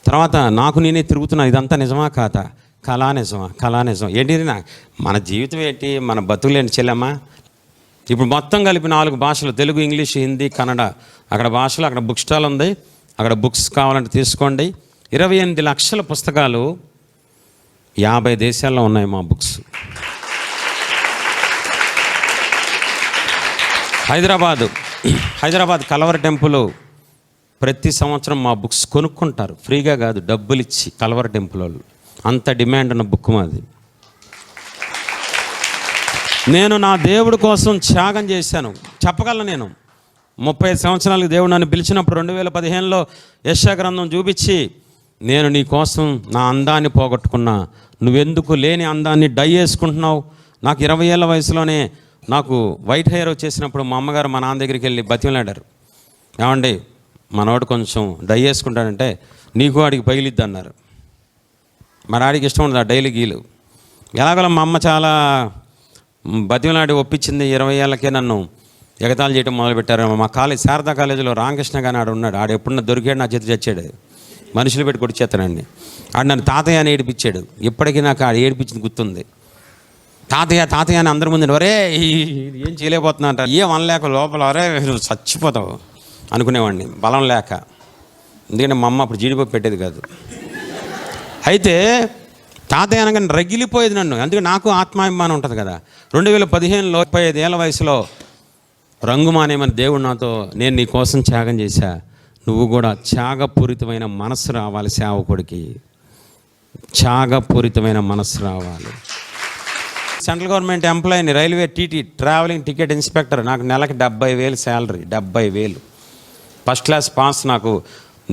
తర్వాత నాకు నేనే తిరుగుతున్నా, ఇదంతా నిజమా కాదా, కళా నిజం ఏంటి, మన జీవితం ఏంటి, మన బతుకులేంటి చెల్లెమ్మా. ఇప్పుడు మొత్తం కలిపి 4 భాషలు, తెలుగు, ఇంగ్లీష్, హిందీ, కన్నడ, అక్కడ భాషలు, అక్కడ బుక్ స్టాల్ ఉంది, అక్కడ బుక్స్ కావాలంటే తీసుకోండి. 28 లక్షల పుస్తకాలు 50 దేశాల్లో ఉన్నాయి మా బుక్స్. హైదరాబాద్ కలవరి టెంపుల్ ప్రతి సంవత్సరం మా బుక్స్ కొనుక్కుంటారు, ఫ్రీగా కాదు, డబ్బులు ఇచ్చి. కలవరి టెంపుల్ వాళ్ళు అంత డిమాండ్ ఉన్న బుక్ మాది. నేను నా దేవుడి కోసం త్యాగం చేశాను చెప్పగలను. నేను 35 సంవత్సరాలకు దేవుడు నన్ను పిలిచినప్పుడు 2015లో యెషయా గ్రంథం చూపించి, నేను నీ కోసం నా అందాన్ని పోగొట్టుకున్నా, నువ్వెందుకు లేని అందాన్ని డై వేసుకుంటున్నావు. నాకు 20 ఏళ్ళ వయసులోనే నాకు వైట్ హెయిర్ వచ్చేసినప్పుడు మా అమ్మగారు మా నాన్న దగ్గరికి వెళ్ళి బతిమలాడారు, ఏమండి మనవాడు కొంచెం డై వేసుకుంటాడంటే నీకు వాడికి పగిలిద్ది అన్నారు. మా డాడీకి ఇష్టం ఉండదు ఆ డైలీ గీలు. ఎలాగోలా మా అమ్మ చాలా బతిమలాడి ఒప్పించింది. 20 ఏళ్ళకే నన్ను ఎగతాళి చేయడం మొదలుపెట్టారు. మా శారదా కాలేజీలో రామకృష్ణ గాని ఆడు ఉన్నాడు, ఆడు ఎప్పుడన్నా దొరికాడు నా చేతి చచ్చాడు, మనుషులు పెట్టి కొడిచేస్తానండి. ఆడు నన్ను తాతయ్య అని ఏడిపించాడు. ఇప్పటికీ నాకు ఆడు ఏడిపించింది గుర్తుంది. తాతయ్య అని అందరి ముందు, ఒరే ఏం చేయలేకపోతున్నా అంట, ఏం అనలేక లోపల ఒరే నువ్వు చచ్చిపోతావు అనుకునేవాడిని, బలం లేక. ఎందుకంటే మా అమ్మ అప్పుడు జీడిపప్పు పెట్టేది కాదు. అయితే తాతయ్య అనగానే రగిలిపోయేది నన్ను, అందుకే నాకు ఆత్మాభిమానం ఉంటుంది కదా. 2015లో 35 ఏళ్ళ వయసులో రంగు మానేమని దేవుడు నాతో, నేను నీ కోసం త్యాగం చేశా, నువ్వు కూడా త్యాగపూరితమైన మనసు రావాలి సేవకుడికి, త్యాగపూరితమైన మనసు రావాలి. సెంట్రల్ గవర్నమెంట్ ఎంప్లాయీని, railway TT travelling ticket inspector, నాకు నెలకి 70,000 శాలరీ, 70,000 ఫస్ట్ క్లాస్ పాస్. నాకు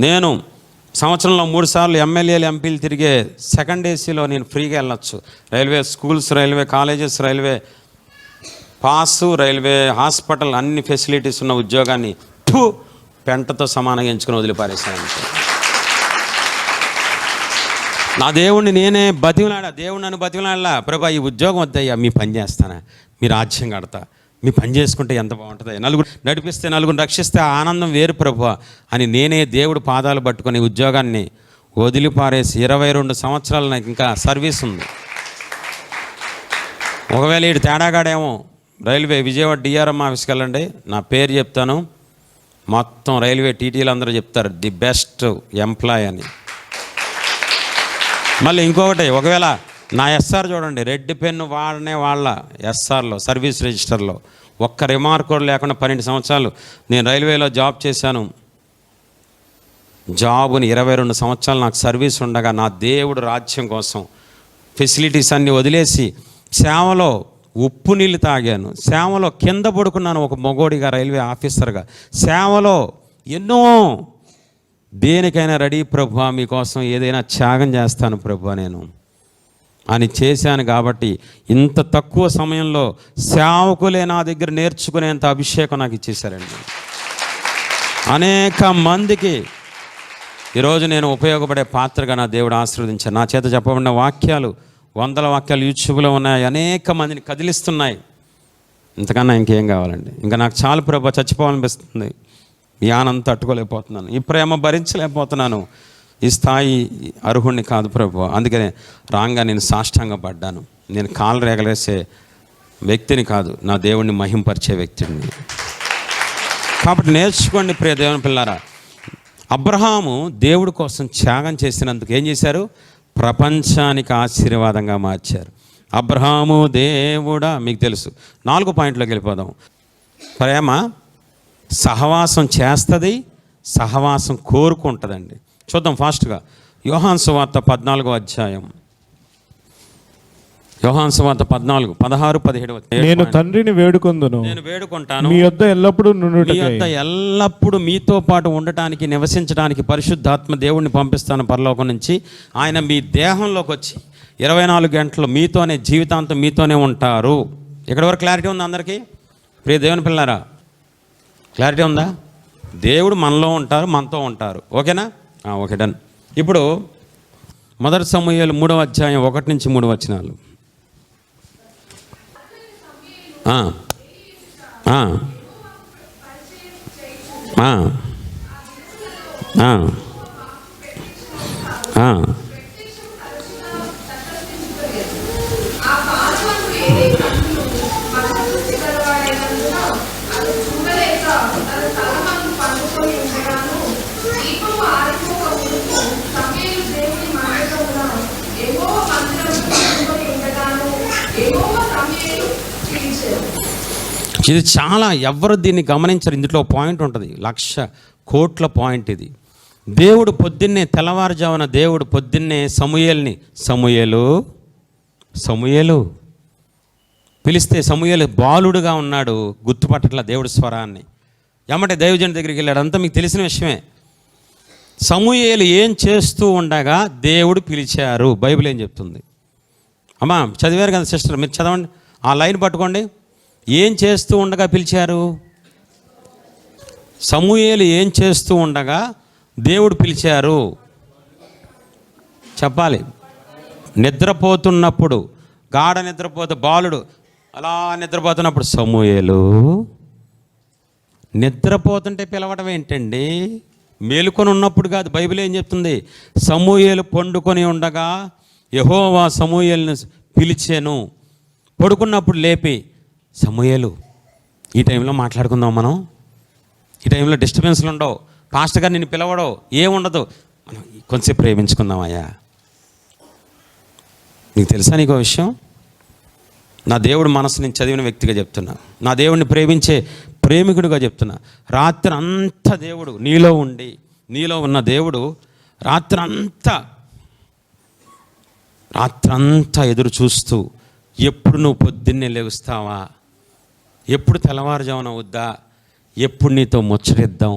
నేను సంవత్సరంలో 3 సార్లు ఎమ్మెల్యేలు ఎంపీలు తిరిగే సెకండ్ ఏసీలో నేను ఫ్రీగా వెళ్ళొచ్చు. Railway schools, railway colleges, railway pass, railway hospital, అన్ని ఫెసిలిటీస్ ఉన్న ఉద్యోగాన్ని పెంటతో సమానంగా ఎంచుకుని వదిలిపారేశాను. నా దేవుణ్ణి నేనే బతిమలాడా, దేవుడు నన్ను బతిమలాడలా, ప్రభా ఈ ఉద్యోగం వద్దయ్యా, మీ పని చేస్తానా, మీ రాజ్యం కడతా, మీ పని చేసుకుంటే ఎంత బాగుంటుంది, నలుగురు నడిపిస్తే, నలుగురు రక్షిస్తే ఆ ఆనందం వేరు ప్రభువా అని నేనే దేవుడు పాదాలు పట్టుకొని ఉద్యోగాన్ని వదిలిపారేసి 22 సంవత్సరాలు నాకు ఇంకా సర్వీస్ ఉంది. ఒకవేళ ఈడు తేడాగాడేమో రైల్వే విజయవాడ డిఆర్ఎం ఆఫీస్కి వెళ్ళండి, నా పేరు చెప్తాను, మొత్తం రైల్వే టీటీలు అందరూ చెప్తారు ది బెస్ట్ ఎంప్లాయ్ అని. మళ్ళీ ఇంకొకటి, ఒకవేళ నా ఎస్ఆర్ చూడండి, రెడ్ పెన్ను వాడనే వాళ్ళ ఎస్ఆర్లో సర్వీస్ రిజిస్టర్లో ఒక్క రిమార్క్ కూడా లేకుండా 12 సంవత్సరాలు నేను రైల్వేలో జాబ్ చేశాను. జాబుని 22 సంవత్సరాలు నాకు సర్వీస్ ఉండగా నా దేవుడు రాజ్యం కోసం ఫెసిలిటీస్ అన్నీ వదిలేసి సేవలో ఉప్పు నీళ్ళు తాగాను, సేవలో కింద పడుకున్నాను ఒక మొగోడిగా రైల్వే ఆఫీసర్గా, సేవలో ఎన్నో దేనికైనా రెడీ ప్రభువా, మీకోసం ఏదైనా త్యాగం చేస్తాను ప్రభువా నేను అని చేశాను. కాబట్టి ఇంత తక్కువ సమయంలో సేవకులే నా దగ్గర నేర్చుకునేంత అభిషేకం నాకు ఇచ్చేశారండి. అనేక మందికి ఈరోజు నేను ఉపయోగపడే పాత్రగా నా దేవుడు ఆశీర్వదించాను. నా చేత చెప్పబడిన వాక్యాలు 100 వాక్యాలు యూట్యూబ్లో ఉన్నాయి, అనేక మందిని కదిలిస్తున్నాయి. ఇంతకన్నా ఇంకేం కావాలండి? ఇంకా నాకు చాలు ప్రభు, చచ్చిపోవాలనిపిస్తుంది. ఈ ఆనందం తట్టుకోలేకపోతున్నాను, ఈ ప్రేమ భరించలేకపోతున్నాను, ఈ స్థాయి అర్హుణ్ణి కాదు ప్రభు. అందుకనే రాంగా నేను సాష్టాంగపడ్డాను. నేను కాలు రేగలేసే వ్యక్తిని కాదు, నా దేవుణ్ణి మహింపరిచే వ్యక్తిని. కాబట్టి నేర్చుకోండి ప్రియ దేవుని పిల్లారా. అబ్రహాము దేవుడి కోసం త్యాగం చేసినందుకు ఏం చేశారు? ప్రపంచానికి ఆశీర్వాదంగా మార్చారు. అబ్రహాము దేవుడా, మీకు తెలుసు. 4 పాయింట్లోకి వెళ్ళిపోదాం. ప్రేమ సహవాసం చేస్తుంది, సహవాసం కోరుకుంటుందండి. చూద్దాం ఫాస్ట్గా. యోహాను సువార్త 14వ అధ్యాయం, యోహాను సువార్త 14, 16, 17. నేను తండ్రిని వేడుకొందును, నేను వేడుకుంటాను, మీ యొద్ద ఎల్లప్పుడూ మీ యొద్ద ఎల్లప్పుడూ మీతో పాటు ఉండటానికి, నివసించడానికి పరిశుద్ధాత్మ దేవుణ్ణి పంపిస్తాను పరలోకం నుంచి. ఆయన మీ దేహంలోకి వచ్చి 24 గంటలు మీతోనే, జీవితాంతం మీతోనే ఉంటారు. ఇక్కడ వరకు క్లారిటీ ఉందా అందరికీ? ప్రియ దేవుని పిల్లారా, క్లారిటీ ఉందా? దేవుడు మనలో ఉంటారు, మనతో ఉంటారు. ఓకేనా? Okay, done. ఇప్పుడు 1 సమూయేలు 3వ అధ్యాయం 1 నుంచి 3 వచనాలు. ఇది చాలా, ఎవరు దీన్ని గమనించరు. ఇందులో పాయింట్ ఉంటుంది, 1,00,000 కోట్ల పాయింట్ ఇది. దేవుడు పొద్దున్నే, తెల్లవారుజామున దేవుడు పొద్దున్నే సమూయేలుని, సమూయేలు పిలిస్తే సమూయేలు బాలుడుగా ఉన్నాడు, గుర్తుపట్టట్ల దేవుడి స్వరాన్ని. ఎమ్మటే దైవజనుడి దగ్గరికి వెళ్ళాడు. అంతా మీకు తెలిసిన విషయమే. సమూయేలు ఏం చేస్తూ ఉండగా దేవుడు పిలిచారు. బైబిల్ ఏం చెప్తుంది? అమ్మా చదివారు కదా సిస్టర్, మీరు చదవండి, ఆ లైన్ పట్టుకోండి. ఏం చేస్తూ ఉండగా పిలిచారు? సమూయేలు ఏం చేస్తూ ఉండగా దేవుడు పిలిచారు? చెప్పాలి. నిద్రపోతున్నప్పుడు, గాఢ నిద్రపోతే బాలుడు అలా నిద్రపోతున్నప్పుడు సమూయేలు. నిద్రపోతుంటే పిలవడం ఏంటండి? మేలుకొని ఉన్నప్పుడు కాదు. బైబిల్ ఏం చెప్తుంది? సమూయేలు పండుకొని ఉండగా యెహోవా సమూయేలును పిలిచాను. పడుకున్నప్పుడు లేపి, సమూయేలు, ఈ టైంలో మాట్లాడుకుందాం మనం, ఈ టైంలో డిస్టర్బెన్స్లు ఉండవు, పాస్టర్ గారు నిన్ను పిలవడో ఏముండదు, మనం కొంచెంసేపు ప్రేమించుకుందామయ్యా. నీకు తెలుసా నీకు విషయం? నా దేవుడు మనసు నేను చదివిన వ్యక్తిగా చెప్తున్నా, నా దేవుడిని ప్రేమించే ప్రేమికుడిగా చెప్తున్నా. రాత్రి అంతా దేవుడు నీలో ఉండి, నీలో ఉన్న దేవుడు రాత్రంతా ఎదురు చూస్తూ, ఎప్పుడు నువ్వు పొద్దున్నే లేస్తావా, ఎప్పుడు తెల్లవారుజామున వద్దా, ఎప్పుడు నీతో ముచ్చటిద్దాం,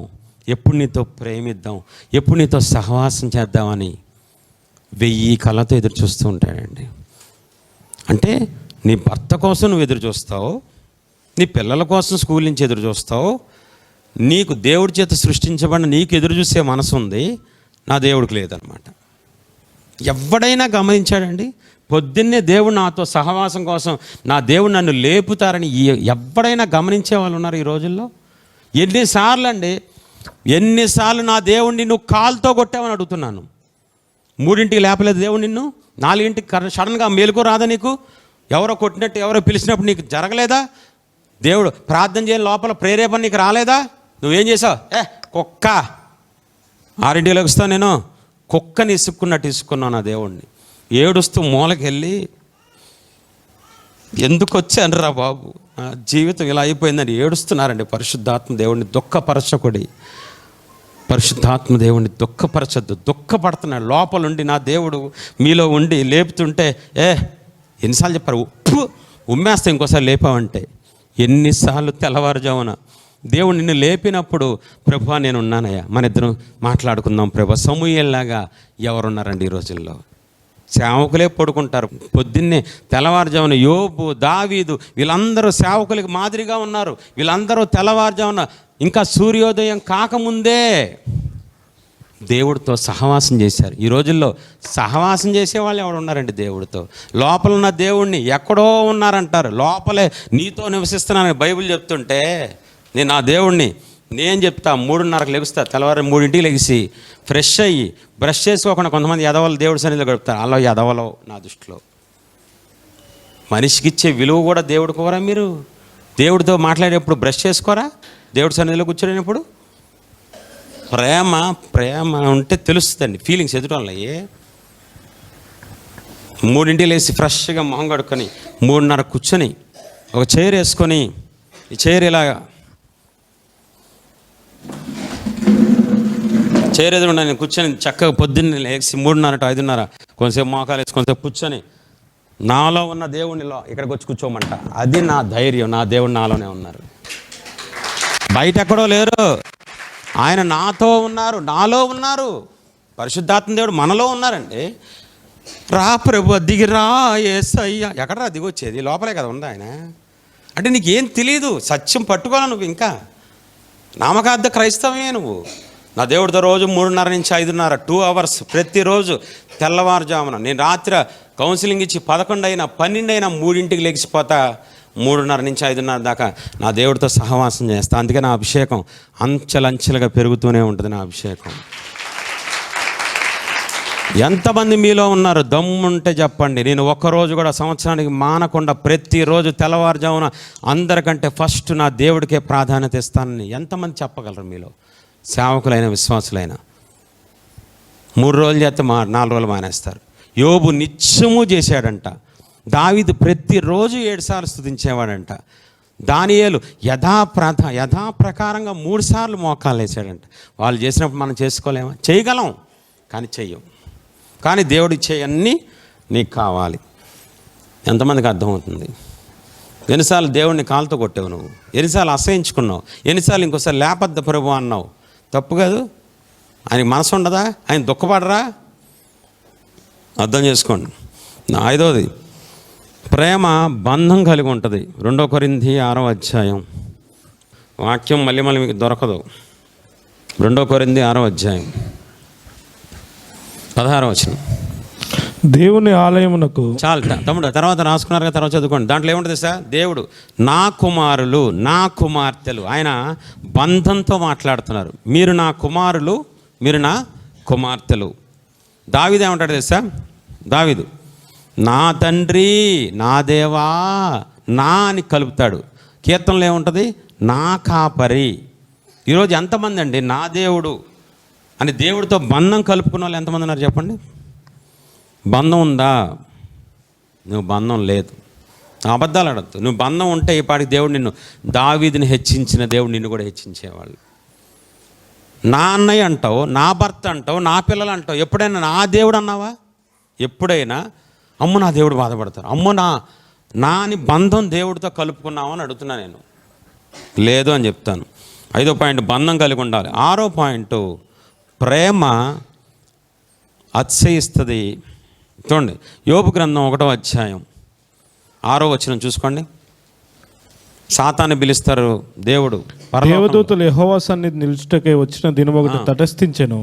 ఎప్పుడు నీతో ప్రేమిద్దాం, ఎప్పుడు నీతో సహవాసం చేద్దామని 1000 కళ్ళతో ఎదురు చూస్తూ ఉంటాడండి. అంటే నీ భర్త కోసం నువ్వు ఎదురు చూస్తావు, నీ పిల్లల కోసం స్కూల్ నుంచి ఎదురు చూస్తావు, నీకు దేవుడి చేత సృష్టించబడిన నీకు ఎదురు చూసే మనసు ఉంది, నా దేవుడికి లేదనమాట. ఎవడైనా గమనించాడండి? పొద్దున్నే దేవుడు నాతో సహవాసం కోసం, నా దేవుడు నన్ను లేపుతారని ఎవడైనా గమనించే వాళ్ళు ఉన్నారు ఈ రోజుల్లో? ఎన్నిసార్లు నా దేవుడిని నువ్వు కాలుతో కొట్టావని అడుగుతున్నాను. 3ంటికి లేపలేదు దేవుడు నిన్ను, 4ంటికి సడన్గా మేలుకో రాదా నీకు? ఎవరో కొట్టినట్టు, ఎవరో పిలిచినప్పుడు నీకు జరగలేదా? దేవుడు ప్రార్థన చేయని లోపల ప్రేరేపణ నీకు రాలేదా? నువ్వేం చేసావు? కుక్క 6 లెగుస్తావు, నేను కుక్కని ఇసుక్కున్నట్టు ఇసుక్కున్నావు నా దేవుణ్ణి. ఏడుస్తూ మూలకెళ్ళి ఎందుకు వచ్చాను రా బాబు, జీవితం ఇలా అయిపోయిందని ఏడుస్తున్నారండి. పరిశుద్ధాత్మ దేవుడిని దుఃఖపరచకుడి, పరిశుద్ధాత్మ దేవుడిని దుఃఖపరచద్దు. దుఃఖపడుతున్నాడు లోపలుండి. నా దేవుడు మీలో ఉండి లేపుతుంటే ఎన్నిసార్లు చెప్పారు, ఉమ్మేస్తా ఇంకోసారి లేపావంటే. ఎన్నిసార్లు తెల్లవారుజామున దేవుడు నిన్ను లేపినప్పుడు, ప్రభువా నేను ఉన్నానయ్యా, మన ఇద్దరం మాట్లాడుకుందాం ప్రభా. సమూయేల్లాగా ఎవరున్నారండి ఈ రోజుల్లో? సేవకులే పడుకుంటారు. పొద్దున్నే తెల్లవారుజామున యోబు, దావీదు వీళ్ళందరూ సేవకులకి మాదిరిగా ఉన్నారు. వీళ్ళందరూ తెల్లవారుజామున ఇంకా సూర్యోదయం కాకముందే దేవుడితో సహవాసం చేశారు. ఈ రోజుల్లో సహవాసం చేసేవాళ్ళు ఎవరు ఉన్నారండి దేవుడితో? లోపల ఉన్న దేవుణ్ణి ఎక్కడో ఉన్నారంటారు. లోపలే నీతో నివసిస్తున్నానని బైబిల్ చెప్తుంటే, నేను నా దేవుణ్ణి నేను చెప్తా 3:30కి లెగుస్తా, తెల్లవారు 3ంటికి లెగిసి ఫ్రెష్ అయ్యి బ్రష్ చేసుకోకుండా కొంతమంది ఎదవలు దేవుడి సన్నిధిలో గడుపుతారు. అలా ఎదవలో నా దృష్టిలో. మనిషికి ఇచ్చే విలువ కూడా దేవుడు కోరా? మీరు దేవుడితో మాట్లాడేటప్పుడు బ్రష్ చేసుకోరా? దేవుడి సన్నిధిలో కూర్చోలేనప్పుడు ప్రేమ ప్రేమ ఉంటే తెలుస్తుందండి, ఫీలింగ్స్ ఎదుటోళ్ళయ్యే. 3ంటికి లేచి ఫ్రెష్గా మొహం కడుక్కొని 3:30 కూర్చొని ఒక చైర్ వేసుకొని, ఈ చైర్ ఇలాగా చైర్ ఎదురుండా నేను కూర్చొని చక్కగా పొద్దున్నే లేచి 3:30 to 5:30 కొంతసేపు మోకాలు వేసి కొంతసేపు కూర్చొని నాలో ఉన్న దేవునిలో ఇక్కడికి వచ్చి కూర్చోమంట. అది నా ధైర్యం. నా దేవుడు నాలోనే ఉన్నారు, బయట ఎక్కడో లేరు. ఆయన నాతో ఉన్నారు, నాలో ఉన్నారు. పరిశుద్ధాత్మ దేవుడు మనలో ఉన్నారండి. రా ప్రభు దిగిరా యేసయ్యా. ఎక్కడరా దిగొచ్చేది? లోపలే కదా ఉంది ఆయన. అంటే నీకేం తెలియదు, సత్యం పట్టుకోవాలి నువ్వు. ఇంకా నామకార్థ క్రైస్తవమే నువ్వు. నా దేవుడితో రోజు 3:30 నుంచి 5:30 2 hours ప్రతిరోజు తెల్లవారుజామున. నేను రాత్రి కౌన్సిలింగ్ ఇచ్చి 11 అయినా 12 అయినా 3ంటికి లెగిసిపోతా. 3:30 నుంచి 5:30 దాకా నా దేవుడితో సహవాసం చేస్తా. అందుకే నా అభిషేకం అంచెలంచెలుగా పెరుగుతూనే ఉంటుంది. నా అభిషేకం ఎంతమంది మీలో ఉన్నారు? దమ్ముంటే చెప్పండి. నేను ఒక్కరోజు కూడా సంవత్సరానికి మానకుండా ప్రతిరోజు తెల్లవారుజామున అందరికంటే ఫస్ట్ నా దేవుడికే ప్రాధాన్యత ఇస్తానని ఎంతమంది చెప్పగలరు మీలో? సేవకులైన విశ్వాసులైన 3 రోజులు చేస్తే 4 రోజులు మానేస్తారు. యోబు నిత్యము చేశాడంట. దావీదు ప్రతిరోజు 7 సార్లు స్తుతించేవాడంట. దానియేలు యథాప్రకారంగా 3 సార్లు మోకాలు వేసాడంట. వాళ్ళు చేసినప్పుడు మనం చేసుకోలేమా? చేయగలం, కానీ చెయ్యం. కానీ దేవుడు ఇచ్చేయన్నీ నీకు కావాలి. ఎంతమందికి అర్థమవుతుంది? ఎన్నిసార్లు దేవుడిని కాలుతో కొట్టావు నువ్వు? ఎన్నిసార్లు అసహించుకున్నావు? ఎన్నిసార్లు ఇంకోసారి లేపద్ద ప్రభు అన్నావు? తప్పు కాదు. ఆయనకి మనసు ఉండదా? ఆయన దుఃఖపడరా? అర్థం చేసుకోండి. 5వది, ప్రేమ బంధం కలిగి ఉంటుంది. 2 కొరింథీ 6వ అధ్యాయం వాక్యం మళ్ళీ మీకు దొరకదు. 2 కొరింథీ 6వ అధ్యాయం 16వ వచనం. దేవుని ఆలయమునకు చాలు తమ్ముడు, తర్వాత రాసుకున్నారు కదా, తర్వాత చదువుకోండి. దాంట్లో ఏముంటుంది సార్? దేవుడు నా కుమారులు నా కుమార్తెలు. ఆయన బంధంతో మాట్లాడుతున్నారు. మీరు నా కుమారులు, మీరు నా కుమార్తెలు. దావీదు ఏమంటాడు తెలుసా? దావీదు నా తండ్రి నా దేవా నా అని కలుపుతాడు. కీర్తనలో ఏముంటుంది? నా కాపరి. ఈరోజు ఎంతమంది అండి నా దేవుడు అని దేవుడితో బంధం కలుపుకున్న వాళ్ళు ఎంతమంది ఉన్నారు చెప్పండి? బంధం ఉందా? నువ్వు బంధం లేదు. అబద్ధాలు అడద్దు. నువ్వు బంధం ఉంటే ఈ పాటికి దేవుడు నిన్ను, దావీదుని హెచ్చించిన దేవుడు నిన్ను కూడా హెచ్చించేవాళ్ళు. నా అన్నయ్య అంటావు, నా భర్త అంటావు, నా పిల్లలు అంటావు. ఎప్పుడైనా నా దేవుడు అన్నావా? ఎప్పుడైనా అమ్మ నా దేవుడు బాధపడతారు, అమ్మ నా అని బంధం దేవుడితో కలుపుకున్నావు అని అడుగుతున్నా నేను. లేదు అని చెప్తాను. 5వ పాయింట్ బంధం కలిగి ఉండాలి. 6వ పాయింట్ ప్రేమ అతిశయిస్తుంది. చూడండి యోబు గ్రంథం 1వ అధ్యాయం 6వ వచనం చూసుకోండి. సాతాన్ని పిలుస్తారు దేవుడు. దేవదూతలు యెహోవా సన్నిధి నిలుచుటకై వచ్చిన దినం ఒకటి తటస్థించెను.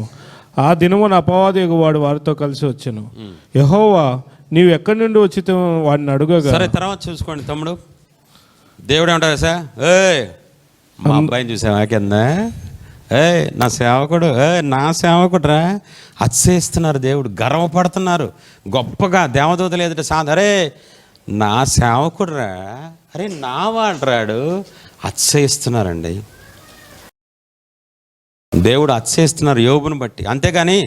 ఆ దినమున అపవాది వాడు వారితో కలిసి వచ్చెను. యెహోవా నీవు ఎక్కడి నుండి వచ్చి వాడిని అడుగగా. సరే తర్వాత చూసుకోండి తమ్ముడు. దేవుడు ఏమంటారు సార్? మా అబ్బాయిని చూసావా కింద? నా సేవకుడు, నా సేవకుడు రా. అతిశయిస్తున్నారు దేవుడు, గర్వపడుతున్నారు గొప్పగా. దేవదూతలు ఎదుట అరే నా సేవకుడు రా, అరే నా వాడు రాడు, అతిశయిస్తున్నారండి. దేవుడు అతిశయిస్తున్నారు యోబుని బట్టి. అంతేగాని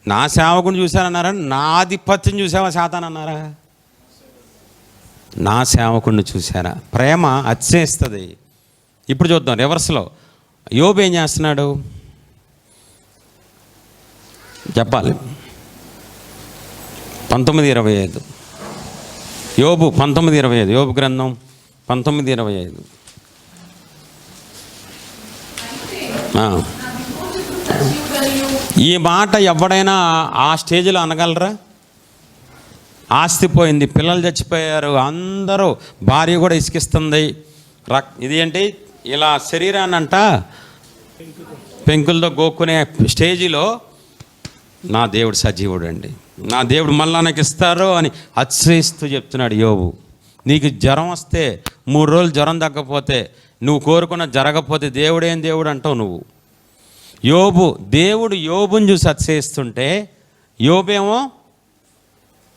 నా సేవకుని చూశానన్నారా, నా ఆధిపత్యం చూసావా సాతాన్ అన్నారా? నా సేవకుడిని చూసారా? ప్రేమ అతిశయిస్తుంది. ఇప్పుడు చూద్దాం రివర్స్లో. యోబు ఏం చేస్తున్నాడు చెప్పాలి. 19:25 యోబు 19:25 యోబు గ్రంథం 19:25. ఈ మాట ఎవడైనా ఆ స్టేజ్లో అనగలరా? ఆస్తి పోయింది, పిల్లలు చచ్చిపోయారు, అందరూ, భార్య కూడా ఇసుకిస్తుంది. ఇది ఏంటి ఇలా శరీరాన్నంట పెంకులతో గోక్కునే స్టేజిలో నా దేవుడు సజీవుడు అండి, నా దేవుడు మళ్ళా నాకు ఇస్తారు అని అతిశయిస్తూ చెప్తున్నాడు యోబు. నీకు జ్వరం వస్తే 3 రోజులు జ్వరం తగ్గకపోతే, నువ్వు కోరుకున్న జరగకపోతే దేవుడేం దేవుడు అంటావు నువ్వు. దేవుడు యోబుని చూసి అతిశయిస్తుంటే యోబేమో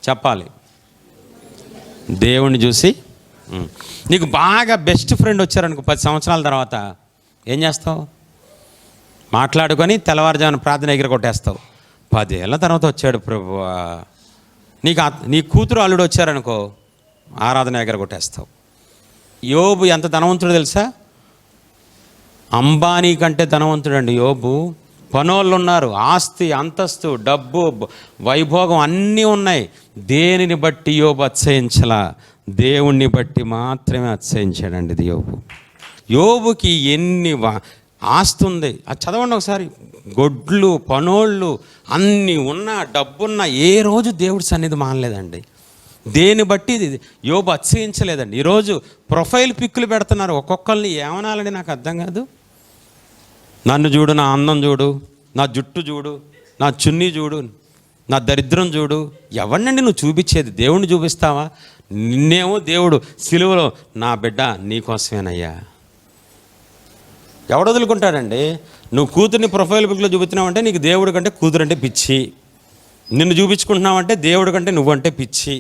చెప్పాలి దేవుణ్ణి చూసి. నీకు బాగా బెస్ట్ ఫ్రెండ్ వచ్చారనుకో 10 సంవత్సరాల తర్వాత ఏం చేస్తావు? మాట్లాడుకొని తెల్లవారుజామున ప్రార్థన ఎగిర కొట్టేస్తావు. 10 ఏళ్ళ తర్వాత వచ్చాడు ప్రభువా. నీ కూతురు అల్లుడు వచ్చారనుకో ఆరాధన ఎగర కొట్టేస్తావు. యోబు ఎంత ధనవంతుడు తెలుసా? అంబానీ కంటే ధనవంతుడండి యోబు. పనోళ్ళు ఉన్నారు, ఆస్తి, అంతస్తు, డబ్బు, వైభోగం అన్నీ ఉన్నాయి. దేనిని బట్టి యోబు అతిశయించలా, దేవుణ్ణి బట్టి మాత్రమే అతిశయించాడండి యోబు. యోబుకి ఎన్ని ఆస్తి ఉంది అది చదవండి ఒకసారి. గొడ్లు, పనోళ్ళు అన్నీ ఉన్నా, డబ్బున్నా ఏ రోజు దేవుడి సన్నిధి మానలేదండి. దేని బట్టి యోబు అతిశయించలేదండి. ఈరోజు ప్రొఫైల్ పిక్కులు పెడుతున్నారు. ఒక్కొక్కరిని ఏమనాలని నాకు అర్థం కాదు. నన్ను చూడు, నా అందం చూడు, నా జుట్టు చూడు, నా చున్నీ చూడు, నా దరిద్రం చూడు. ఎవరినండి నువ్వు చూపించేది? దేవుణ్ణి చూపిస్తావా? నిన్నేమో దేవుడు సిలువలో నా బిడ్డ నీకోసమేనయ్యా. ఎవడు వదులుకుంటాడండి? నువ్వు కూతుర్ని ప్రొఫైల్ పిక్లో చూపుతున్నావంటే నీకు దేవుడి కంటే కూతురు అంటే పిచ్చి. నిన్ను చూపించుకుంటున్నావంటే దేవుడి కంటే నువ్వంటే పిచ్చి.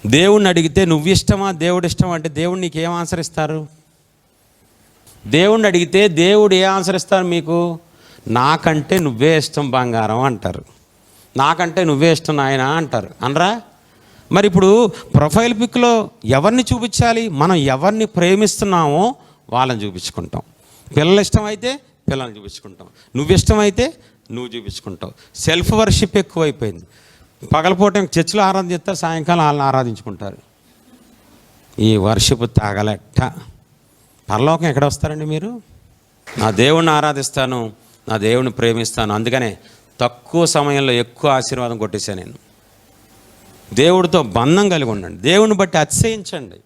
దేవుణ్ణి అడిగితే నువ్వు ఇష్టమా దేవుడు ఇష్టమా అంటే దేవుడు నీకు ఏం ఆన్సర్ ఇస్తారు? దేవుణ్ణి అడిగితే దేవుడు ఏ ఆన్సర్ ఇస్తారు మీకు? నాకంటే నువ్వే ఇష్టం బంగారం అంటారు, నాకంటే నువ్వే ఇష్టం నాయన అంటారు, అనరా? మరి ఇప్పుడు ప్రొఫైల్ పిక్లో ఎవరిని చూపించాలి? మనం ఎవరిని ప్రేమిస్తున్నామో వాళ్ళని చూపించుకుంటాం. పిల్లలు ఇష్టమైతే పిల్లల్ని చూపించుకుంటాం, నువ్వు ఇష్టమైతే నువ్వు చూపించుకుంటావు. సెల్ఫ్ వర్షిప్ ఎక్కువైపోయింది. పగలపూట చర్చిలో ఆరాధన చేస్తారు, సాయంకాలం వాళ్ళని ఆరాధించుకుంటారు. ఈ వర్షిప్ తాగలెట్ట. పరలోకం ఎక్కడ వస్తారండి మీరు? నా దేవుణ్ణి ఆరాధిస్తాను, నా దేవుణ్ణి ప్రేమిస్తాను, అందుకనే తక్కువ సమయంలో ఎక్కువ ఆశీర్వాదం కొట్టేశాను నేను. దేవుడితో బంధం కలిగి ఉండండి, దేవుని బట్టి అతిశయించండి,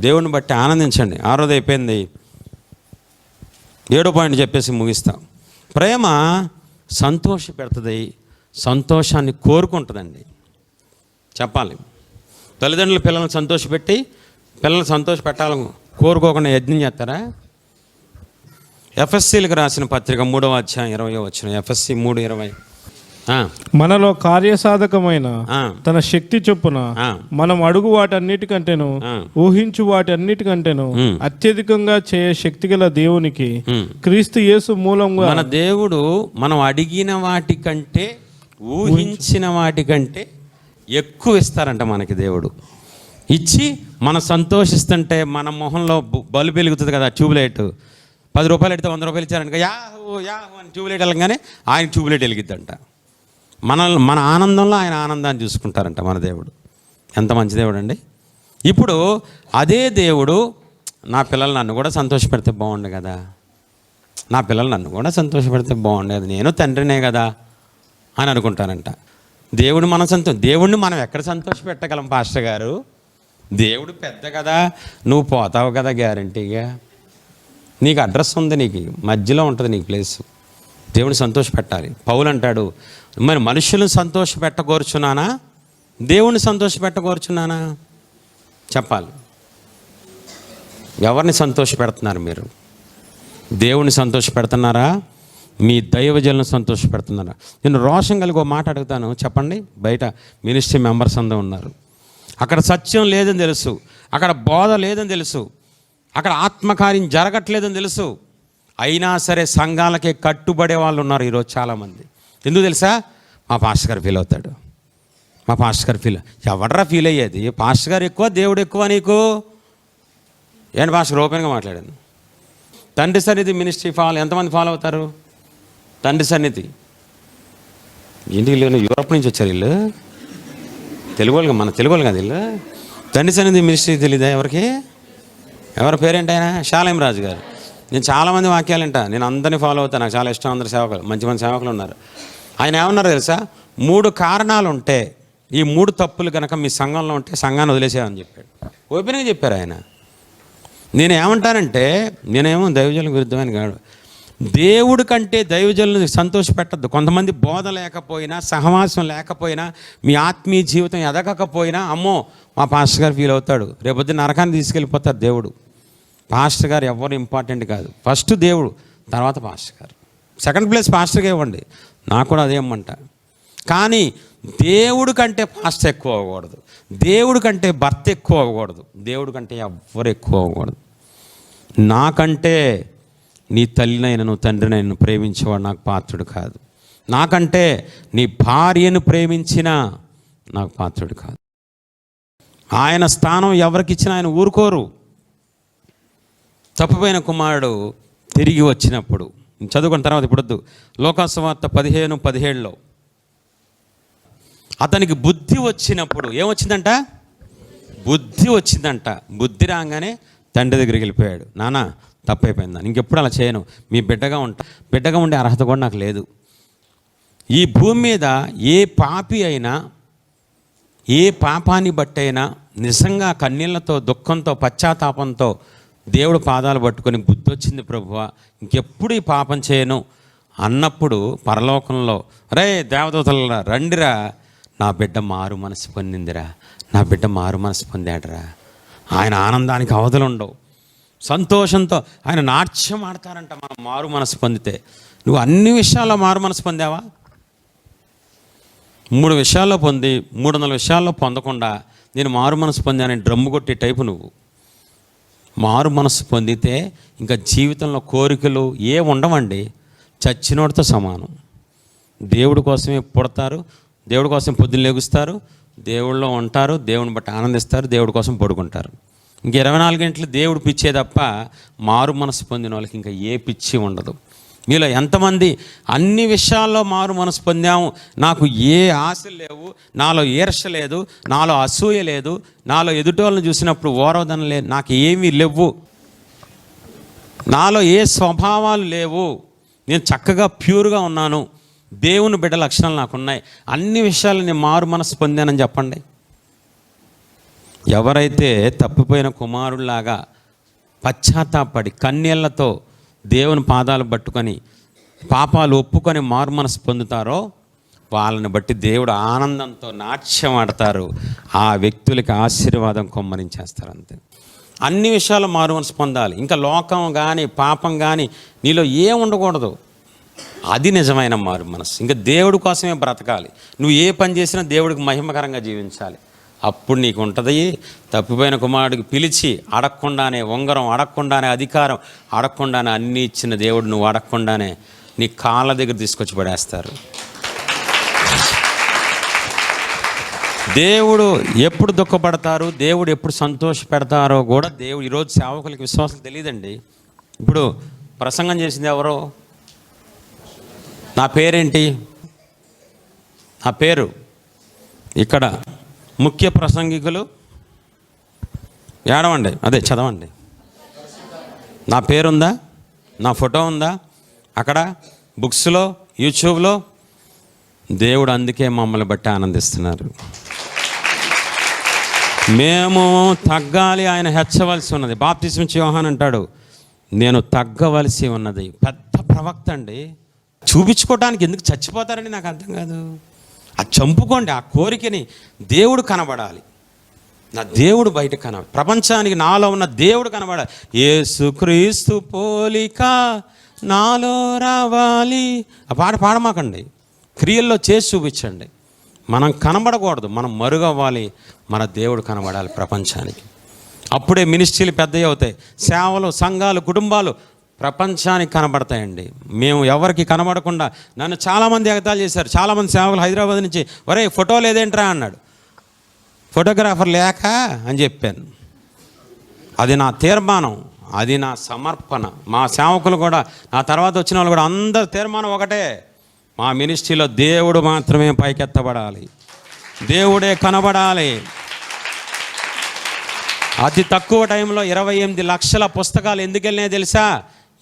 దేవుని బట్టి ఆనందించండి. 6వ అయిపోయింది, 7వ పాయింట్ చెప్పేసి ముగిస్తాం. ప్రేమ సంతోష పెడుతుంది, సంతోషాన్ని కోరుకుంటుందండి. చెప్పాలి, తల్లిదండ్రులు పిల్లల్ని సంతోషపెట్టి పిల్లల్ని సంతోష పెట్టాలని కోరుకోకుండా యజ్ఞం చేస్తారా? ఎఫ్ఎస్సీలకు రాసిన పత్రిక 3వ అధ్యాయం 20వ వచనం. ఎఫ్ఎస్సీ 3:20. మనలో కార్యసాధకమైన తన శక్తి చొప్పున మనం అడుగు వాటన్నిటికంటేను ఊహించు వాటన్నిటికంటేను అత్యధికంగా చేయ శక్తి గల దేవునికి క్రీస్తు యేసు మూలంగా. మన దేవుడు మనం అడిగిన వాటికంటే ఊహించిన వాటికంటే ఎక్కువ ఇస్తారంట మనకి. దేవుడు ఇచ్చి మనం సంతోషిస్తుంటే మన మొహంలో బల్బు వెలుగుతుంది కదా, ట్యూబ్లైట్. 10 రూపాయలు పెడితే 100 రూపాయలు ఇచ్చారనుకో, యాహూ యాహూ అని ట్యూబ్లైట్ వెళ్ళగానే ఆయన ట్యూబ్లైట్ వెలిగిద్దంట. మన ఆనందంలో ఆయన ఆనందాన్ని చూసుకుంటారంట మన దేవుడు. ఎంత మంచి దేవుడు అండి. ఇప్పుడు అదే దేవుడు నా పిల్లలు నన్ను కూడా సంతోషపెడితే బాగుండు కదా, నా పిల్లలు నన్ను కూడా సంతోషపెడితే బాగుండేది, నేను తండ్రినే కదా అని అనుకుంటానంట. దేవుడిని మనం ఎక్కడ సంతోషపెట్టగలం పాస్టర్ గారు? దేవుడు పెద్ద కదా, నువ్వు పోతావు కదా గ్యారంటీగా. నీకు అడ్రస్ ఉంది, నీకు మధ్యలో ఉంటుంది నీకు ప్లేసు. దేవుని సంతోషపెట్టాలి. పౌలు అంటాడు, మరి మనుషులను సంతోషపెట్టగోరుచున్నానా, దేవుని సంతోషపెట్టగోరుచున్నానా? చెప్పాలి. ఎవరిని సంతోషపెడుతున్నారు మీరు? దేవుని సంతోషపెడుతున్నారా? మీ దైవజనులను సంతోషపెడుతున్నారా? నేను రోషం కలిగి ఒక మాట అడుగుతాను, చెప్పండి. బయట మినిస్ట్రీ మెంబర్స్ అందరూ ఉన్నారు. అక్కడ సత్యం లేదని తెలుసు, అక్కడ బోధ లేదని తెలుసు, అక్కడ ఆత్మకార్యం జరగట్లేదని తెలుసు, అయినా సరే సంఘాలకే కట్టుబడే వాళ్ళు ఉన్నారు ఈరోజు చాలామంది. ఎందుకు తెలుసా? మా పాస్టర్ గారు ఫీల్ అవుతాడు, మా పాస్టర్ గారు ఫీల్. ఎవడరా ఫీల్ అయ్యేది? పాస్టర్ గారు ఎక్కువ, దేవుడు ఎక్కువ నీకు? ఏంటి పాస్టర్ ఓపెన్గా మాట్లాడాను. తండ్రి సన్నిధి మినిస్ట్రీ ఎంతమంది ఫాలో అవుతారు? తండ్రి సన్నిధి ఏంటి? వీళ్ళు యూరోప్ నుంచి వచ్చారు, వీళ్ళు తెలుగు వాళ్ళు, మన తెలుగు వాళ్ళు కాదు వీళ్ళు. తండ్రి సన్నిధి మినిస్ట్రీ తెలీదా ఎవరికి? ఎవరి పేరేంటి ఆయన? షాలేం రాజు గారు. నేను చాలామంది వాక్యాలు వింటా, నేను అందరినీ ఫాలో అవుతాను, నాకు చాలా ఇష్టం. అందరు సేవకులు, మంచి మంచి సేవకులు ఉన్నారు. ఆయన ఏమన్నారు తెలుసా? 3 కారణాలు ఉంటే, ఈ 3 తప్పులు కనుక మీ సంఘంలో ఉంటే సంఘాన్ని వదిలేసేయని చెప్పాడు. ఓపెన్గా చెప్పారు ఆయన. నేనేమంటానంటే, నేనేమో దైవజనులకు విరుద్ధమని కాదు, దేవుడి కంటే దైవజనులను సంతోషపెట్టద్దు. కొంతమంది బోధ లేకపోయినా, సహవాసం లేకపోయినా, మీ ఆత్మీయ జీవితం ఎదగకపోయినా, అమ్మో మా పాస్టర్ గారు ఫీల్ అవుతాడు, రేపొద్దు నరకాన్ని తీసుకెళ్ళిపోతారు. దేవుడు, పాస్టర్ గారు ఎవరు ఇంపార్టెంట్ కాదు. ఫస్ట్ దేవుడు, తర్వాత పాస్టర్ గారు. సెకండ్ ప్లేస్ పాస్టర్గా ఇవ్వండి, నాకు కూడా అదే ఇమ్మంట. కానీ దేవుడి కంటే పాస్టర్ ఎక్కువ అవ్వకూడదు, దేవుడి కంటే భర్త ఎక్కువ అవ్వకూడదు, దేవుడి కంటే ఎవ్వరు ఎక్కువ అవ్వకూడదు. నాకంటే నీ తల్లినైనను తండ్రినైనా ప్రేమించేవాడు నాకు పాత్రుడు కాదు, నాకంటే నీ భార్యను ప్రేమించినా నాకు పాత్రుడు కాదు. ఆయన స్థానం ఎవరికి ఇచ్చినా ఆయన ఊరుకోరు. తప్పిపోయిన కుమారుడు తిరిగి వచ్చినప్పుడు, చదువుకున్న తర్వాత ఇప్పుడొద్దు, లోకాసువార్త 15:17లో అతనికి బుద్ధి వచ్చినప్పుడు ఏమొచ్చిందంట? బుద్ధి వచ్చిందంట. బుద్ధి రాగానే తండ్రి దగ్గరికి వెళ్ళిపోయాడు. నాన్న తప్పైపోయిందా, ఇంకెప్పుడు అలా చేయను, మీ బిడ్డగా ఉండే అర్హత కూడా నాకు లేదు. ఈ భూమి మీద ఏ పాపి అయినా, ఏ పాపాన్ని బట్టి అయినా నిజంగా కన్నీళ్లతో, దుఃఖంతో, పశ్చాత్తాపంతో దేవుడు పాదాలు పట్టుకొని బుద్ధి వచ్చింది ప్రభువా, ఇంకెప్పుడు ఈ పాపం చేయను అన్నప్పుడు పరలోకంలో, రే దేవదూతలరా రండిరా, నా బిడ్డ మారు మనసు పొందిందిరా, నా బిడ్డ మారు మనసు పొందాడరా. ఆయన ఆనందానికి అవధులుండవు. సంతోషంతో ఆయన నాట్యం ఆడతారంట. మనం మారు మనసు పొందితే. నువ్వు అన్ని విషయాల్లో మారు మనసు పొందావా? 3 విషయాల్లో పొంది 300 విషయాల్లో పొందకుండా నేను మారు మనసు పొందానని డ్రమ్ము కొట్టే టైపు నువ్వు. మారు మనసు పొందితే ఇంకా జీవితంలో కోరికలు ఏ ఉండవండి, చచ్చినోడితో సమానం. దేవుడి కోసమే పుడతారు, దేవుడి కోసం పొద్దున్న లేగుస్తారు, దేవుళ్ళో ఉంటారు, దేవుని బట్టి ఆనందిస్తారు, దేవుడి కోసం పడుకుంటారు. ఇంక 24 గంటలు దేవుడు పిచ్చే తప్ప మారు మనసు పొందిన వాళ్ళకి ఇంకా ఏ పిచ్చి ఉండదు. మీలో ఎంతమంది అన్ని విషయాల్లో మారు మనసు పొందాము, నాకు ఏ ఆశలు లేవు, నాలో ఈర్ష లేదు, నాలో అసూయ లేదు, నాలో ఎదుటోళ్ళని చూసినప్పుడు ఓరవదనం లేదు, నాకు ఏమీ లేవు, నాలో ఏ స్వభావాలు లేవు, నేను చక్కగా ప్యూర్గా ఉన్నాను, దేవుని బిడ్డ లక్షణాలు నాకున్నాయి, అన్ని విషయాలు నేను మారు మనసు పొందానని చెప్పండి. ఎవరైతే తప్పిపోయిన కుమారుడిలాగా పశ్చాత్తాపడి కన్నీళ్లతో దేవుని పాదాలు పట్టుకొని పాపాలు ఒప్పుకొని మారు మనసు పొందుతారో వాళ్ళని బట్టి దేవుడు ఆనందంతో నాట్యం ఆడతారు. ఆ వ్యక్తులకి ఆశీర్వాదం కొమ్మరించేస్తారు. అంతే. అన్ని విషయాలు మారు మనసు పొందాలి. ఇంకా లోకం కానీ పాపం కానీ నీలో ఏం ఉండకూడదు. అది నిజమైన మారు మనసు. ఇంకా దేవుడి కోసమే బ్రతకాలి. నువ్వు ఏ పని చేసినా దేవుడికి మహిమకరంగా జీవించాలి. అప్పుడు నీకు ఉంటుంది. తప్పిపోయిన కుమారుడికి పిలిచి అడగకుండానే ఉంగరం, అడగకుండానే అధికారం, అడగకుండానే అన్నీ ఇచ్చిన దేవుడు నువ్వు అడగకుండానే నీ కాళ్ళ దగ్గర తీసుకొచ్చి పడేస్తారు. దేవుడు ఎప్పుడు దుఃఖపడతారు, దేవుడు ఎప్పుడు సంతోష పెడతారో కూడా దేవుడు ఈరోజు సేవకులకి విశ్వాసం తెలియదండి. ఇప్పుడు ప్రసంగం చేసింది ఎవరో? నా పేరేంటి? నా పేరు ఇక్కడ ముఖ్య ప్రసంగికులు ఏడవండి, అదే చదవండి. నా పేరుందా? నా ఫోటో ఉందా అక్కడ బుక్స్లో, యూట్యూబ్లో? దేవుడు అందుకే మమ్మల్ని బట్టి ఆనందిస్తున్నారు. మేము తగ్గాలి, ఆయన హెచ్చవలసి ఉన్నది. బాప్తిస్మ ఇచ్చే యోహాను అంటాడు, నేను తగ్గవలసి ఉన్నది. పెద్ద ప్రవక్త అండి. చూపించుకోవడానికి ఎందుకు చచ్చిపోతారని నాకు అర్థం కాదు. అది చంపుకోండి. ఆ కోరికని దేవుడు కనబడాలి. నా దేవుడు బయట కనబడాలి. ప్రపంచానికి నాలో ఉన్న దేవుడు కనబడాలి. యేసుక్రీస్తు పోలిక నాలో రావాలి. ఆ పాట పాడమాకండి, క్రియల్లో చేసి చూపించండి. మనం కనబడకూడదు, మనం మరుగవ్వాలి. మన దేవుడు కనబడాలి ప్రపంచానికి. అప్పుడే మినిస్ట్రీలు పెద్దవి అవుతాయి. సేవలు, సంఘాలు, కుటుంబాలు ప్రపంచానికి కనబడతాయండి. మేము ఎవరికి కనబడకుండా నన్ను చాలామంది ఎగతాళి చేశారు. చాలామంది సేవకులు హైదరాబాద్ నుంచి, ఒరే ఫోటో లేదేంట్రా అన్నాడు. ఫోటోగ్రాఫర్ లేక అని చెప్పాను. అది నా తీర్మానం, అది నా సమర్పణ. మా సేవకులు కూడా, నా తర్వాత వచ్చిన వాళ్ళు కూడా అందరు తీర్మానం ఒకటే, మా మినిస్ట్రీలో దేవుడు మాత్రమే పైకెత్తబడాలి, దేవుడే కనబడాలి. అతి తక్కువ టైంలో 28 లక్షల పుస్తకాలు ఎందుకు వెళ్ళినాయో తెలుసా?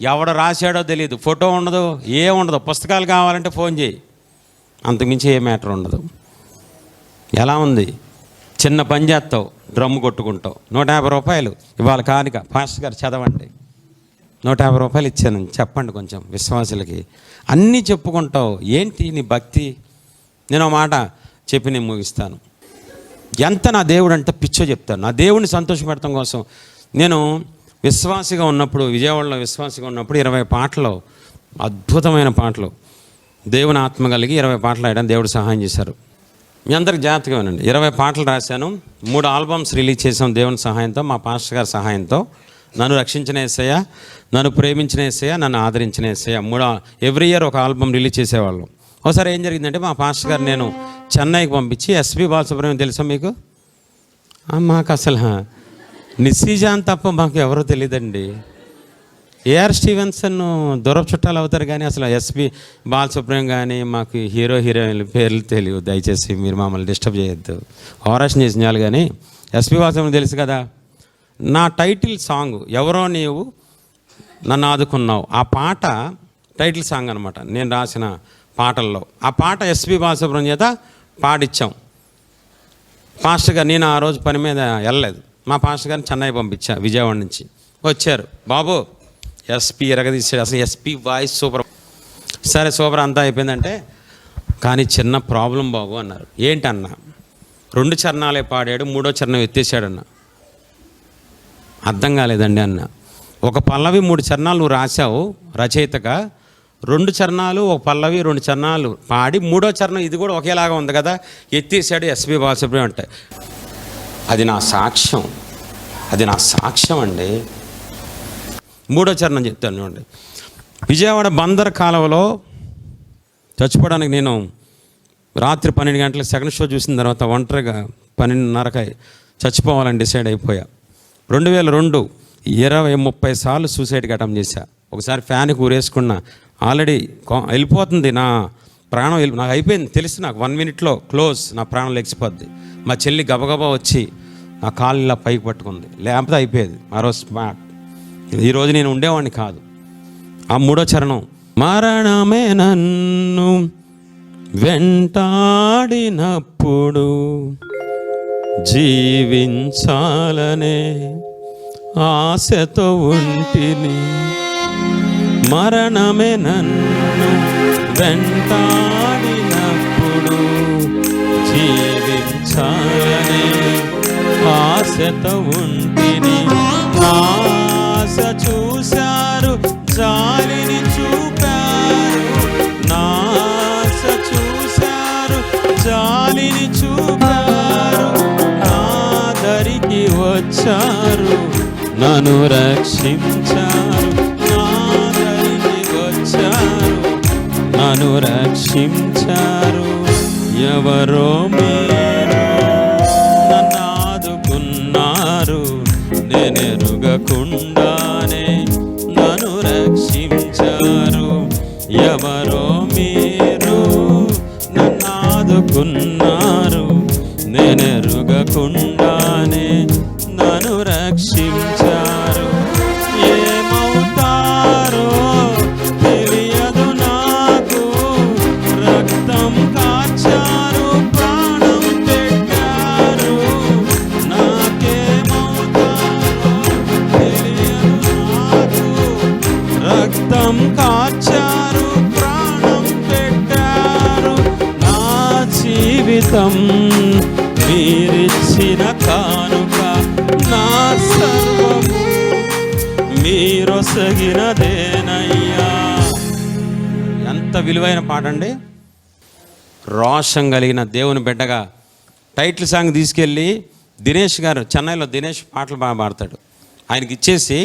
ఎవడు రాశాడో తెలియదు, ఫోటో ఉండదు, ఉండదు. పుస్తకాలు కావాలంటే ఫోన్ చేయి, అంతకుమించి ఏ మ్యాటర్ ఉండదు. ఎలా ఉంది? చిన్న పని చేస్తావు, డ్రమ్ము కొట్టుకుంటావు. 150 రూపాయలు ఇవాళ కానిక, పాస్టర్ గారు చదవండి, 150 రూపాయలు ఇచ్చాను, చెప్పండి కొంచెం విశ్వాసులకి. అన్నీ చెప్పుకుంటావు. ఏంటి నీ భక్తి? నేను మాట చెప్పి నేను ముగిస్తాను. ఎంత నా దేవుడు అంటే పిచ్చో చెప్తాను. నా దేవుడిని సంతోషపెడతాం కోసం నేను విశ్వాసిగా ఉన్నప్పుడు, విజయవాడలో విశ్వాసిగా ఉన్నప్పుడు 20 పాటలు, అద్భుతమైన పాటలు, దేవుని ఆత్మ కలిగి 20 పాటలు రాయడానికి దేవుడు సహాయం చేశారు. మీ అందరికి జాగ్రత్తగా వినండి. 20 పాటలు రాశాను, 3 ఆల్బమ్స్ రిలీజ్ చేసాం దేవుని సహాయంతో, మా పాస్టర్ గారి సహాయంతో. నన్ను రక్షించిన యేసయ్య, నన్ను ప్రేమించిన యేసయ్య, నన్ను ఆదరించిన యేసయ్య, ఎవ్రీ ఇయర్ ఒక ఆల్బమ్ రిలీజ్ చేసేవాళ్ళం. ఒకసారి ఏం జరిగిందంటే, మా పాస్టర్ గారు నేను చెన్నైకి పంపించి, ఎస్పి బాలసుబ్రహ్మణ్యం తెలుసా మీకు? మాకు అసలు నిస్సీజాన్ తప్ప మాకు ఎవరో తెలియదండి. ఏఆర్ స్టీవెన్సన్ దూరపు చుట్టాలు అవుతారు, కానీ అసలు ఎస్పి బాలసుబ్రహ్మణ్యం కానీ మాకు హీరోయిన్ల పేర్లు తెలియదు. దయచేసి మీరు మమ్మల్ని డిస్టర్బ్ చేయొద్దు, ఆపరేషన్ చేసినాలు. కానీ ఎస్పి బాలసుబ్రహ్మణ్యం తెలుసు కదా. నా టైటిల్ సాంగ్ ఎవరో నీవు నన్ను ఆదుకున్నావు, ఆ పాట టైటిల్ సాంగ్ అనమాట నేను రాసిన పాటల్లో. ఆ పాట ఎస్పి బాలసుబ్రహ్మణ్యం చేత పాడిచ్చాం. పాస్టర్ గారు, నేను ఆ రోజు పని మీద వెళ్ళలేదు, మా పాస్టర్ గారిని చెన్నై పంపించా, విజయవాడ నుంచి. వచ్చారు, బాబు ఎస్పి ఎరగదీసాడు, అసలు ఎస్పి వాయిస్ సూపర్. సరే సూపర్ అంతా అయిపోయిందంటే, కానీ చిన్న ప్రాబ్లం బాబు అన్నారు. ఏంటన్నా? 2 చరణాలే పాడాడు, 3వ చరణం ఎత్తేసాడన్న. అర్థం కాలేదండి అన్న. ఒక పల్లవి 3 చరణాలు నువ్వు రాశావు రచయితగా, 2 చరణాలు ఒక పల్లవి 2 చరణాలు పాడి 3వ చరణం ఇది కూడా ఒకేలాగా ఉంది కదా, ఎత్తేసాడు ఎస్పి బాలసుబ్రహ్మణ్యం అంటే. అది నా సాక్ష్యం, అది నా సాక్ష్యం అండి. 3వ చరణం చెప్తాను చూడండి. విజయవాడ బందర్ కాలువలో చచ్చిపోవడానికి నేను రాత్రి 12 గంటలకు సెకండ్ షో చూసిన తర్వాత ఒంటరిగా 12:30కి చచ్చిపోవాలని డిసైడ్ అయిపోయా. 2002 20-30 సార్లు సూసైడ్కి అటెంప్ట్ చేశా. ఒకసారి ఫ్యాన్కి ఊరేసుకున్నా, ఆల్రెడీ వెళ్ళిపోతుంది నా ప్రాణం, నాకు అయిపోయింది తెలుసు, నాకు 1 మినిట్లో క్లోజ్, నా ప్రాణం లెగిసిపోద్ది. మా చెల్లి గబగబా వచ్చి నా కాళ్ళు ఇలా పైకి పట్టుకుంది, లేకపోతే అయిపోయేది ఆ రోజు స్మార్ట్. ఈరోజు నేను ఉండేవాడిని కాదు. ఆ 3వ చరణం, మరణమే నన్ను వెంటాడినప్పుడు జీవించాలనే ఆశతో ఉంటిని, మరణమే నన్ను వెంటాడినప్పుడు జీవించాలనే ఆశతో ఉంటిని. ఆశ చూశారు, జాలిని చూపారు, నాశ చూశారు, జాలిని చూపారు, నా దరికి వచ్చారు, నన్ను రక్షించారు, నా దరికి వచ్చారు, నన్ను రక్షించారు. ఎవరో మీరు నన్ను ఆదుకున్నారు, నేనెరుగకుండానే నన్ను రక్షించారు. ఎవరో మీరు నన్ను ఆదుకున్నారు, నేనెరుగకుండానే నన్ను రక్షించారు. ఏమవుతారో తెలియదు నాకు, రక్తం కార్చారు, ప్రాణం పెట్టారు, నాకేమవుతారో తెలియదు నాకు, రక్తం కార్చారు, ప్రాణం పెట్టారు. నా జీవితం మీరిచ్చిన కానుక, నా సర్వము మీరొసగినదేనయ్యా. ఎంత విలువైన పాట అండి. రోషం కలిగిన దేవుని బిడ్డగా టైటిల్ సాంగ్ తీసుకెళ్ళి దినేష్ గారు, చెన్నైలో దినేష్ పాటలు బాగా పాడతాడు, ఆయనకి ఇచ్చేసి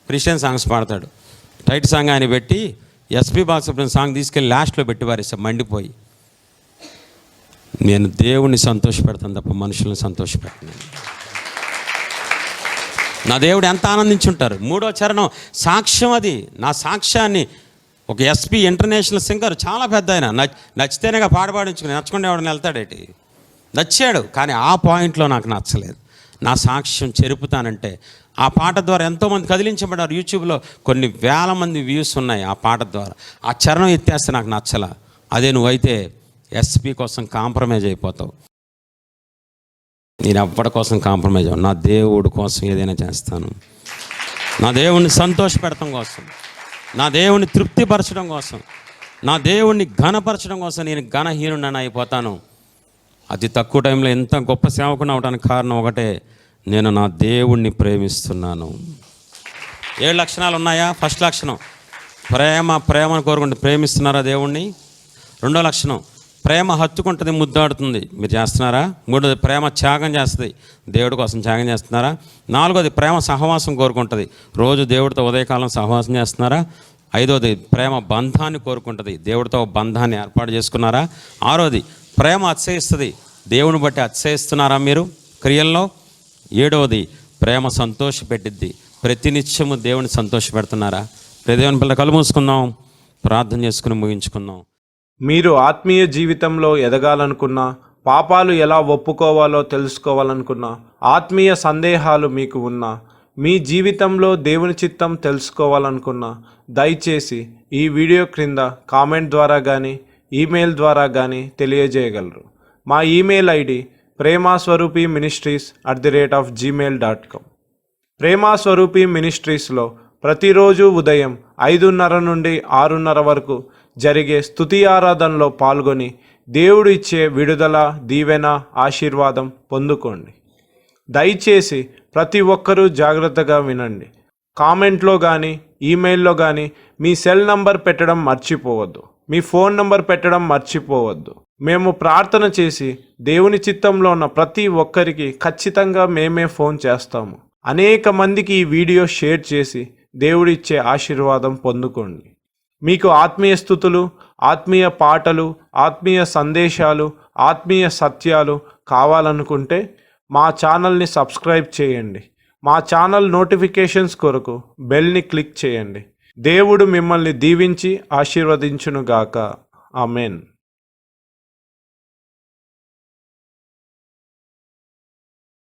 క్రిస్టియన్ సాంగ్స్ పాడతాడు. టైట్ సాంగ్ ఆయన పెట్టి ఎస్పీ బాలసుబ్రహ్మణ్యం సాంగ్ తీసుకెళ్ళి లాస్ట్లో పెట్టి వారేసాం మండిపోయి. నేను దేవుణ్ణి సంతోషపెడతాను తప్ప మనుషులను సంతోషపెడతాను. నా దేవుడు ఎంత ఆనందించుంటారు. 3వ చరణం సాక్ష్యం, అది నా సాక్ష్యాన్ని ఒక ఎస్పీ ఇంటర్నేషనల్ సింగర్, చాలా పెద్ద ఆయన, నచ్చితేనేగా పాడించుకుని, నచ్చకుండా ఎవడని వెళ్తాడేటి, నచ్చాడు. కానీ ఆ పాయింట్లో నాకు నచ్చలేదు. నా సాక్ష్యం చెరుపుతానంటే ఆ పాట ద్వారా ఎంతోమంది కదిలించబడ్డారు. యూట్యూబ్లో కొన్ని వేల మంది వ్యూస్ ఉన్నాయి ఆ పాట ద్వారా. ఆ చరణం ఎత్తేస్తే నాకు నచ్చలా. అదే నువ్వైతే ఎస్పీ కోసం కాంప్రమైజ్ అయిపోతావు. నేను ఎవ్వడి కోసం కాంప్రమైజ్ అవ్వను. నా దేవుడు కోసం ఏదైనా చేస్తాను. నా దేవుణ్ణి సంతోషపెడటం కోసం, నా దేవుణ్ణి తృప్తిపరచడం కోసం, నా దేవుణ్ణి ఘనపరచడం కోసం నేను ఘనహీనుడని అయిపోతాను. అతి తక్కువ టైంలో ఎంత గొప్ప సేవకుని అవడానికి కారణం ఒకటే, నేను నా దేవుణ్ణి ప్రేమిస్తున్నాను. 7 లక్షణాలు ఉన్నాయా? ఫస్ట్ లక్షణం ప్రేమను కోరుకుంటే ప్రేమిస్తున్నారా దేవుణ్ణి? 2వ లక్షణం ప్రేమ హత్తుకుంటుంది, ముద్దాడుతుంది. మీరు చేస్తున్నారా? 3వది ప్రేమ త్యాగం చేస్తుంది, దేవుడి కోసం త్యాగం చేస్తున్నారా? 4వది ప్రేమ సహవాసం కోరుకుంటుంది, రోజు దేవుడితో ఉదయకాలం సహవాసం చేస్తున్నారా? 5వది ప్రేమ బంధాన్ని కోరుకుంటుంది, దేవుడితో బంధాన్ని ఏర్పాటు చేసుకున్నారా? 6వది ప్రేమ అతిశయిస్తుంది, దేవుని బట్టి అతిశయిస్తున్నారా మీరు క్రియల్లో? 7వది ప్రేమ సంతోషపెట్టిద్ది, ప్రతినిత్యము దేవుని సంతోషపెడుతున్నారా? దేవుని పిల్ల కళ్ళు మూసుకుందాం, ప్రార్థన చేసుకుని ముగించుకుందాం. మీరు ఆత్మీయ జీవితంలో ఎదగాలనుకున్నా, పాపాలు ఎలా ఒప్పుకోవాలో తెలుసుకోవాలనుకున్నా, ఆత్మీయ సందేహాలు మీకు ఉన్నా, మీ జీవితంలో దేవుని చిత్తం తెలుసుకోవాలనుకున్నా, దయచేసి ఈ వీడియో క్రింద కామెంట్ ద్వారా కానీ ఈమెయిల్ ద్వారా కానీ తెలియజేయగలరు. మా ఈమెయిల్ ఐడి premaswarupiministries@gmail.com. ప్రేమాస్వరూపి మినిస్ట్రీస్లో ప్రతిరోజు ఉదయం 5:30 నుండి 6:30 వరకు జరిగే స్తుతి ఆరాధనలో పాల్గొని దేవుడు ఇచ్చే విడుదల, దీవెన, ఆశీర్వాదం పొందుకోండి. దయచేసి ప్రతి ఒక్కరూ జాగ్రత్తగా వినండి. కామెంట్లో కానీ ఈమెయిల్లో కానీ మీ సెల్ నంబర్ పెట్టడం మర్చిపోవద్దు, మీ ఫోన్ నంబర్ పెట్టడం మర్చిపోవద్దు. మేము ప్రార్థన చేసి దేవుని చిత్తంలో ఉన్న ప్రతి ఒక్కరికి ఖచ్చితంగా మేమే ఫోన్ చేస్తాము. అనేక మందికి ఈ వీడియో షేర్ చేసి దేవుడిచ్చే ఆశీర్వాదం పొందుకోండి. మీకు ఆత్మీయ స్తుతులు, ఆత్మీయ పాటలు, ఆత్మీయ సందేశాలు, ఆత్మీయ సత్యాలు కావాలనుకుంటే మా ఛానల్ని సబ్స్క్రైబ్ చేయండి. మా ఛానల్ నోటిఫికేషన్స్ కొరకు బెల్ని క్లిక్ చేయండి. దేవుడు మిమ్మల్ని దీవించి ఆశీర్వదించునుగాక. ఆమెన్.